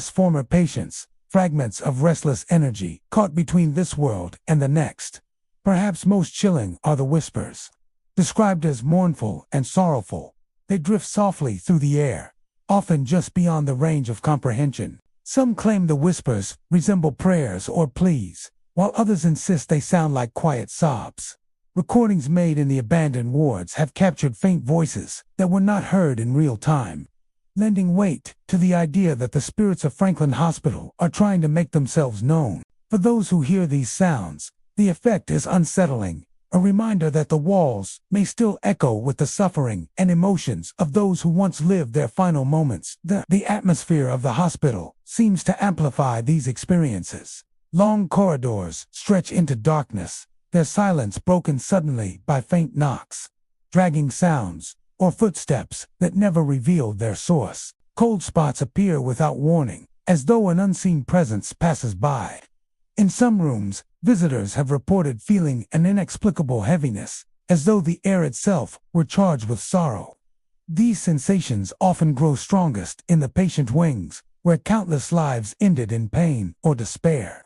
former patients, fragments of restless energy caught between this world and the next. Perhaps most chilling are the whispers. Described as mournful and sorrowful, they drift softly through the air, often just beyond the range of comprehension. Some claim the whispers resemble prayers or pleas, while others insist they sound like quiet sobs. Recordings made in the abandoned wards have captured faint voices that were not heard in real time, lending weight to the idea that the spirits of Franklin Hospital are trying to make themselves known. For those who hear these sounds, the effect is unsettling, a reminder that the walls may still echo with the suffering and emotions of those who once lived their final moments. The atmosphere of the hospital seems to amplify these experiences. Long corridors stretch into darkness, their silence broken suddenly by faint knocks, dragging sounds, or footsteps that never revealed their source. Cold spots appear without warning, as though an unseen presence passes by. In some rooms, visitors have reported feeling an inexplicable heaviness, as though the air itself were charged with sorrow. These sensations often grow strongest in the patient wings, where countless lives ended in pain or despair.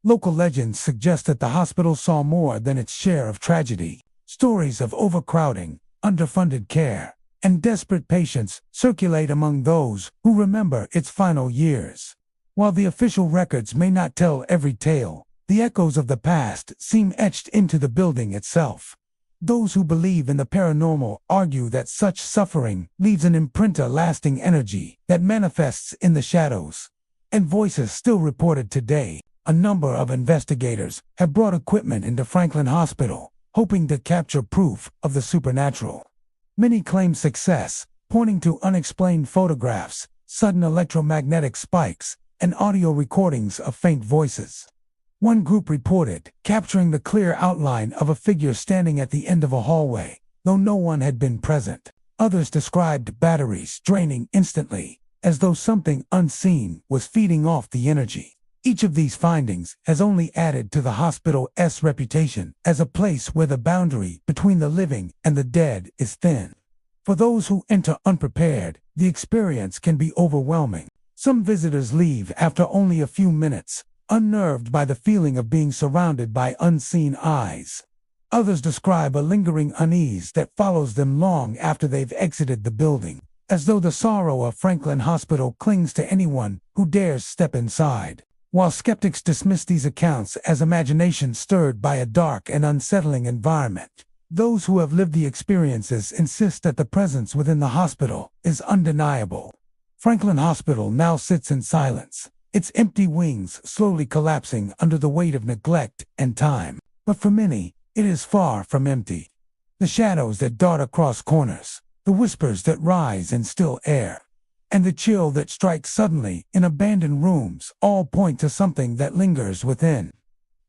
Local legends suggest that the hospital saw more than its share of tragedy. Stories of overcrowding, underfunded care, and desperate patients circulate among those who remember its final years. While the official records may not tell every tale, the echoes of the past seem etched into the building itself. Those who believe in the paranormal argue that such suffering leaves an imprint of lasting energy that manifests in the shadows. And voices still reported today. A number of investigators have brought equipment into Franklin Hospital, hoping to capture proof of the supernatural. Many claim success, pointing to unexplained photographs, sudden electromagnetic spikes, and audio recordings of faint voices. One group reported capturing the clear outline of a figure standing at the end of a hallway, though no one had been present. Others described batteries draining instantly, as though something unseen was feeding off the energy. Each of these findings has only added to the hospital's reputation as a place where the boundary between the living and the dead is thin. For those who enter unprepared, the experience can be overwhelming. Some visitors leave after only a few minutes, unnerved by the feeling of being surrounded by unseen eyes. Others describe a lingering unease that follows them long after they've exited the building, as though the sorrow of Franklin Hospital clings to anyone who dares step inside. While skeptics dismiss these accounts as imagination stirred by a dark and unsettling environment, those who have lived the experiences insist that the presence within the hospital is undeniable. Franklin Hospital now sits in silence, its empty wings slowly collapsing under the weight of neglect and time. But for many, it is far from empty. The shadows that dart across corners, the whispers that rise in still air, and the chill that strikes suddenly in abandoned rooms all point to something that lingers within.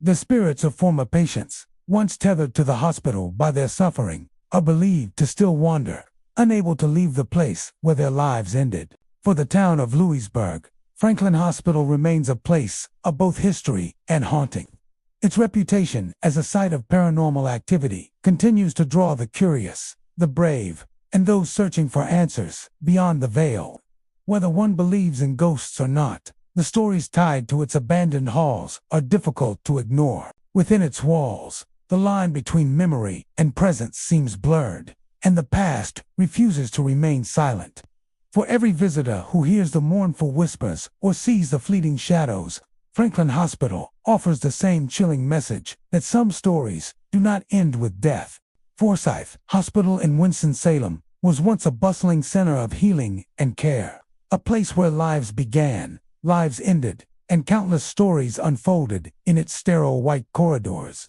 The spirits of former patients, once tethered to the hospital by their suffering, are believed to still wander, unable to leave the place where their lives ended. For the town of Louisburg, Franklin Hospital remains a place of both history and haunting. Its reputation as a site of paranormal activity continues to draw the curious, the brave, and those searching for answers beyond the veil. Whether one believes in ghosts or not, the stories tied to its abandoned halls are difficult to ignore. Within its walls, the line between memory and present seems blurred, and the past refuses to remain silent. For every visitor who hears the mournful whispers or sees the fleeting shadows, Franklin Hospital offers the same chilling message that some stories do not end with death. Forsyth Hospital in Winston-Salem was once a bustling center of healing and care, a place where lives began, lives ended, and countless stories unfolded in its sterile white corridors.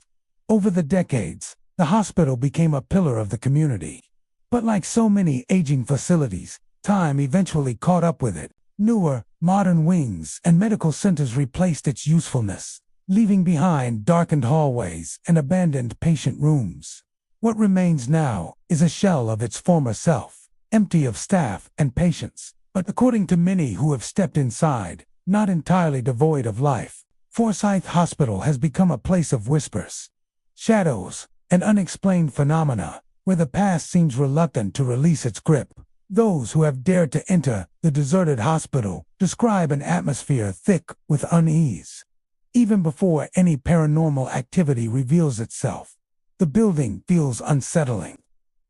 Over the decades, the hospital became a pillar of the community. But like so many aging facilities, time eventually caught up with it. Newer, modern wings and medical centers replaced its usefulness, leaving behind darkened hallways and abandoned patient rooms. What remains now is a shell of its former self, empty of staff and patients, but according to many who have stepped inside, not entirely devoid of life. Forsyth Hospital has become a place of whispers, shadows, and unexplained phenomena, where the past seems reluctant to release its grip. Those who have dared to enter the deserted hospital describe an atmosphere thick with unease. Even before any paranormal activity reveals itself, the building feels unsettling.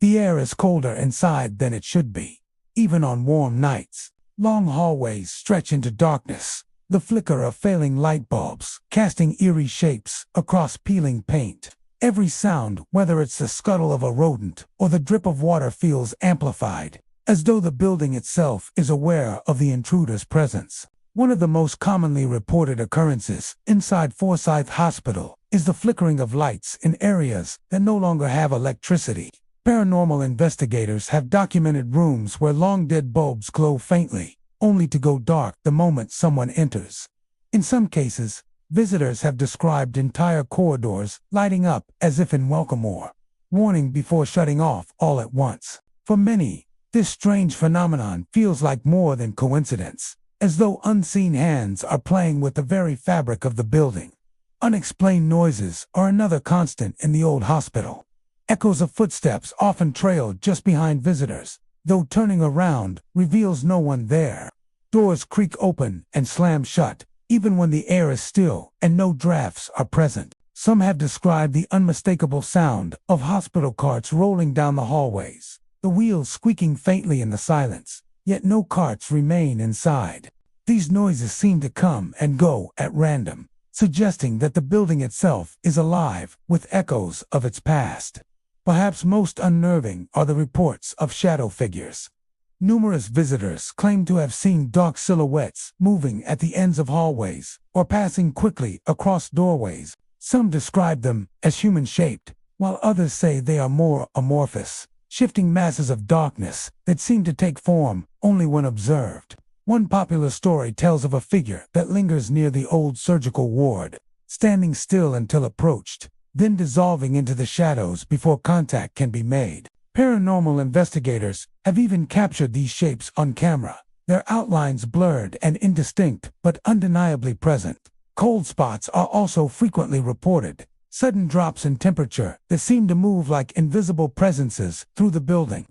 The air is colder inside than it should be. Even on warm nights, long hallways stretch into darkness, the flicker of failing light bulbs casting eerie shapes across peeling paint. Every sound, whether it's the scuttle of a rodent or the drip of water, feels amplified, as though the building itself is aware of the intruder's presence. One of the most commonly reported occurrences inside Forsyth Hospital is the flickering of lights in areas that no longer have electricity. Paranormal investigators have documented rooms where long-dead bulbs glow faintly, only to go dark the moment someone enters. In some cases, visitors have described entire corridors lighting up as if in welcome or warning before shutting off all at once. For many, this strange phenomenon feels like more than coincidence, as though unseen hands are playing with the very fabric of the building. Unexplained noises are another constant in the old hospital. Echoes of footsteps often trail just behind visitors, though turning around reveals no one there. Doors creak open and slam shut, even when the air is still and no drafts are present. Some have described the unmistakable sound of hospital carts rolling down the hallways, the wheels squeaking faintly in the silence, yet no carts remain inside. These noises seem to come and go at random, suggesting that the building itself is alive with echoes of its past. Perhaps most unnerving are the reports of shadow figures. Numerous visitors claim to have seen dark silhouettes moving at the ends of hallways or passing quickly across doorways. Some describe them as human-shaped, while others say they are more amorphous, shifting masses of darkness that seem to take form only when observed. One popular story tells of a figure that lingers near the old surgical ward, standing still until approached, then dissolving into the shadows before contact can be made. Paranormal investigators have even captured these shapes on camera, their outlines blurred and indistinct but undeniably present. Cold spots are also frequently reported, sudden drops in temperature that seem to move like invisible presences through the building.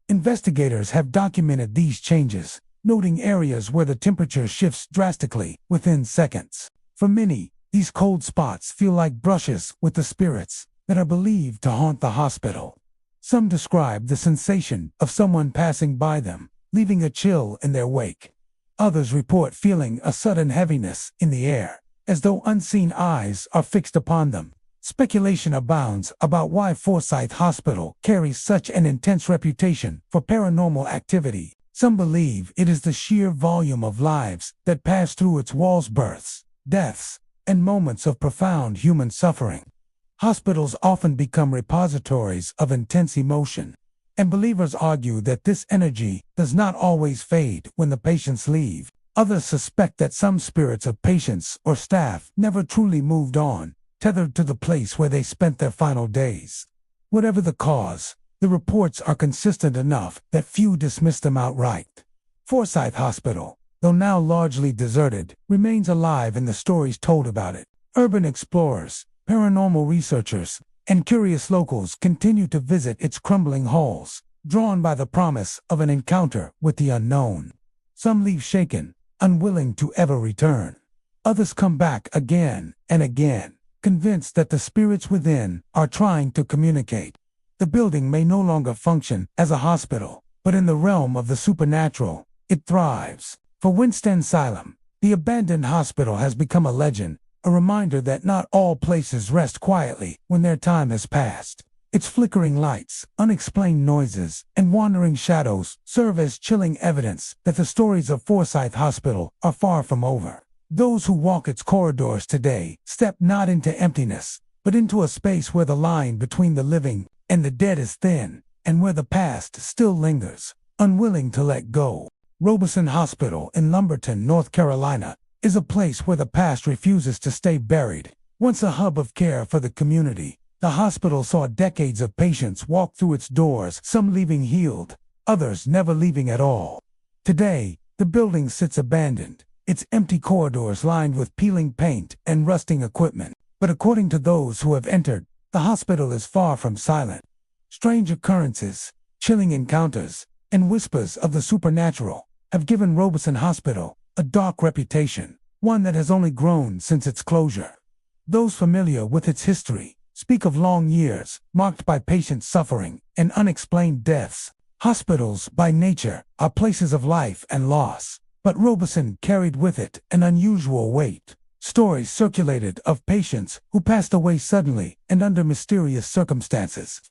Investigators have documented these changes, noting areas where the temperature shifts drastically within seconds. For many, these cold spots feel like brushes with the spirits that are believed to haunt the hospital. Some describe the sensation of someone passing by them, leaving a chill in their wake. Others report feeling a sudden heaviness in the air, as though unseen eyes are fixed upon them. Speculation abounds about why Forsyth Hospital carries such an intense reputation for paranormal activity. Some believe it is the sheer volume of lives that pass through its walls, births, deaths, and moments of profound human suffering. Hospitals often become repositories of intense emotion, and believers argue that this energy does not always fade when the patients leave. Others suspect that some spirits of patients or staff never truly moved on, tethered to the place where they spent their final days. Whatever the cause, the reports are consistent enough that few dismiss them outright. Forsyth Hospital, though now largely deserted, remains alive in the stories told about it. Urban explorers, paranormal researchers, and curious locals continue to visit its crumbling halls, drawn by the promise of an encounter with the unknown. Some leave shaken, unwilling to ever return. Others come back again and again, convinced that the spirits within are trying to communicate. The building may no longer function as a hospital, but in the realm of the supernatural, it thrives. For Winston-Salem, the abandoned hospital has become a legend, a reminder that not all places rest quietly when their time has passed. Its flickering lights, unexplained noises, and wandering shadows serve as chilling evidence that the stories of Forsyth Hospital are far from over. Those who walk its corridors today step not into emptiness, but into a space where the line between the living and the dead is thin, and where the past still lingers, unwilling to let go. Robeson Hospital in Lumberton, North Carolina, is a place where the past refuses to stay buried. Once a hub of care for the community, the hospital saw decades of patients walk through its doors, some leaving healed, others never leaving at all. Today, the building sits abandoned, its empty corridors lined with peeling paint and rusting equipment. But according to those who have entered, the hospital is far from silent. Strange occurrences, chilling encounters, and whispers of the supernatural have given Robeson Hospital a dark reputation, one that has only grown since its closure. Those familiar with its history speak of long years marked by patient suffering and unexplained deaths. Hospitals, by nature, are places of life and loss, but Robeson carried with it an unusual weight. Stories circulated of patients who passed away suddenly and under mysterious circumstances.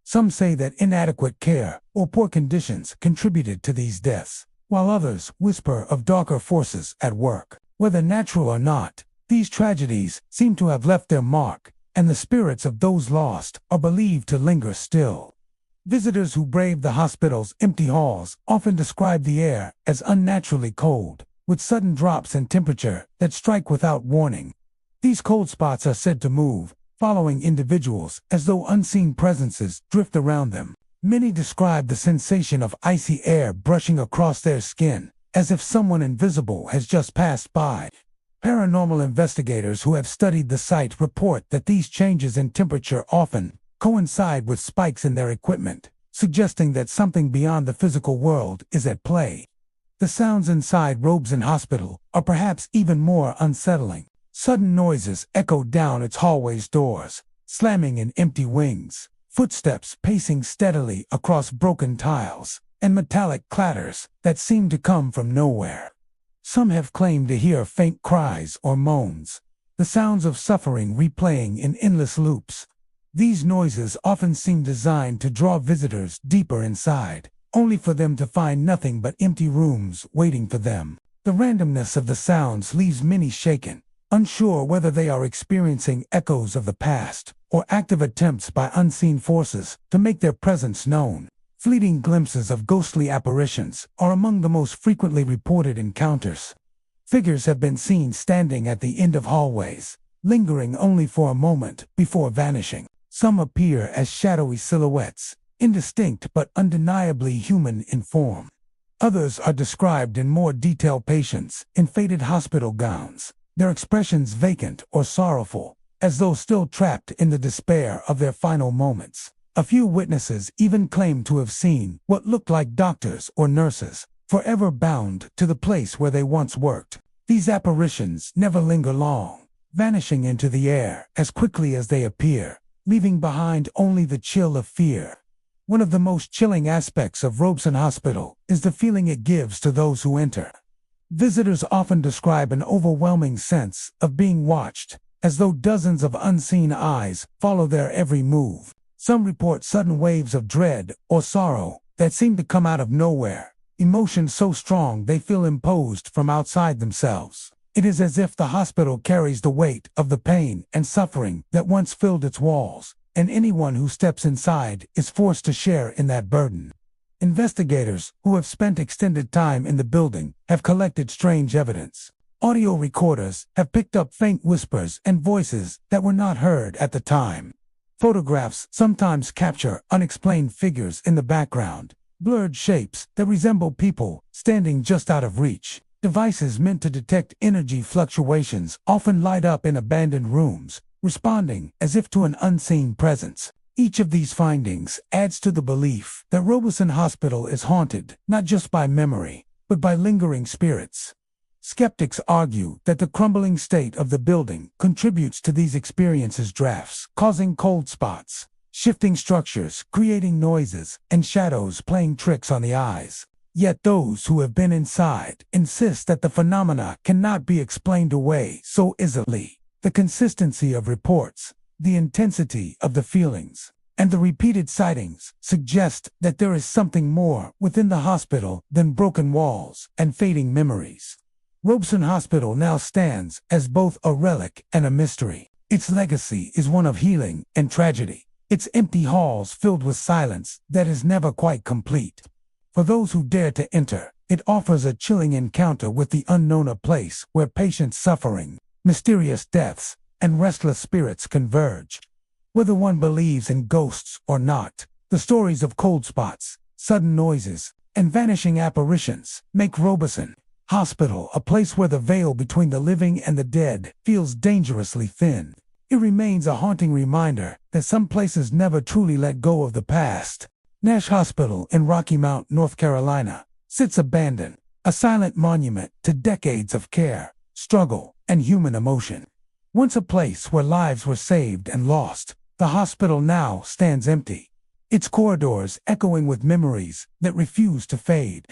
Some say that inadequate care or poor conditions contributed to these deaths, while others whisper of darker forces at work. Whether natural or not, these tragedies seem to have left their mark, and the spirits of those lost are believed to linger still. Visitors who brave the hospital's empty halls often describe the air as unnaturally cold, with sudden drops in temperature that strike without warning. These cold spots are said to move, following individuals as though unseen presences drift around them. Many describe the sensation of icy air brushing across their skin, as if someone invisible has just passed by. Paranormal investigators who have studied the site report that these changes in temperature often coincide with spikes in their equipment, suggesting that something beyond the physical world is at play. The sounds inside Robeson Hospital are perhaps even more unsettling. Sudden noises echo down its hallway's doors, slamming in empty wings, footsteps pacing steadily across broken tiles, and metallic clatters that seem to come from nowhere. Some have claimed to hear faint cries or moans, the sounds of suffering replaying in endless loops. These noises often seem designed to draw visitors deeper inside, only for them to find nothing but empty rooms waiting for them. The randomness of the sounds leaves many shaken, unsure whether they are experiencing echoes of the past or active attempts by unseen forces to make their presence known. Fleeting glimpses of ghostly apparitions are among the most frequently reported encounters. Figures have been seen standing at the end of hallways, lingering only for a moment before vanishing. Some appear as shadowy silhouettes, indistinct but undeniably human in form. Others are described in more detail: patients in faded hospital gowns, their expressions vacant or sorrowful, as though still trapped in the despair of their final moments. A few witnesses even claim to have seen what looked like doctors or nurses, forever bound to the place where they once worked. These apparitions never linger long, vanishing into the air as quickly as they appear, leaving behind only the chill of fear. One of the most chilling aspects of Robeson Hospital is the feeling it gives to those who enter. Visitors often describe an overwhelming sense of being watched, as though dozens of unseen eyes follow their every move. Some report sudden waves of dread or sorrow that seem to come out of nowhere, emotions so strong they feel imposed from outside themselves. It is as if the hospital carries the weight of the pain and suffering that once filled its walls, and anyone who steps inside is forced to share in that burden. Investigators who have spent extended time in the building have collected strange evidence. Audio recorders have picked up faint whispers and voices that were not heard at the time. Photographs sometimes capture unexplained figures in the background, blurred shapes that resemble people standing just out of reach. Devices meant to detect energy fluctuations often light up in abandoned rooms, responding as if to an unseen presence. Each of these findings adds to the belief that Robeson Hospital is haunted not just by memory, but by lingering spirits. Skeptics argue that the crumbling state of the building contributes to these experiences: drafts causing cold spots, shifting structures creating noises, and shadows playing tricks on the eyes. Yet those who have been inside insist that the phenomena cannot be explained away so easily. The consistency of reports, the intensity of the feelings, and the repeated sightings suggest that there is something more within the hospital than broken walls and fading memories. Robeson Hospital now stands as both a relic and a mystery. Its legacy is one of healing and tragedy, its empty halls filled with silence that is never quite complete. For those who dare to enter, it offers a chilling encounter with the unknown, a place where patient suffering, mysterious deaths, and restless spirits converge. Whether one believes in ghosts or not, the stories of cold spots, sudden noises, and vanishing apparitions make Robeson Hospital a place where the veil between the living and the dead feels dangerously thin. It remains a haunting reminder that some places never truly let go of the past. Nash Hospital in Rocky Mount, North Carolina, sits abandoned, a silent monument to decades of care, struggle, and human emotion. Once a place where lives were saved and lost, the hospital now stands empty, its corridors echoing with memories that refuse to fade.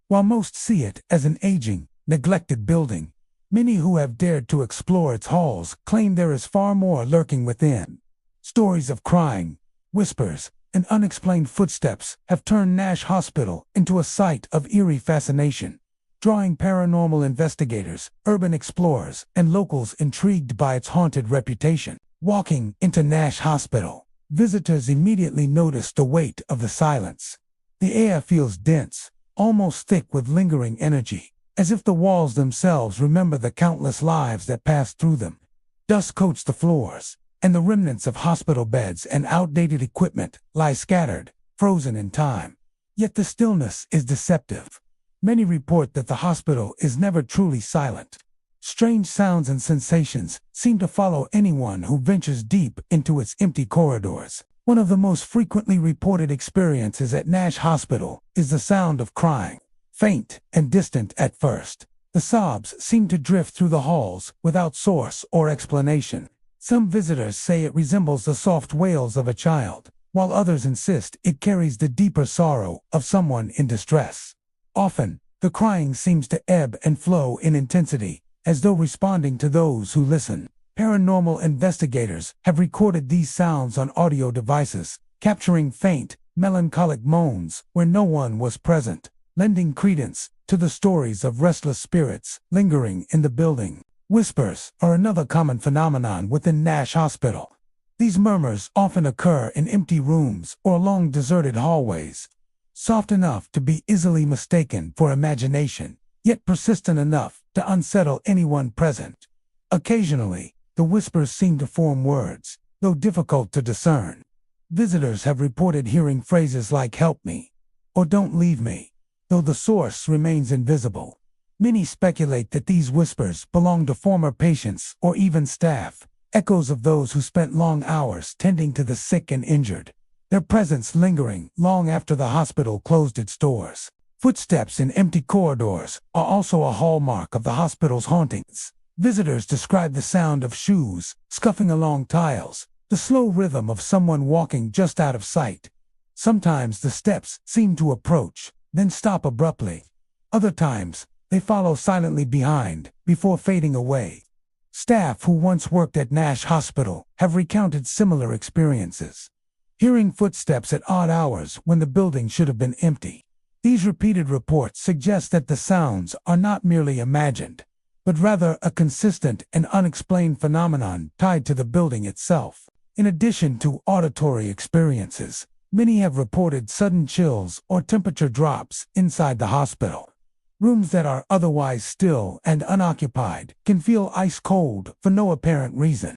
While most see it as an aging, neglected building, many who have dared to explore its halls claim there is far more lurking within. Stories of crying, whispers, and unexplained footsteps have turned Nash Hospital into a site of eerie fascination, drawing paranormal investigators, urban explorers, and locals intrigued by its haunted reputation. Walking into Nash Hospital, visitors immediately notice the weight of the silence. The air feels dense, almost thick with lingering energy, as if the walls themselves remember the countless lives that passed through them. Dust coats the floors, and the remnants of hospital beds and outdated equipment lie scattered, frozen in time. Yet the stillness is deceptive. Many report that the hospital is never truly silent. Strange sounds and sensations seem to follow anyone who ventures deep into its empty corridors. One of the most frequently reported experiences at Nash Hospital is the sound of crying. Faint and distant at first, the sobs seem to drift through the halls without source or explanation. Some visitors say it resembles the soft wails of a child, while others insist it carries the deeper sorrow of someone in distress. Often, the crying seems to ebb and flow in intensity, as though responding to those who listen. Paranormal investigators have recorded these sounds on audio devices, capturing faint, melancholic moans where no one was present, lending credence to the stories of restless spirits lingering in the building. Whispers are another common phenomenon within Nash Hospital. These murmurs often occur in empty rooms or along deserted hallways, soft enough to be easily mistaken for imagination, yet persistent enough to unsettle anyone present. Occasionally, the whispers seem to form words, though difficult to discern. Visitors have reported hearing phrases like "help me" or "don't leave me," though the source remains invisible. Many speculate that these whispers belong to former patients or even staff, echoes of those who spent long hours tending to the sick and injured, their presence lingering long after the hospital closed its doors. Footsteps in empty corridors are also a hallmark of the hospital's hauntings. Visitors describe the sound of shoes scuffing along tiles, the slow rhythm of someone walking just out of sight. Sometimes the steps seem to approach, then stop abruptly. Other times, they follow silently behind, before fading away. Staff who once worked at Nash Hospital have recounted similar experiences, hearing footsteps at odd hours when the building should have been empty. These repeated reports suggest that the sounds are not merely imagined, but rather a consistent and unexplained phenomenon tied to the building itself. In addition to auditory experiences, many have reported sudden chills or temperature drops inside the hospital. Rooms that are otherwise still and unoccupied can feel ice cold for no apparent reason.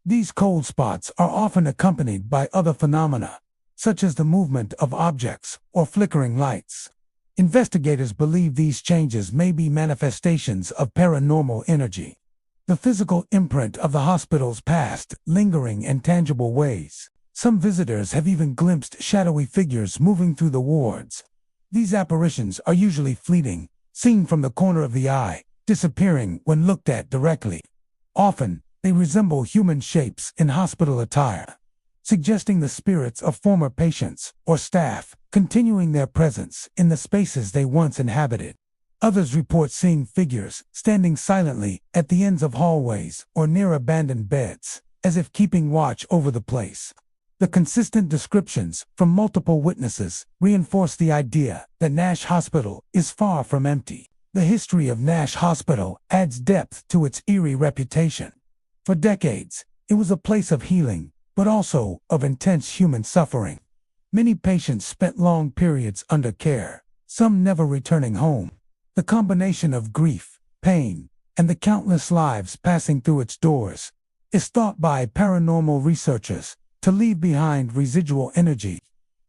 These cold spots are often accompanied by other phenomena, such as the movement of objects or flickering lights. Investigators believe these changes may be manifestations of paranormal energy, the physical imprint of the hospital's past lingering in tangible ways. Some visitors have even glimpsed shadowy figures moving through the wards. These apparitions are usually fleeting, seen from the corner of the eye, disappearing when looked at directly. Often, they resemble human shapes in hospital attire, suggesting the spirits of former patients or staff continuing their presence in the spaces they once inhabited. Others report seeing figures standing silently at the ends of hallways or near abandoned beds, as if keeping watch over the place. The consistent descriptions from multiple witnesses reinforce the idea that Nash Hospital is far from empty. The history of Nash Hospital adds depth to its eerie reputation. For decades, it was a place of healing, but also of intense human suffering. Many patients spent long periods under care, some never returning home. The combination of grief, pain, and the countless lives passing through its doors is thought by paranormal researchers to leave behind residual energy.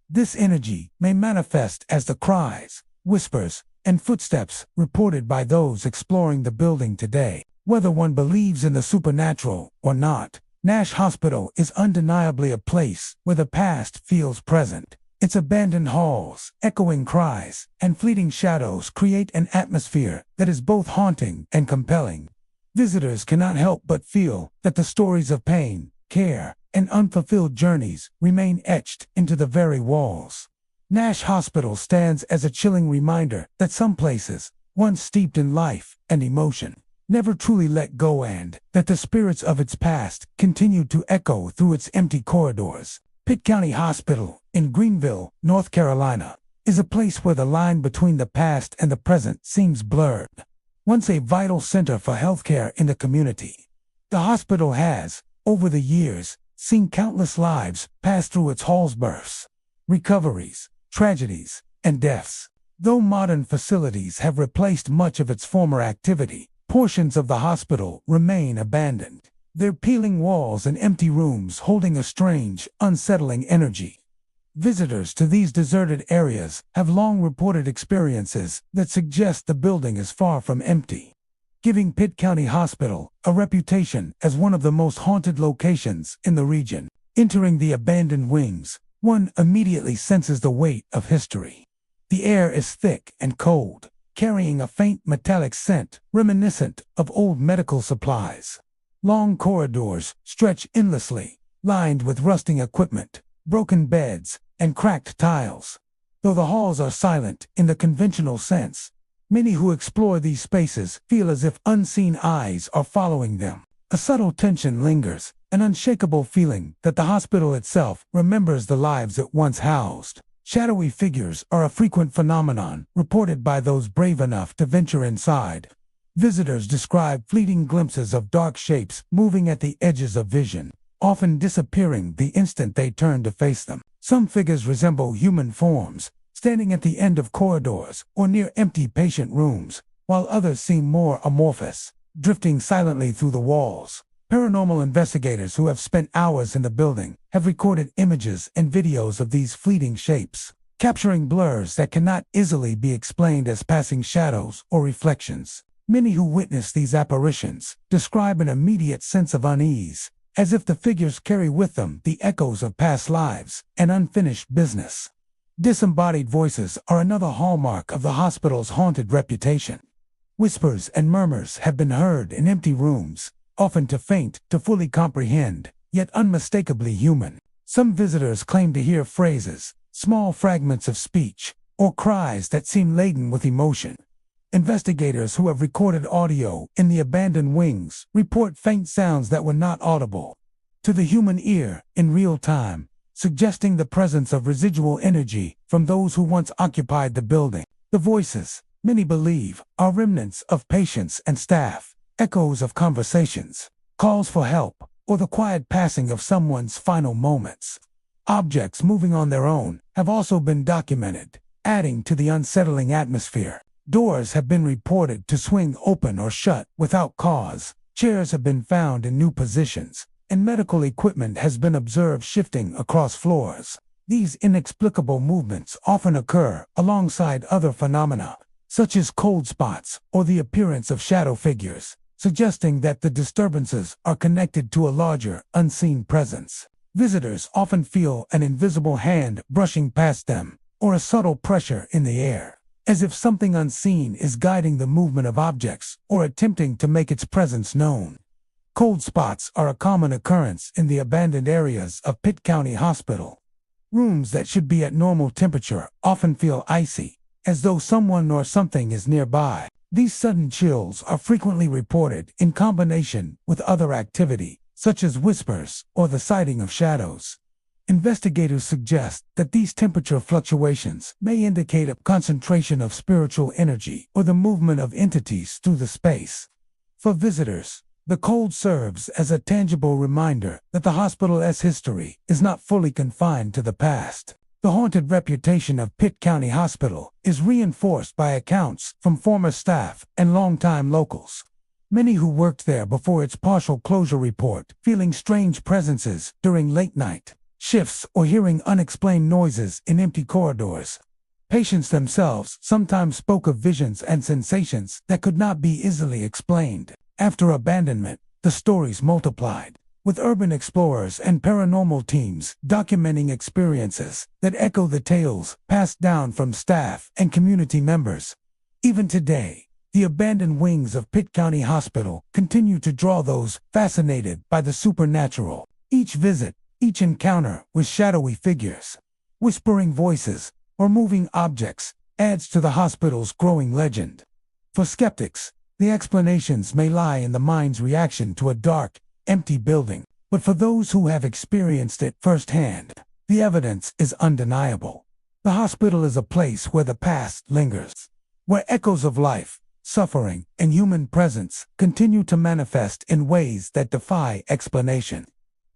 This energy may manifest as the cries, whispers, and footsteps reported by those exploring the building today. Whether one believes in the supernatural or not, Nash Hospital is undeniably a place where the past feels present. Its abandoned halls, echoing cries, and fleeting shadows create an atmosphere that is both haunting and compelling. Visitors cannot help but feel that the stories of pain, care, and unfulfilled journeys remain etched into the very walls. Nash Hospital stands as a chilling reminder that some places, once steeped in life and emotion, never truly let go, and that the spirits of its past continue to echo through its empty corridors. Pitt County Hospital in Greenville, North Carolina, is a place where the line between the past and the present seems blurred. Once a vital center for healthcare in the community, the hospital has, over the years, seen countless lives pass through its halls, births, recoveries, tragedies, and deaths. Though modern facilities have replaced much of its former activity, portions of the hospital remain abandoned, their peeling walls and empty rooms holding a strange, unsettling energy. Visitors to these deserted areas have long reported experiences that suggest the building is far from empty, giving Pitt County Hospital a reputation as one of the most haunted locations in the region. Entering the abandoned wings, one immediately senses the weight of history. The air is thick and cold, carrying a faint metallic scent reminiscent of old medical supplies. Long corridors stretch endlessly, lined with rusting equipment, broken beds, and cracked tiles. Though the halls are silent in the conventional sense, many who explore these spaces feel as if unseen eyes are following them. A subtle tension lingers, an unshakable feeling that the hospital itself remembers the lives it once housed. Shadowy figures are a frequent phenomenon reported by those brave enough to venture inside. Visitors describe fleeting glimpses of dark shapes moving at the edges of vision, often disappearing the instant they turn to face them. Some figures resemble human forms, standing at the end of corridors or near empty patient rooms, while others seem more amorphous, drifting silently through the walls. Paranormal investigators who have spent hours in the building have recorded images and videos of these fleeting shapes, capturing blurs that cannot easily be explained as passing shadows or reflections. Many who witness these apparitions describe an immediate sense of unease, as if the figures carry with them the echoes of past lives and unfinished business. Disembodied voices are another hallmark of the hospital's haunted reputation. Whispers and murmurs have been heard in empty rooms, often too faint to fully comprehend, yet unmistakably human. Some visitors claim to hear phrases, small fragments of speech, or cries that seem laden with emotion. Investigators who have recorded audio in the abandoned wings report faint sounds that were not audible to the human ear in real time, suggesting the presence of residual energy from those who once occupied the building. The voices, many believe, are remnants of patients and staff, echoes of conversations, calls for help, or the quiet passing of someone's final moments. Objects moving on their own have also been documented, adding to the unsettling atmosphere. Doors have been reported to swing open or shut without cause, chairs have been found in new positions, and medical equipment has been observed shifting across floors. These inexplicable movements often occur alongside other phenomena, such as cold spots or the appearance of shadow figures, suggesting that the disturbances are connected to a larger, unseen presence. Visitors often feel an invisible hand brushing past them, or a subtle pressure in the air, as if something unseen is guiding the movement of objects or attempting to make its presence known. Cold spots are a common occurrence in the abandoned areas of Pitt County Hospital. Rooms that should be at normal temperature often feel icy, as though someone or something is nearby. These sudden chills are frequently reported in combination with other activity, such as whispers or the sighting of shadows. Investigators suggest that these temperature fluctuations may indicate a concentration of spiritual energy or the movement of entities through the space. For visitors, the cold serves as a tangible reminder that the hospital's history is not fully confined to the past. The haunted reputation of Pitt County Hospital is reinforced by accounts from former staff and longtime locals. Many who worked there before its partial closure report feeling strange presences during late-night shifts or hearing unexplained noises in empty corridors. Patients themselves sometimes spoke of visions and sensations that could not be easily explained. After abandonment, the stories multiplied, with urban explorers and paranormal teams documenting experiences that echo the tales passed down from staff and community members. Even today, the abandoned wings of Pitt County Hospital continue to draw those fascinated by the supernatural. Each visit, each encounter with shadowy figures, whispering voices, or moving objects adds to the hospital's growing legend. For skeptics, the explanations may lie in the mind's reaction to a dark, empty building, but for those who have experienced it firsthand, the evidence is undeniable. The hospital is a place where the past lingers, where echoes of life, suffering, and human presence continue to manifest in ways that defy explanation.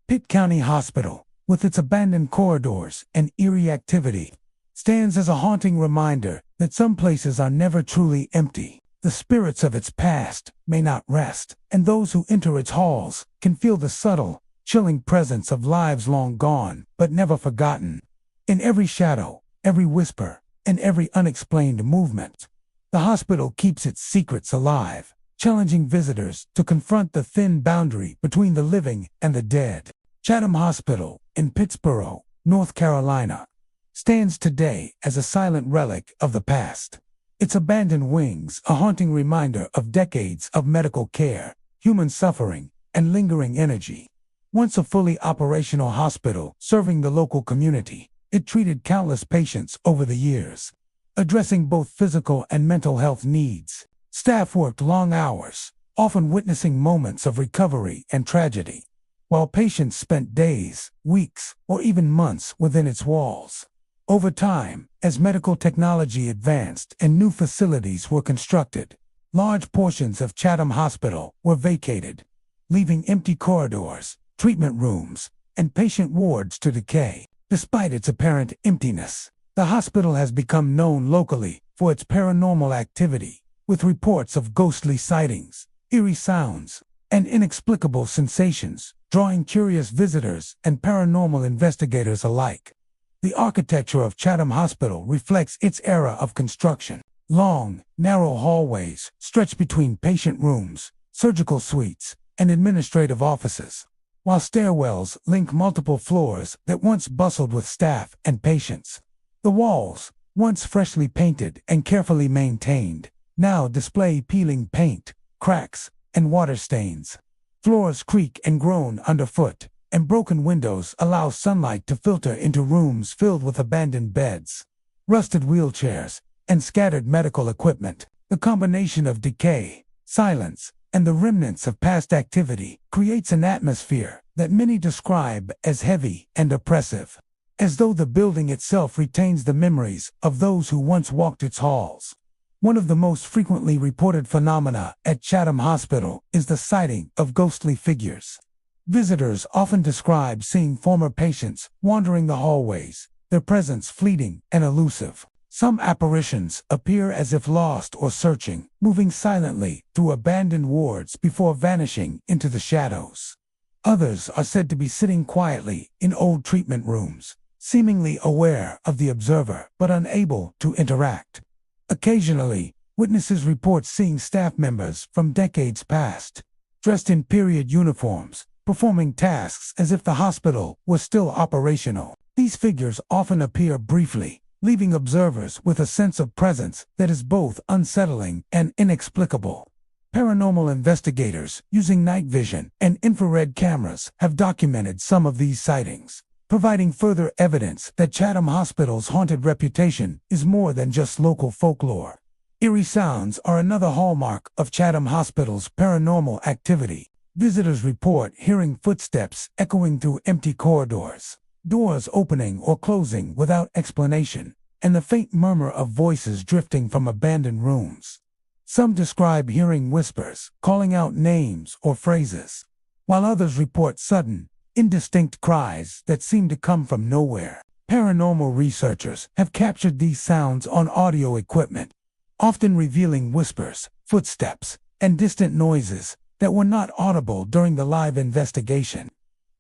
Pitt County Hospital, with its abandoned corridors and eerie activity, stands as a haunting reminder that some places are never truly empty. The spirits of its past may not rest, and those who enter its halls can feel the subtle, chilling presence of lives long gone but never forgotten. In every shadow, every whisper, and every unexplained movement, the hospital keeps its secrets alive, challenging visitors to confront the thin boundary between the living and the dead. Chatham Hospital, in Pittsboro, North Carolina, stands today as a silent relic of the past. Its abandoned wings, a haunting reminder of decades of medical care, human suffering, and lingering energy. Once a fully operational hospital serving the local community, it treated countless patients over the years, addressing both physical and mental health needs. Staff worked long hours, often witnessing moments of recovery and tragedy, while patients spent days, weeks, or even months within its walls. Over time, as medical technology advanced and new facilities were constructed, large portions of Chatham Hospital were vacated, leaving empty corridors, treatment rooms, and patient wards to decay. Despite its apparent emptiness, the hospital has become known locally for its paranormal activity, with reports of ghostly sightings, eerie sounds, and inexplicable sensations, drawing curious visitors and paranormal investigators alike. The architecture of Chatham Hospital reflects its era of construction. Long, narrow hallways stretch between patient rooms, surgical suites, and administrative offices, while stairwells link multiple floors that once bustled with staff and patients. The walls, once freshly painted and carefully maintained, now display peeling paint, cracks, and water stains. Floors creak and groan underfoot, and broken windows allow sunlight to filter into rooms filled with abandoned beds, rusted wheelchairs, and scattered medical equipment. The combination of decay, silence, and the remnants of past activity creates an atmosphere that many describe as heavy and oppressive, as though the building itself retains the memories of those who once walked its halls. One of the most frequently reported phenomena at Chatham Hospital is the sighting of ghostly figures. Visitors often describe seeing former patients wandering the hallways, their presence fleeting and elusive. Some apparitions appear as if lost or searching, moving silently through abandoned wards before vanishing into the shadows. Others are said to be sitting quietly in old treatment rooms, seemingly aware of the observer but unable to interact. Occasionally, witnesses report seeing staff members from decades past, dressed in period uniforms, performing tasks as if the hospital was still operational. These figures often appear briefly, leaving observers with a sense of presence that is both unsettling and inexplicable. Paranormal investigators, using night vision and infrared cameras, have documented some of these sightings, providing further evidence that Chatham Hospital's haunted reputation is more than just local folklore. Eerie sounds are another hallmark of Chatham Hospital's paranormal activity. Visitors report hearing footsteps echoing through empty corridors, doors opening or closing without explanation, and the faint murmur of voices drifting from abandoned rooms. Some describe hearing whispers, calling out names or phrases, while others report sudden, indistinct cries that seem to come from nowhere. Paranormal researchers have captured these sounds on audio equipment, often revealing whispers, footsteps, and distant noises that were not audible during the live investigation.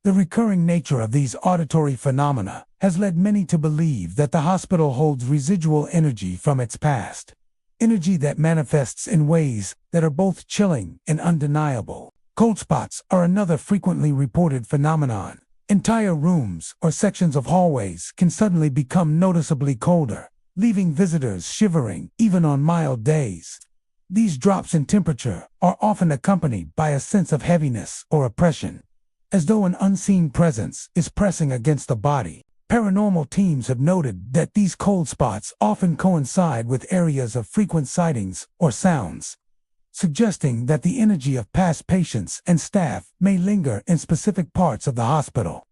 The recurring nature of these auditory phenomena has led many to believe that the hospital holds residual energy from its past, energy that manifests in ways that are both chilling and undeniable. Cold spots are another frequently reported phenomenon. Entire rooms or sections of hallways can suddenly become noticeably colder, leaving visitors shivering even on mild days. These drops in temperature are often accompanied by a sense of heaviness or oppression, as though an unseen presence is pressing against the body. Paranormal teams have noted that these cold spots often coincide with areas of frequent sightings or sounds, suggesting that the energy of past patients and staff may linger in specific parts of the hospital.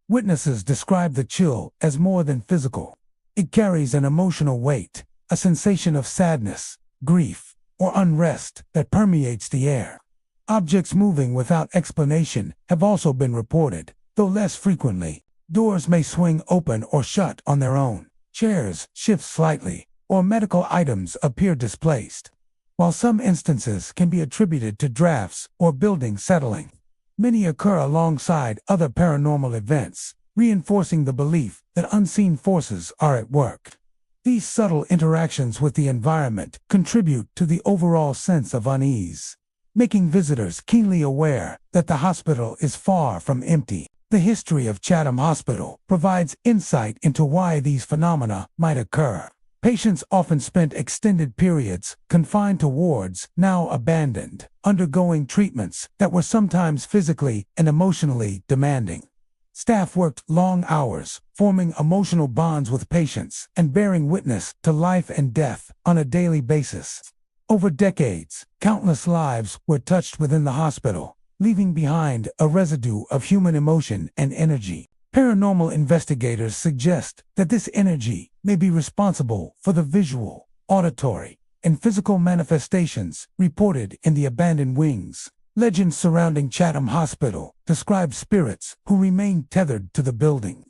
Witnesses describe the chill as more than physical. It carries an emotional weight, a sensation of sadness, grief, or unrest that permeates the air. Objects moving without explanation have also been reported, though less frequently. Doors may swing open or shut on their own, chairs shift slightly, or medical items appear displaced. While some instances can be attributed to drafts or building settling, many occur alongside other paranormal events, reinforcing the belief that unseen forces are at work. These subtle interactions with the environment contribute to the overall sense of unease, making visitors keenly aware that the hospital is far from empty. The history of Chatham Hospital provides insight into why these phenomena might occur. Patients often spent extended periods confined to wards now abandoned, undergoing treatments that were sometimes physically and emotionally demanding. Staff worked long hours, forming emotional bonds with patients and bearing witness to life and death on a daily basis. Over decades, countless lives were touched within the hospital, leaving behind a residue of human emotion and energy. Paranormal investigators suggest that this energy may be responsible for the visual, auditory, and physical manifestations reported in the abandoned wings. Legends surrounding Chatham Hospital describe spirits who remain tethered to the building.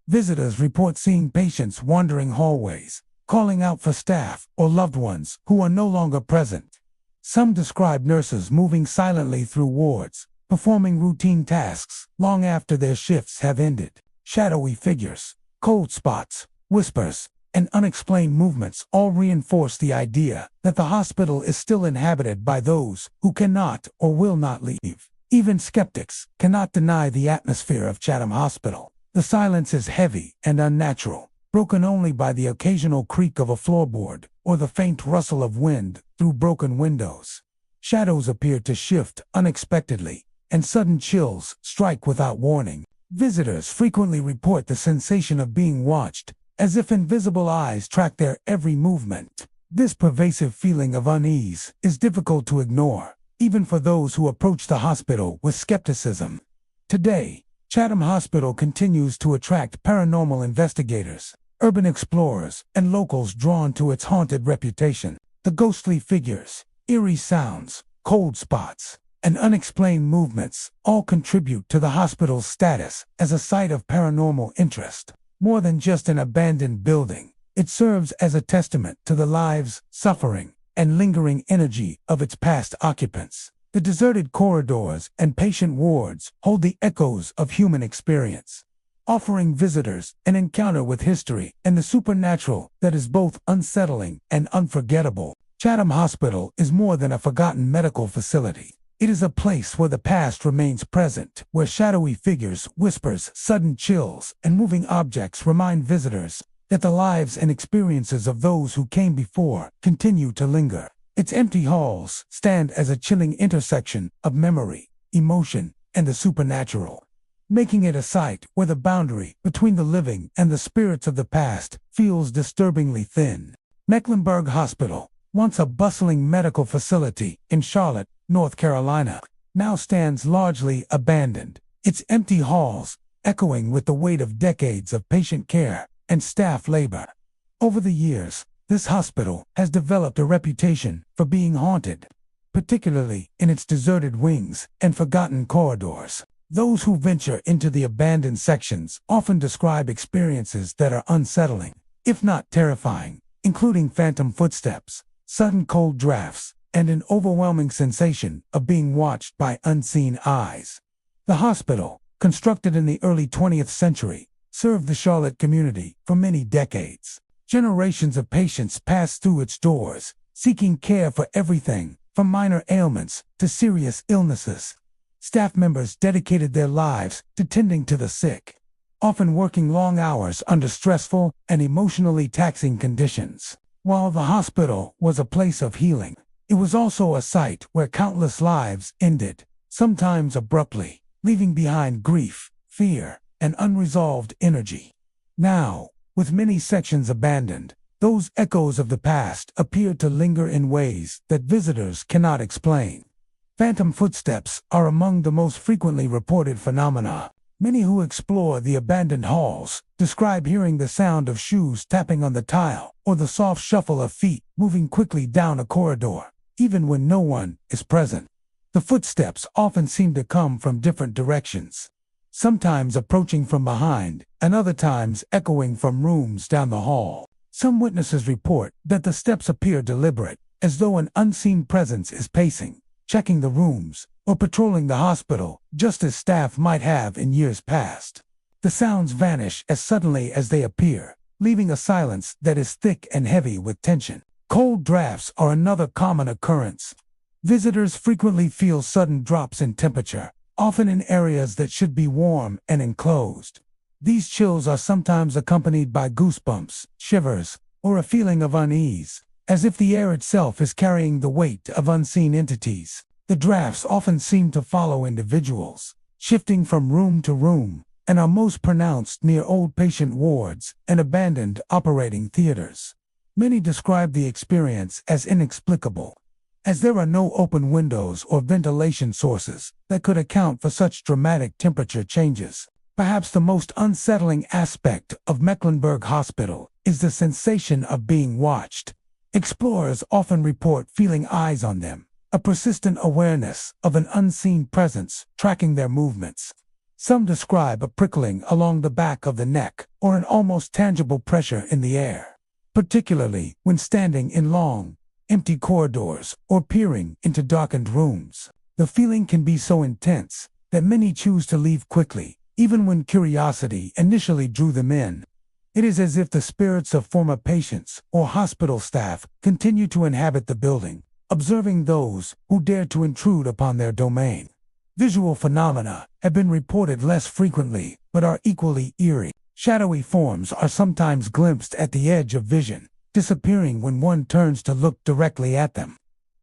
Visitors report seeing patients wandering hallways, calling out for staff or loved ones who are no longer present. Some describe nurses moving silently through wards, performing routine tasks long after their shifts have ended. Shadowy figures, cold spots, whispers, and unexplained movements all reinforce the idea that the hospital is still inhabited by those who cannot or will not leave. Even skeptics cannot deny the atmosphere of Chatham Hospital. The silence is heavy and unnatural, broken only by the occasional creak of a floorboard or the faint rustle of wind through broken windows. Shadows appear to shift unexpectedly, and sudden chills strike without warning. Visitors frequently report the sensation of being watched, as if invisible eyes track their every movement. This pervasive feeling of unease is difficult to ignore, even for those who approach the hospital with skepticism. Today, Chatham Hospital continues to attract paranormal investigators, urban explorers, and locals drawn to its haunted reputation. The ghostly figures, eerie sounds, cold spots, and unexplained movements all contribute to the hospital's status as a site of paranormal interest. More than just an abandoned building, it serves as a testament to the lives, suffering, and lingering energy of its past occupants. The deserted corridors and patient wards hold the echoes of human experience, offering visitors an encounter with history and the supernatural that is both unsettling and unforgettable. Chatham Hospital is more than a forgotten medical facility. It is a place where the past remains present, where shadowy figures, whispers, sudden chills, and moving objects remind visitors that the lives and experiences of those who came before continue to linger. Its empty halls stand as a chilling intersection of memory, emotion, and the supernatural, making it a site where the boundary between the living and the spirits of the past feels disturbingly thin. Mecklenburg Hospital, once a bustling medical facility in Charlotte, North Carolina, now stands largely abandoned. Its empty halls echoing with the weight of decades of patient care and staff labor. Over the years, this hospital has developed a reputation for being haunted, particularly in its deserted wings and forgotten corridors. Those who venture into the abandoned sections often describe experiences that are unsettling, if not terrifying, including phantom footsteps, sudden cold drafts, and an overwhelming sensation of being watched by unseen eyes. The hospital, constructed in the early 20th century, served the Charlotte community for many decades. Generations of patients passed through its doors, seeking care for everything from minor ailments to serious illnesses. Staff members dedicated their lives to tending to the sick, often working long hours under stressful and emotionally taxing conditions. While the hospital was a place of healing, it was also a site where countless lives ended, sometimes abruptly, leaving behind grief, fear, and unresolved energy. Now, with many sections abandoned, those echoes of the past appear to linger in ways that visitors cannot explain. Phantom footsteps are among the most frequently reported phenomena. Many who explore the abandoned halls describe hearing the sound of shoes tapping on the tile or the soft shuffle of feet moving quickly down a corridor, even when no one is present. The footsteps often seem to come from different directions, sometimes approaching from behind and other times echoing from rooms down the hall. Some witnesses report that the steps appear deliberate, as though an unseen presence is pacing, checking the rooms, or patrolling the hospital, just as staff might have in years past. The sounds vanish as suddenly as they appear, leaving a silence that is thick and heavy with tension. Cold drafts are another common occurrence. Visitors frequently feel sudden drops in temperature, often in areas that should be warm and enclosed. These chills are sometimes accompanied by goosebumps, shivers, or a feeling of unease, as if the air itself is carrying the weight of unseen entities. The drafts often seem to follow individuals, shifting from room to room, and are most pronounced near old patient wards and abandoned operating theaters. Many describe the experience as inexplicable, as there are no open windows or ventilation sources that could account for such dramatic temperature changes. Perhaps the most unsettling aspect of Mecklenburg Hospital is the sensation of being watched. Explorers often report feeling eyes on them, a persistent awareness of an unseen presence tracking their movements. Some describe a prickling along the back of the neck or an almost tangible pressure in the air, particularly when standing in long, empty corridors or peering into darkened rooms. The feeling can be so intense that many choose to leave quickly, even when curiosity initially drew them in. It is as if the spirits of former patients or hospital staff continue to inhabit the building, observing those who dare to intrude upon their domain. Visual phenomena have been reported less frequently, but are equally eerie. Shadowy forms are sometimes glimpsed at the edge of vision, disappearing when one turns to look directly at them.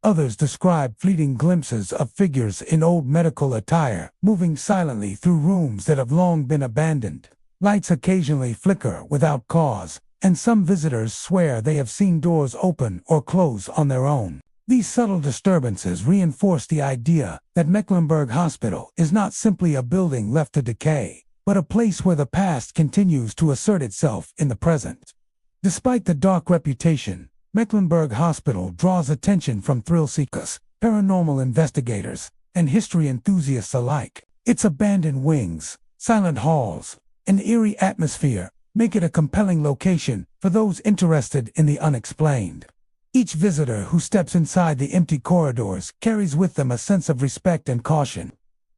Others describe fleeting glimpses of figures in old medical attire, moving silently through rooms that have long been abandoned. Lights occasionally flicker without cause, and some visitors swear they have seen doors open or close on their own. These subtle disturbances reinforce the idea that Mecklenburg Hospital is not simply a building left to decay, but a place where the past continues to assert itself in the present. Despite the dark reputation, Mecklenburg Hospital draws attention from thrill seekers, paranormal investigators, and history enthusiasts alike. Its abandoned wings, silent halls, and eerie atmosphere make it a compelling location for those interested in the unexplained. Each visitor who steps inside the empty corridors carries with them a sense of respect and caution.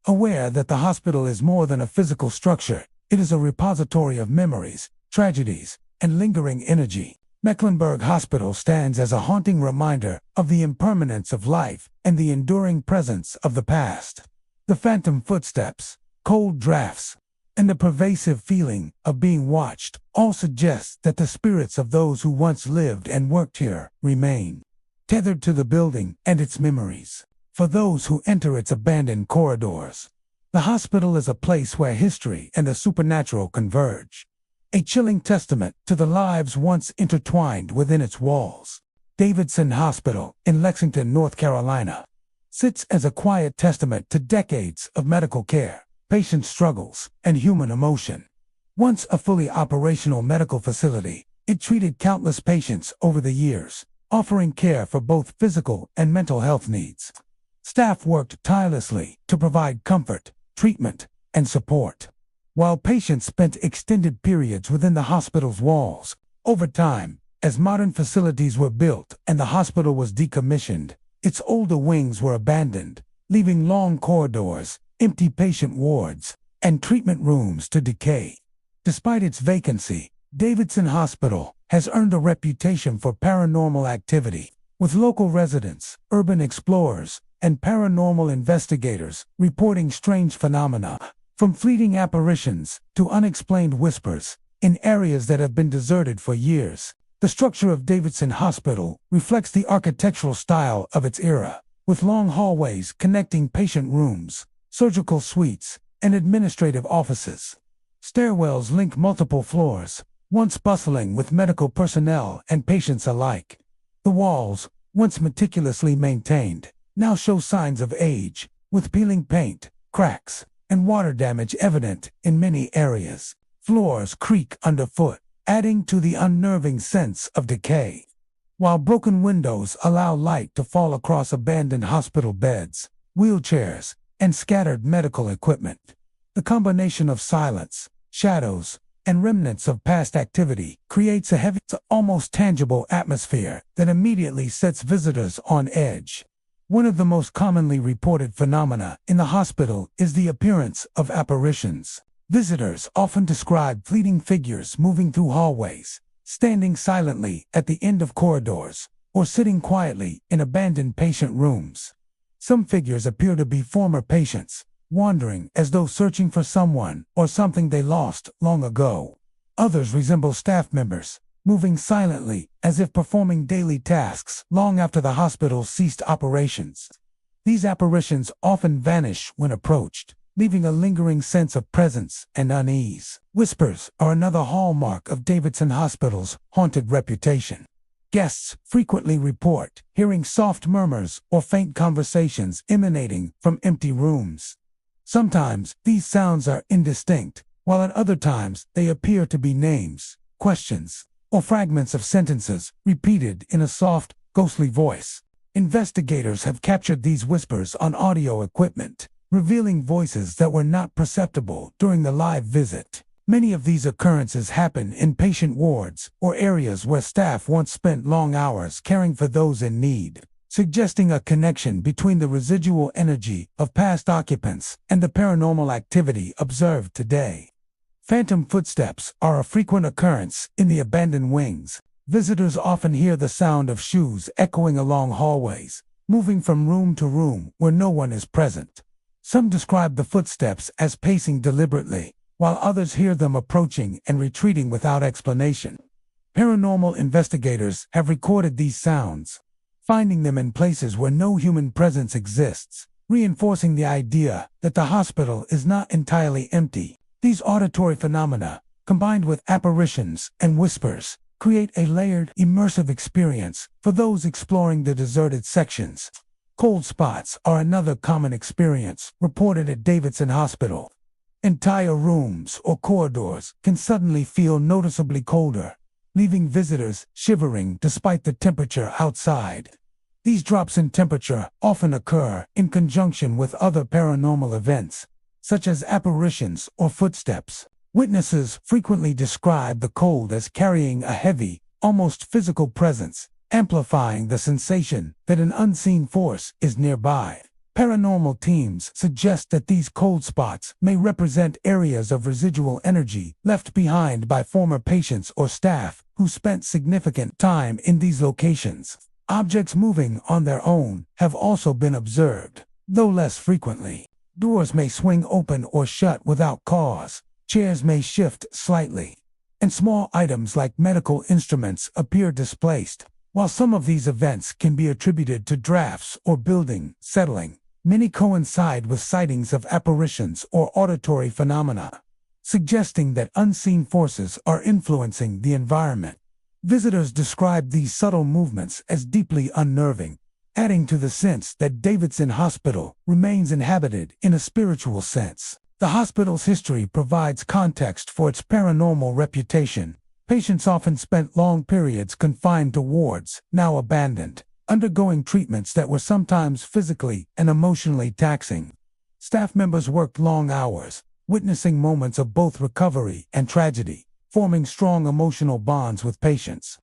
Aware that the hospital is more than a physical structure, it is a repository of memories, tragedies, and lingering energy. Mecklenburg Hospital stands as a haunting reminder of the impermanence of life and the enduring presence of the past. The phantom footsteps, cold drafts, and the pervasive feeling of being watched all suggest that the spirits of those who once lived and worked here remain tethered to the building and its memories. For those who enter its abandoned corridors, the hospital is a place where history and the supernatural converge. A chilling testament to the lives once intertwined within its walls. Davidson Hospital in Lexington, North Carolina, sits as a quiet testament to decades of medical care, patient struggles, and human emotion. Once a fully operational medical facility, it treated countless patients over the years, offering care for both physical and mental health needs. Staff worked tirelessly to provide comfort, treatment, and support. While patients spent extended periods within the hospital's walls, over time, as modern facilities were built and the hospital was decommissioned, its older wings were abandoned, leaving long corridors, empty patient wards, and treatment rooms to decay. Despite its vacancy, Davidson Hospital has earned a reputation for paranormal activity, with local residents, urban explorers, and paranormal investigators reporting strange phenomena, from fleeting apparitions to unexplained whispers, in areas that have been deserted for years. The structure of Davidson Hospital reflects the architectural style of its era, with long hallways connecting patient rooms, surgical suites, and administrative offices. Stairwells link multiple floors, once bustling with medical personnel and patients alike. The walls, once meticulously maintained, now show signs of age, with peeling paint, cracks, and water damage evident in many areas. Floors creak underfoot, adding to the unnerving sense of decay. While broken windows allow light to fall across abandoned hospital beds, wheelchairs, and scattered medical equipment, the combination of silence, shadows, and remnants of past activity creates a heavy, almost tangible atmosphere that immediately sets visitors on edge. One of the most commonly reported phenomena in the hospital is the appearance of apparitions. Visitors often describe fleeting figures moving through hallways, standing silently at the end of corridors, or sitting quietly in abandoned patient rooms. Some figures appear to be former patients, wandering as though searching for someone or something they lost long ago. Others resemble staff members, moving silently as if performing daily tasks long after the hospital ceased operations. These apparitions often vanish when approached, leaving a lingering sense of presence and unease. Whispers are another hallmark of Davidson Hospital's haunted reputation. Guests frequently report hearing soft murmurs or faint conversations emanating from empty rooms. Sometimes these sounds are indistinct, while at other times they appear to be names, questions, or fragments of sentences repeated in a soft, ghostly voice. Investigators have captured these whispers on audio equipment, revealing voices that were not perceptible during the live visit. Many of these occurrences happen in patient wards or areas where staff once spent long hours caring for those in need, suggesting a connection between the residual energy of past occupants and the paranormal activity observed today. Phantom footsteps are a frequent occurrence in the abandoned wings. Visitors often hear the sound of shoes echoing along hallways, moving from room to room where no one is present. Some describe the footsteps as pacing deliberately, while others hear them approaching and retreating without explanation. Paranormal investigators have recorded these sounds, finding them in places where no human presence exists, reinforcing the idea that the hospital is not entirely empty. These auditory phenomena, combined with apparitions and whispers, create a layered, immersive experience for those exploring the deserted sections. Cold spots are another common experience reported at Davidson Hospital. Entire rooms or corridors can suddenly feel noticeably colder, leaving visitors shivering despite the temperature outside. These drops in temperature often occur in conjunction with other paranormal events, such as apparitions or footsteps. Witnesses frequently describe the cold as carrying a heavy, almost physical presence, amplifying the sensation that an unseen force is nearby. Paranormal teams suggest that these cold spots may represent areas of residual energy left behind by former patients or staff who spent significant time in these locations. Objects moving on their own have also been observed, though less frequently. Doors may swing open or shut without cause, chairs may shift slightly, and small items like medical instruments appear displaced. While some of these events can be attributed to drafts or building settling, many coincide with sightings of apparitions or auditory phenomena, suggesting that unseen forces are influencing the environment. Visitors describe these subtle movements as deeply unnerving, adding to the sense that Davidson Hospital remains inhabited in a spiritual sense. The hospital's history provides context for its paranormal reputation. Patients often spent long periods confined to wards, now abandoned, undergoing treatments that were sometimes physically and emotionally taxing. Staff members worked long hours, witnessing moments of both recovery and tragedy, forming strong emotional bonds with patients.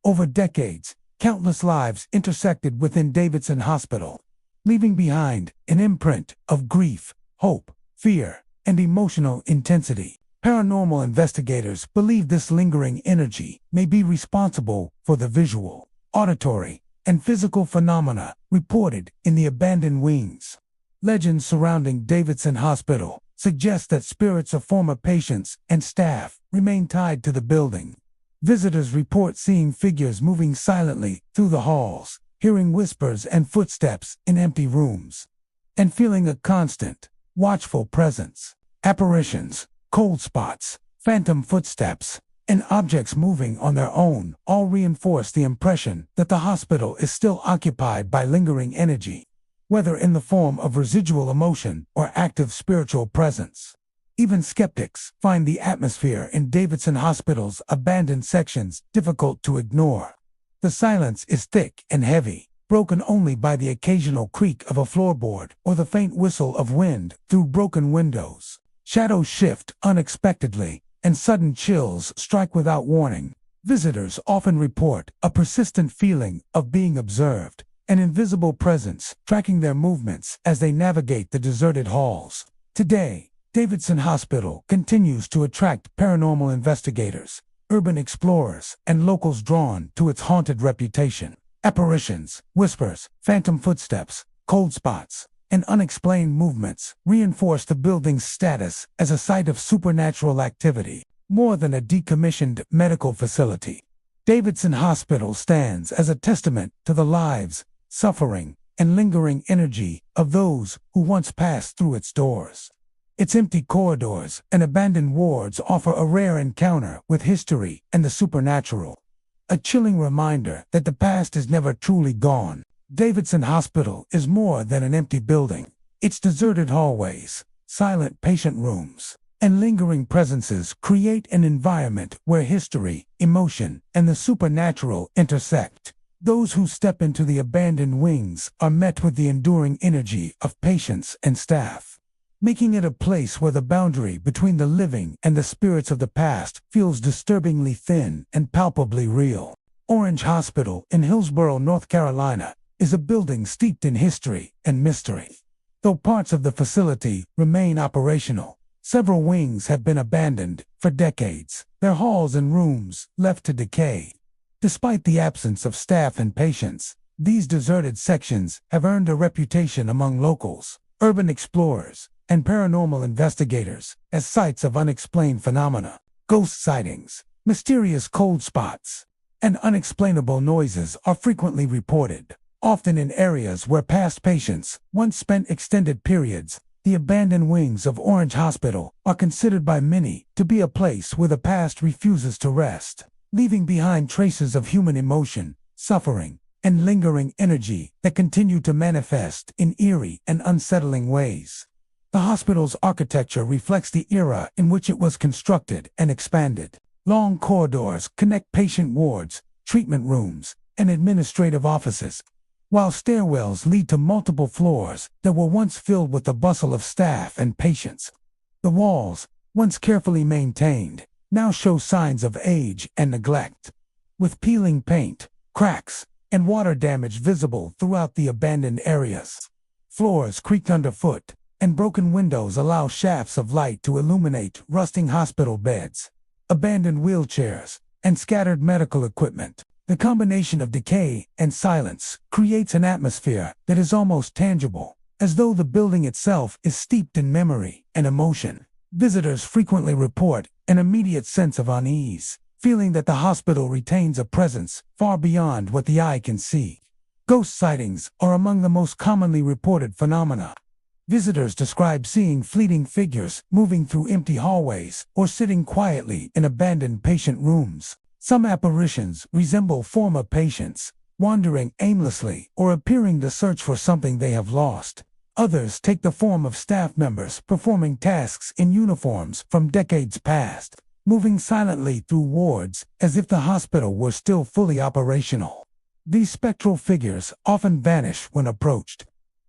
Over decades, countless lives intersected within Davidson Hospital, leaving behind an imprint of grief, hope, fear, and emotional intensity. Paranormal investigators believe this lingering energy may be responsible for the visual, auditory, and physical phenomena reported in the abandoned wings. Legends surrounding Davidson Hospital suggest that spirits of former patients and staff remain tied to the building. Visitors report seeing figures moving silently through the halls, hearing whispers and footsteps in empty rooms, and feeling a constant, watchful presence. Apparitions, cold spots, phantom footsteps, and objects moving on their own all reinforce the impression that the hospital is still occupied by lingering energy, whether in the form of residual emotion or active spiritual presence. Even skeptics find the atmosphere in Davidson Hospital's abandoned sections difficult to ignore. The silence is thick and heavy, broken only by the occasional creak of a floorboard or the faint whistle of wind through broken windows. Shadows shift unexpectedly, and sudden chills strike without warning. Visitors often report a persistent feeling of being observed, an invisible presence tracking their movements as they navigate the deserted halls. Today, Davidson Hospital continues to attract paranormal investigators, urban explorers, and locals drawn to its haunted reputation. Apparitions, whispers, phantom footsteps, cold spots, and unexplained movements reinforce the building's status as a site of supernatural activity, more than a decommissioned medical facility. Davidson Hospital stands as a testament to the lives, suffering, and lingering energy of those who once passed through its doors. Its empty corridors and abandoned wards offer a rare encounter with history and the supernatural, a chilling reminder that the past is never truly gone. Davidson Hospital is more than an empty building. Its deserted hallways, silent patient rooms, and lingering presences create an environment where history, emotion, and the supernatural intersect. Those who step into the abandoned wings are met with the enduring energy of patients and staff, making it a place where the boundary between the living and the spirits of the past feels disturbingly thin and palpably real. Orange Hospital in Hillsborough, North Carolina, is a building steeped in history and mystery. Though parts of the facility remain operational, several wings have been abandoned for decades, their halls and rooms left to decay. Despite the absence of staff and patients, these deserted sections have earned a reputation among locals, urban explorers, and paranormal investigators as sites of unexplained phenomena. Ghost sightings, mysterious cold spots, and unexplainable noises are frequently reported, often in areas where past patients once spent extended periods. The abandoned wings of Orange Hospital are considered by many to be a place where the past refuses to rest, leaving behind traces of human emotion, suffering, and lingering energy that continue to manifest in eerie and unsettling ways. The hospital's architecture reflects the era in which it was constructed and expanded. Long corridors connect patient wards, treatment rooms, and administrative offices, while stairwells lead to multiple floors that were once filled with the bustle of staff and patients. The walls, once carefully maintained, now show signs of age and neglect, with peeling paint, cracks, and water damage visible throughout the abandoned areas. Floors creaked underfoot, and broken windows allow shafts of light to illuminate rusting hospital beds, abandoned wheelchairs, and scattered medical equipment. The combination of decay and silence creates an atmosphere that is almost tangible, as though the building itself is steeped in memory and emotion. Visitors frequently report an immediate sense of unease, feeling that the hospital retains a presence far beyond what the eye can see. Ghost sightings are among the most commonly reported phenomena. Visitors describe seeing fleeting figures moving through empty hallways or sitting quietly in abandoned patient rooms. Some apparitions resemble former patients, wandering aimlessly or appearing to search for something they have lost. Others take the form of staff members performing tasks in uniforms from decades past, moving silently through wards as if the hospital were still fully operational. These spectral figures often vanish when approached,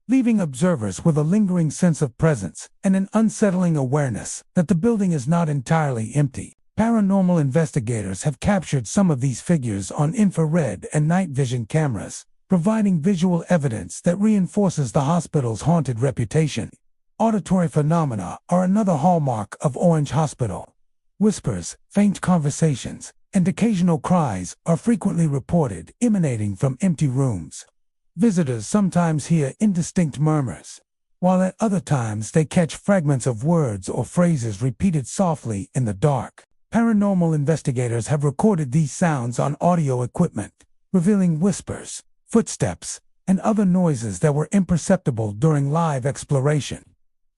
leaving observers with a lingering sense of presence and an unsettling awareness that the building is not entirely empty. Paranormal investigators have captured some of these figures on infrared and night vision cameras, providing visual evidence that reinforces the hospital's haunted reputation. Auditory phenomena are another hallmark of Orange Hospital. Whispers, faint conversations, and occasional cries are frequently reported emanating from empty rooms. Visitors sometimes hear indistinct murmurs, while at other times they catch fragments of words or phrases repeated softly in the dark. Paranormal investigators have recorded these sounds on audio equipment, revealing whispers, footsteps, and other noises that were imperceptible during live exploration.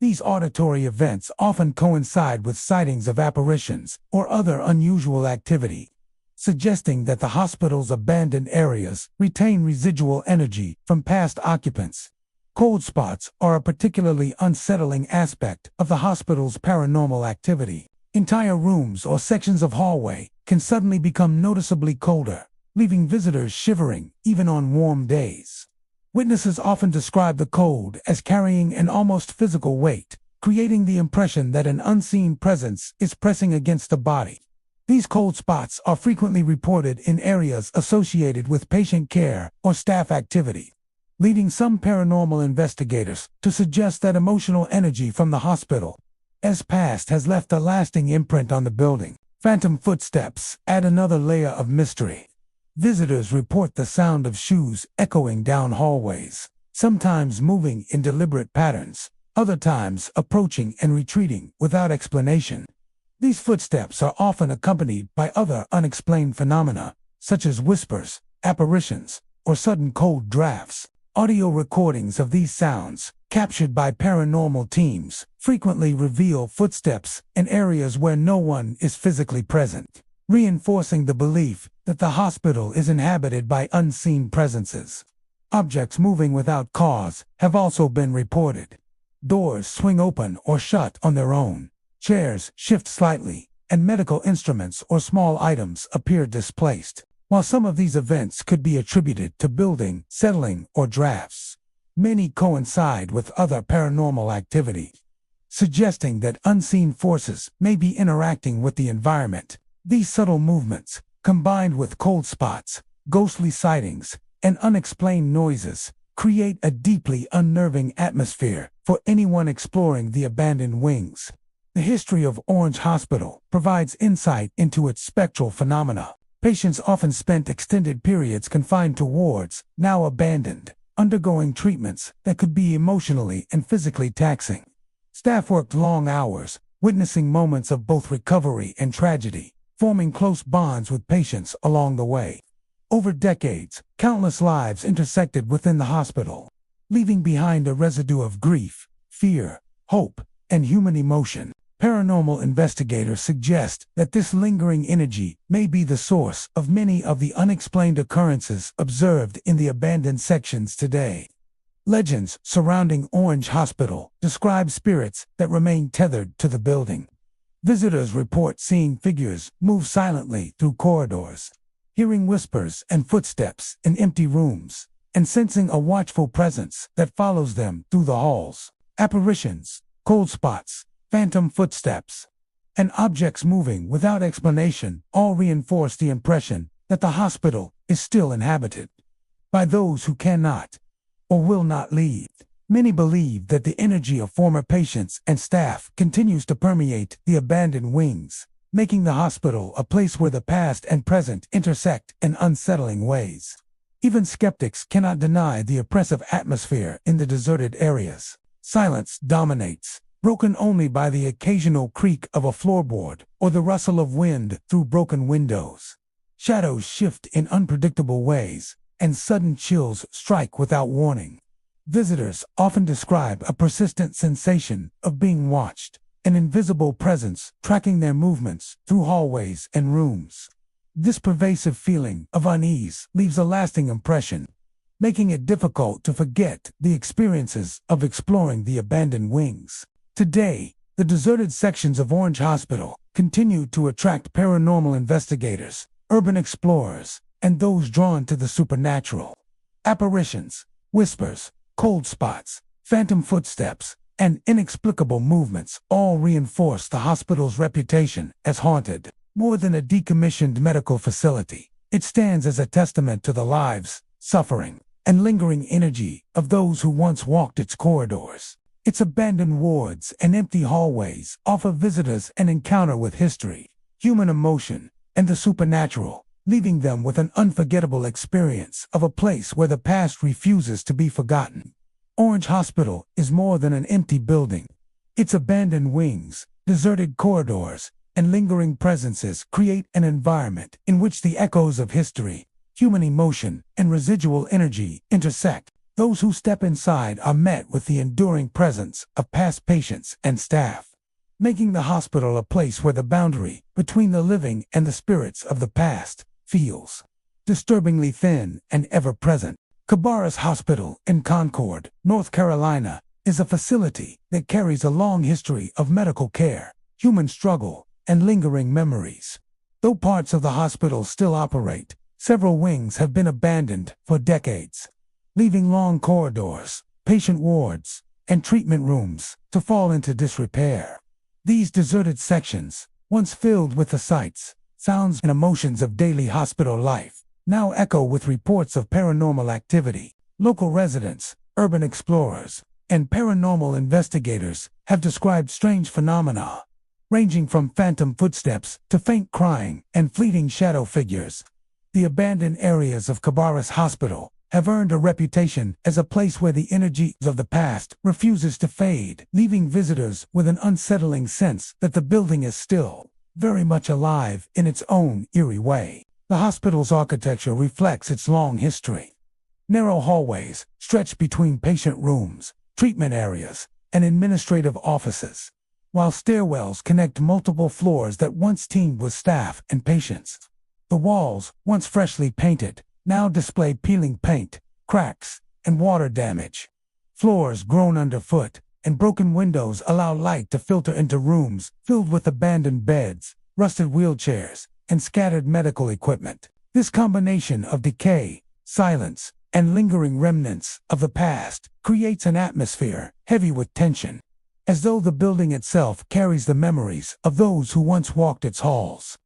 These auditory events often coincide with sightings of apparitions or other unusual activity, suggesting that the hospital's abandoned areas retain residual energy from past occupants. Cold spots are a particularly unsettling aspect of the hospital's paranormal activity. Entire rooms or sections of hallway can suddenly become noticeably colder, leaving visitors shivering even on warm days. Witnesses often describe the cold as carrying an almost physical weight, creating the impression that an unseen presence is pressing against the body. These cold spots are frequently reported in areas associated with patient care or staff activity, leading some paranormal investigators to suggest that emotional energy from the hospital past has left a lasting imprint on the building. Phantom footsteps add another layer of mystery. Visitors report the sound of shoes echoing down hallways, sometimes moving in deliberate patterns, other times approaching and retreating without explanation. These footsteps are often accompanied by other unexplained phenomena, such as whispers, apparitions, or sudden cold drafts. Audio recordings of these sounds, captured by paranormal teams, frequently reveal footsteps in areas where no one is physically present, reinforcing the belief that the hospital is inhabited by unseen presences. Objects moving without cause have also been reported. Doors swing open or shut on their own, chairs shift slightly, and medical instruments or small items appear displaced. While some of these events could be attributed to building, settling, or drafts, many coincide with other paranormal activity, suggesting that unseen forces may be interacting with the environment. These subtle movements, combined with cold spots, ghostly sightings, and unexplained noises, create a deeply unnerving atmosphere for anyone exploring the abandoned wings. The history of Orange Hospital provides insight into its spectral phenomena. Patients often spent extended periods confined to wards, now abandoned, undergoing treatments that could be emotionally and physically taxing. Staff worked long hours, witnessing moments of both recovery and tragedy, forming close bonds with patients along the way. Over decades, countless lives intersected within the hospital, leaving behind a residue of grief, fear, hope, and human emotion. Paranormal investigators suggest that this lingering energy may be the source of many of the unexplained occurrences observed in the abandoned sections today. Legends surrounding Orange Hospital describe spirits that remain tethered to the building. Visitors report seeing figures move silently through corridors, hearing whispers and footsteps in empty rooms, and sensing a watchful presence that follows them through the halls. Apparitions, cold spots, phantom footsteps, and objects moving without explanation all reinforce the impression that the hospital is still inhabited by those who cannot or will not leave. Many believe that the energy of former patients and staff continues to permeate the abandoned wings, making the hospital a place where the past and present intersect in unsettling ways. Even skeptics cannot deny the oppressive atmosphere in the deserted areas. Silence dominates, broken only by the occasional creak of a floorboard or the rustle of wind through broken windows. Shadows shift in unpredictable ways, and sudden chills strike without warning. Visitors often describe a persistent sensation of being watched, an invisible presence tracking their movements through hallways and rooms. This pervasive feeling of unease leaves a lasting impression, making it difficult to forget the experiences of exploring the abandoned wings. Today, the deserted sections of Orange Hospital continue to attract paranormal investigators, urban explorers, and those drawn to the supernatural. Apparitions, whispers, cold spots, phantom footsteps, and inexplicable movements all reinforce the hospital's reputation as haunted. More than a decommissioned medical facility, it stands as a testament to the lives, suffering, and lingering energy of those who once walked its corridors. Its abandoned wards and empty hallways offer visitors an encounter with history, human emotion, and the supernatural, leaving them with an unforgettable experience of a place where the past refuses to be forgotten. Orange Hospital is more than an empty building. Its abandoned wings, deserted corridors, and lingering presences create an environment in which the echoes of history, human emotion, and residual energy intersect. Those who step inside are met with the enduring presence of past patients and staff, making the hospital a place where the boundary between the living and the spirits of the past feels disturbingly thin and ever-present. Cabarrus Hospital in Concord, North Carolina, is a facility that carries a long history of medical care, human struggle, and lingering memories. Though parts of the hospital still operate, several wings have been abandoned for decades, leaving long corridors, patient wards, and treatment rooms to fall into disrepair. These deserted sections, once filled with the sights, sounds, and emotions of daily hospital life, now echo with reports of paranormal activity. Local residents, urban explorers, and paranormal investigators have described strange phenomena, ranging from phantom footsteps to faint crying and fleeting shadow figures. The abandoned areas of Cabarrus Hospital have earned a reputation as a place where the energy of the past refuses to fade, leaving visitors with an unsettling sense that the building is still very much alive in its own eerie way. The hospital's architecture reflects its long history. Narrow hallways stretch between patient rooms, treatment areas, and administrative offices, while stairwells connect multiple floors that once teemed with staff and patients. The walls, once freshly painted, now display peeling paint, cracks, and water damage. Floors groan underfoot, and broken windows allow light to filter into rooms filled with abandoned beds, rusted wheelchairs, and scattered medical equipment. This combination of decay, silence, and lingering remnants of the past creates an atmosphere heavy with tension, as though the building itself carries the memories of those who once walked its halls.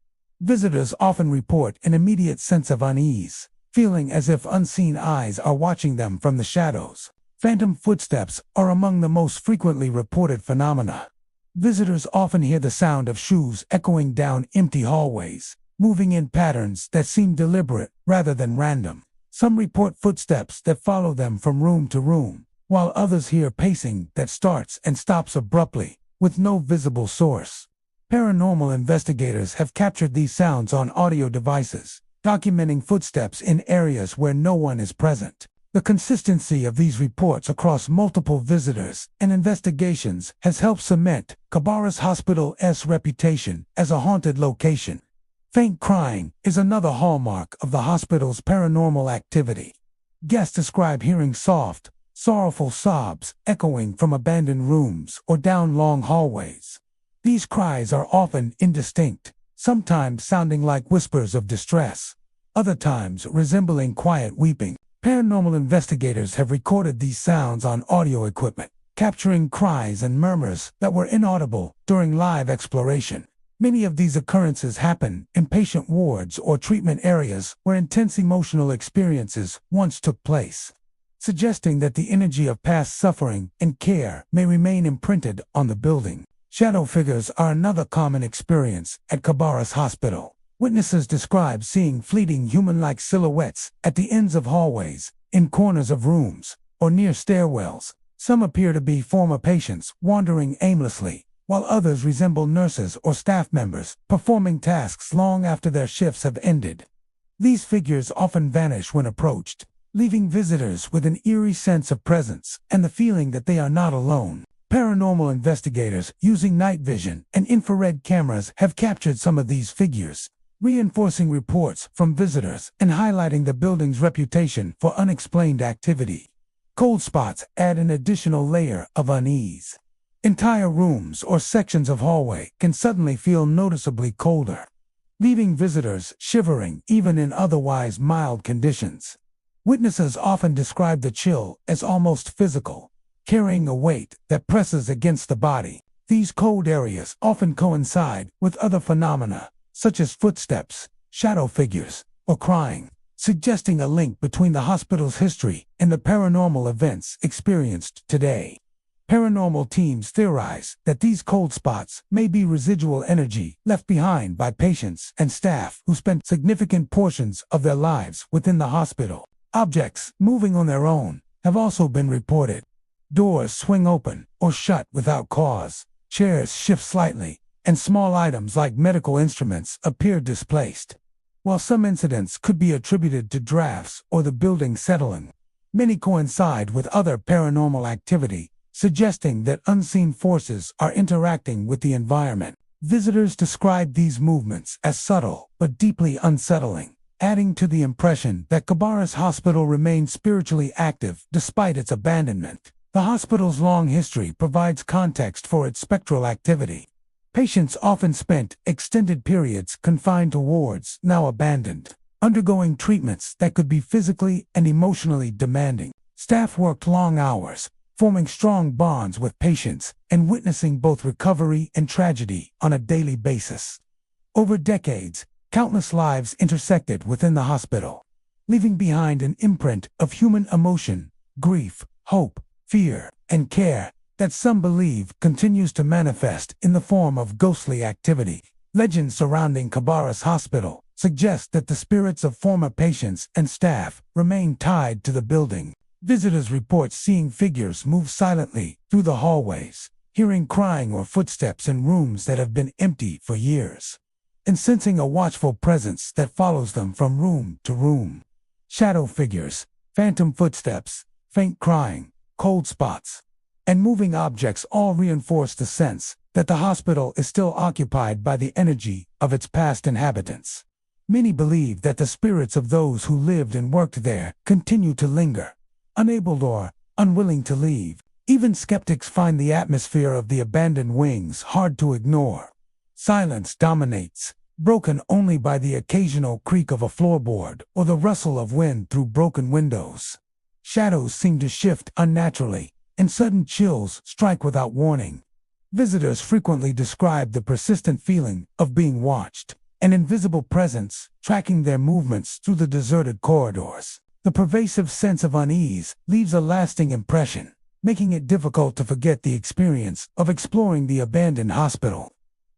Visitors often report an immediate sense of unease, feeling as if unseen eyes are watching them from the shadows. Phantom footsteps are among the most frequently reported phenomena. Visitors often hear the sound of shoes echoing down empty hallways, moving in patterns that seem deliberate rather than random. Some report footsteps that follow them from room to room, while others hear pacing that starts and stops abruptly, with no visible source. Paranormal investigators have captured these sounds on audio devices, documenting footsteps in areas where no one is present. The consistency of these reports across multiple visitors and investigations has helped cement Cabarrus Hospital's reputation as a haunted location. Faint crying is another hallmark of the hospital's paranormal activity. Guests describe hearing soft, sorrowful sobs echoing from abandoned rooms or down long hallways. These cries are often indistinct, sometimes sounding like whispers of distress, other times resembling quiet weeping. Paranormal investigators have recorded these sounds on audio equipment, capturing cries and murmurs that were inaudible during live exploration. Many of these occurrences happen in patient wards or treatment areas where intense emotional experiences once took place, suggesting that the energy of past suffering and care may remain imprinted on the building. Shadow figures are another common experience at Cabarrus Hospital. Witnesses describe seeing fleeting human-like silhouettes at the ends of hallways, in corners of rooms, or near stairwells. Some appear to be former patients wandering aimlessly, while others resemble nurses or staff members performing tasks long after their shifts have ended. These figures often vanish when approached, leaving visitors with an eerie sense of presence and the feeling that they are not alone. Paranormal investigators using night vision and infrared cameras have captured some of these figures, reinforcing reports from visitors and highlighting the building's reputation for unexplained activity. Cold spots add an additional layer of unease. Entire rooms or sections of hallway can suddenly feel noticeably colder, leaving visitors shivering even in otherwise mild conditions. Witnesses often describe the chill as almost physical, carrying a weight that presses against the body. These cold areas often coincide with other phenomena, such as footsteps, shadow figures, or crying, suggesting a link between the hospital's history and the paranormal events experienced today. Paranormal teams theorize that these cold spots may be residual energy left behind by patients and staff who spent significant portions of their lives within the hospital. Objects moving on their own have also been reported. Doors swing open or shut without cause, chairs shift slightly, and small items like medical instruments appear displaced. While some incidents could be attributed to drafts or the building settling, many coincide with other paranormal activity, suggesting that unseen forces are interacting with the environment. Visitors describe these movements as subtle but deeply unsettling, adding to the impression that Cabarrus Hospital remains spiritually active despite its abandonment. The hospital's long history provides context for its spectral activity. Patients often spent extended periods confined to wards now abandoned, undergoing treatments that could be physically and emotionally demanding. Staff worked long hours, forming strong bonds with patients and witnessing both recovery and tragedy on a daily basis. Over decades, countless lives intersected within the hospital, leaving behind an imprint of human emotion, grief, hope, fear, and care that some believe continues to manifest in the form of ghostly activity. Legends surrounding Cabarrus Hospital suggest that the spirits of former patients and staff remain tied to the building. Visitors report seeing figures move silently through the hallways, hearing crying or footsteps in rooms that have been empty for years, and sensing a watchful presence that follows them from room to room. Shadow figures, phantom footsteps, faint crying, cold spots, and moving objects all reinforce the sense that the hospital is still occupied by the energy of its past inhabitants. Many believe that the spirits of those who lived and worked there continue to linger, unable or unwilling to leave. Even skeptics find the atmosphere of the abandoned wings hard to ignore. Silence dominates, broken only by the occasional creak of a floorboard or the rustle of wind through broken windows. Shadows seem to shift unnaturally, and sudden chills strike without warning. Visitors frequently describe the persistent feeling of being watched, an invisible presence tracking their movements through the deserted corridors. The pervasive sense of unease leaves a lasting impression, making it difficult to forget the experience of exploring the abandoned hospital.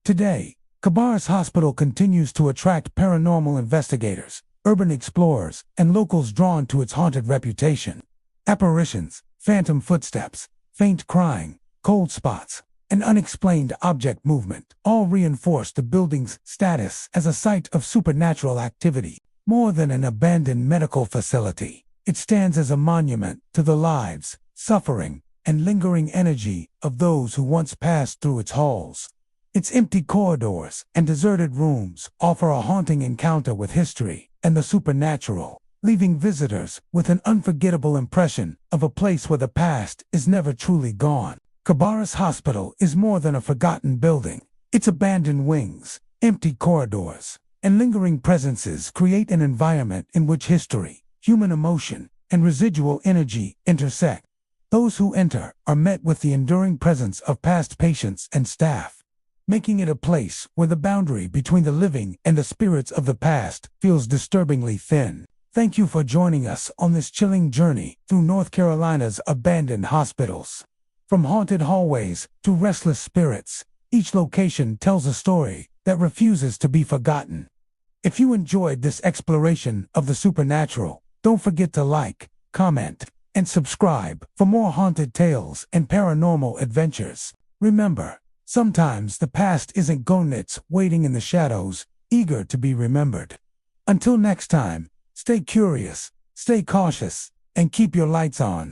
Today, Cabarrus Hospital continues to attract paranormal investigators, urban explorers, and locals drawn to its haunted reputation. Apparitions, phantom footsteps, faint crying, cold spots, and unexplained object movement all reinforce the building's status as a site of supernatural activity. More than an abandoned medical facility, it stands as a monument to the lives, suffering, and lingering energy of those who once passed through its halls. Its empty corridors and deserted rooms offer a haunting encounter with history and the supernatural, leaving visitors with an unforgettable impression of a place where the past is never truly gone. Cabarrus Hospital is more than a forgotten building. Its abandoned wings, empty corridors, and lingering presences create an environment in which history, human emotion, and residual energy intersect. Those who enter are met with the enduring presence of past patients and staff, making it a place where the boundary between the living and the spirits of the past feels disturbingly thin. Thank you for joining us on this chilling journey through North Carolina's abandoned hospitals. From haunted hallways to restless spirits, each location tells a story that refuses to be forgotten. If you enjoyed this exploration of the supernatural, don't forget to like, comment, and subscribe for more haunted tales and paranormal adventures. Remember, sometimes the past isn't gone, it's waiting in the shadows, eager to be remembered. Until next time, stay curious, stay cautious, and keep your lights on.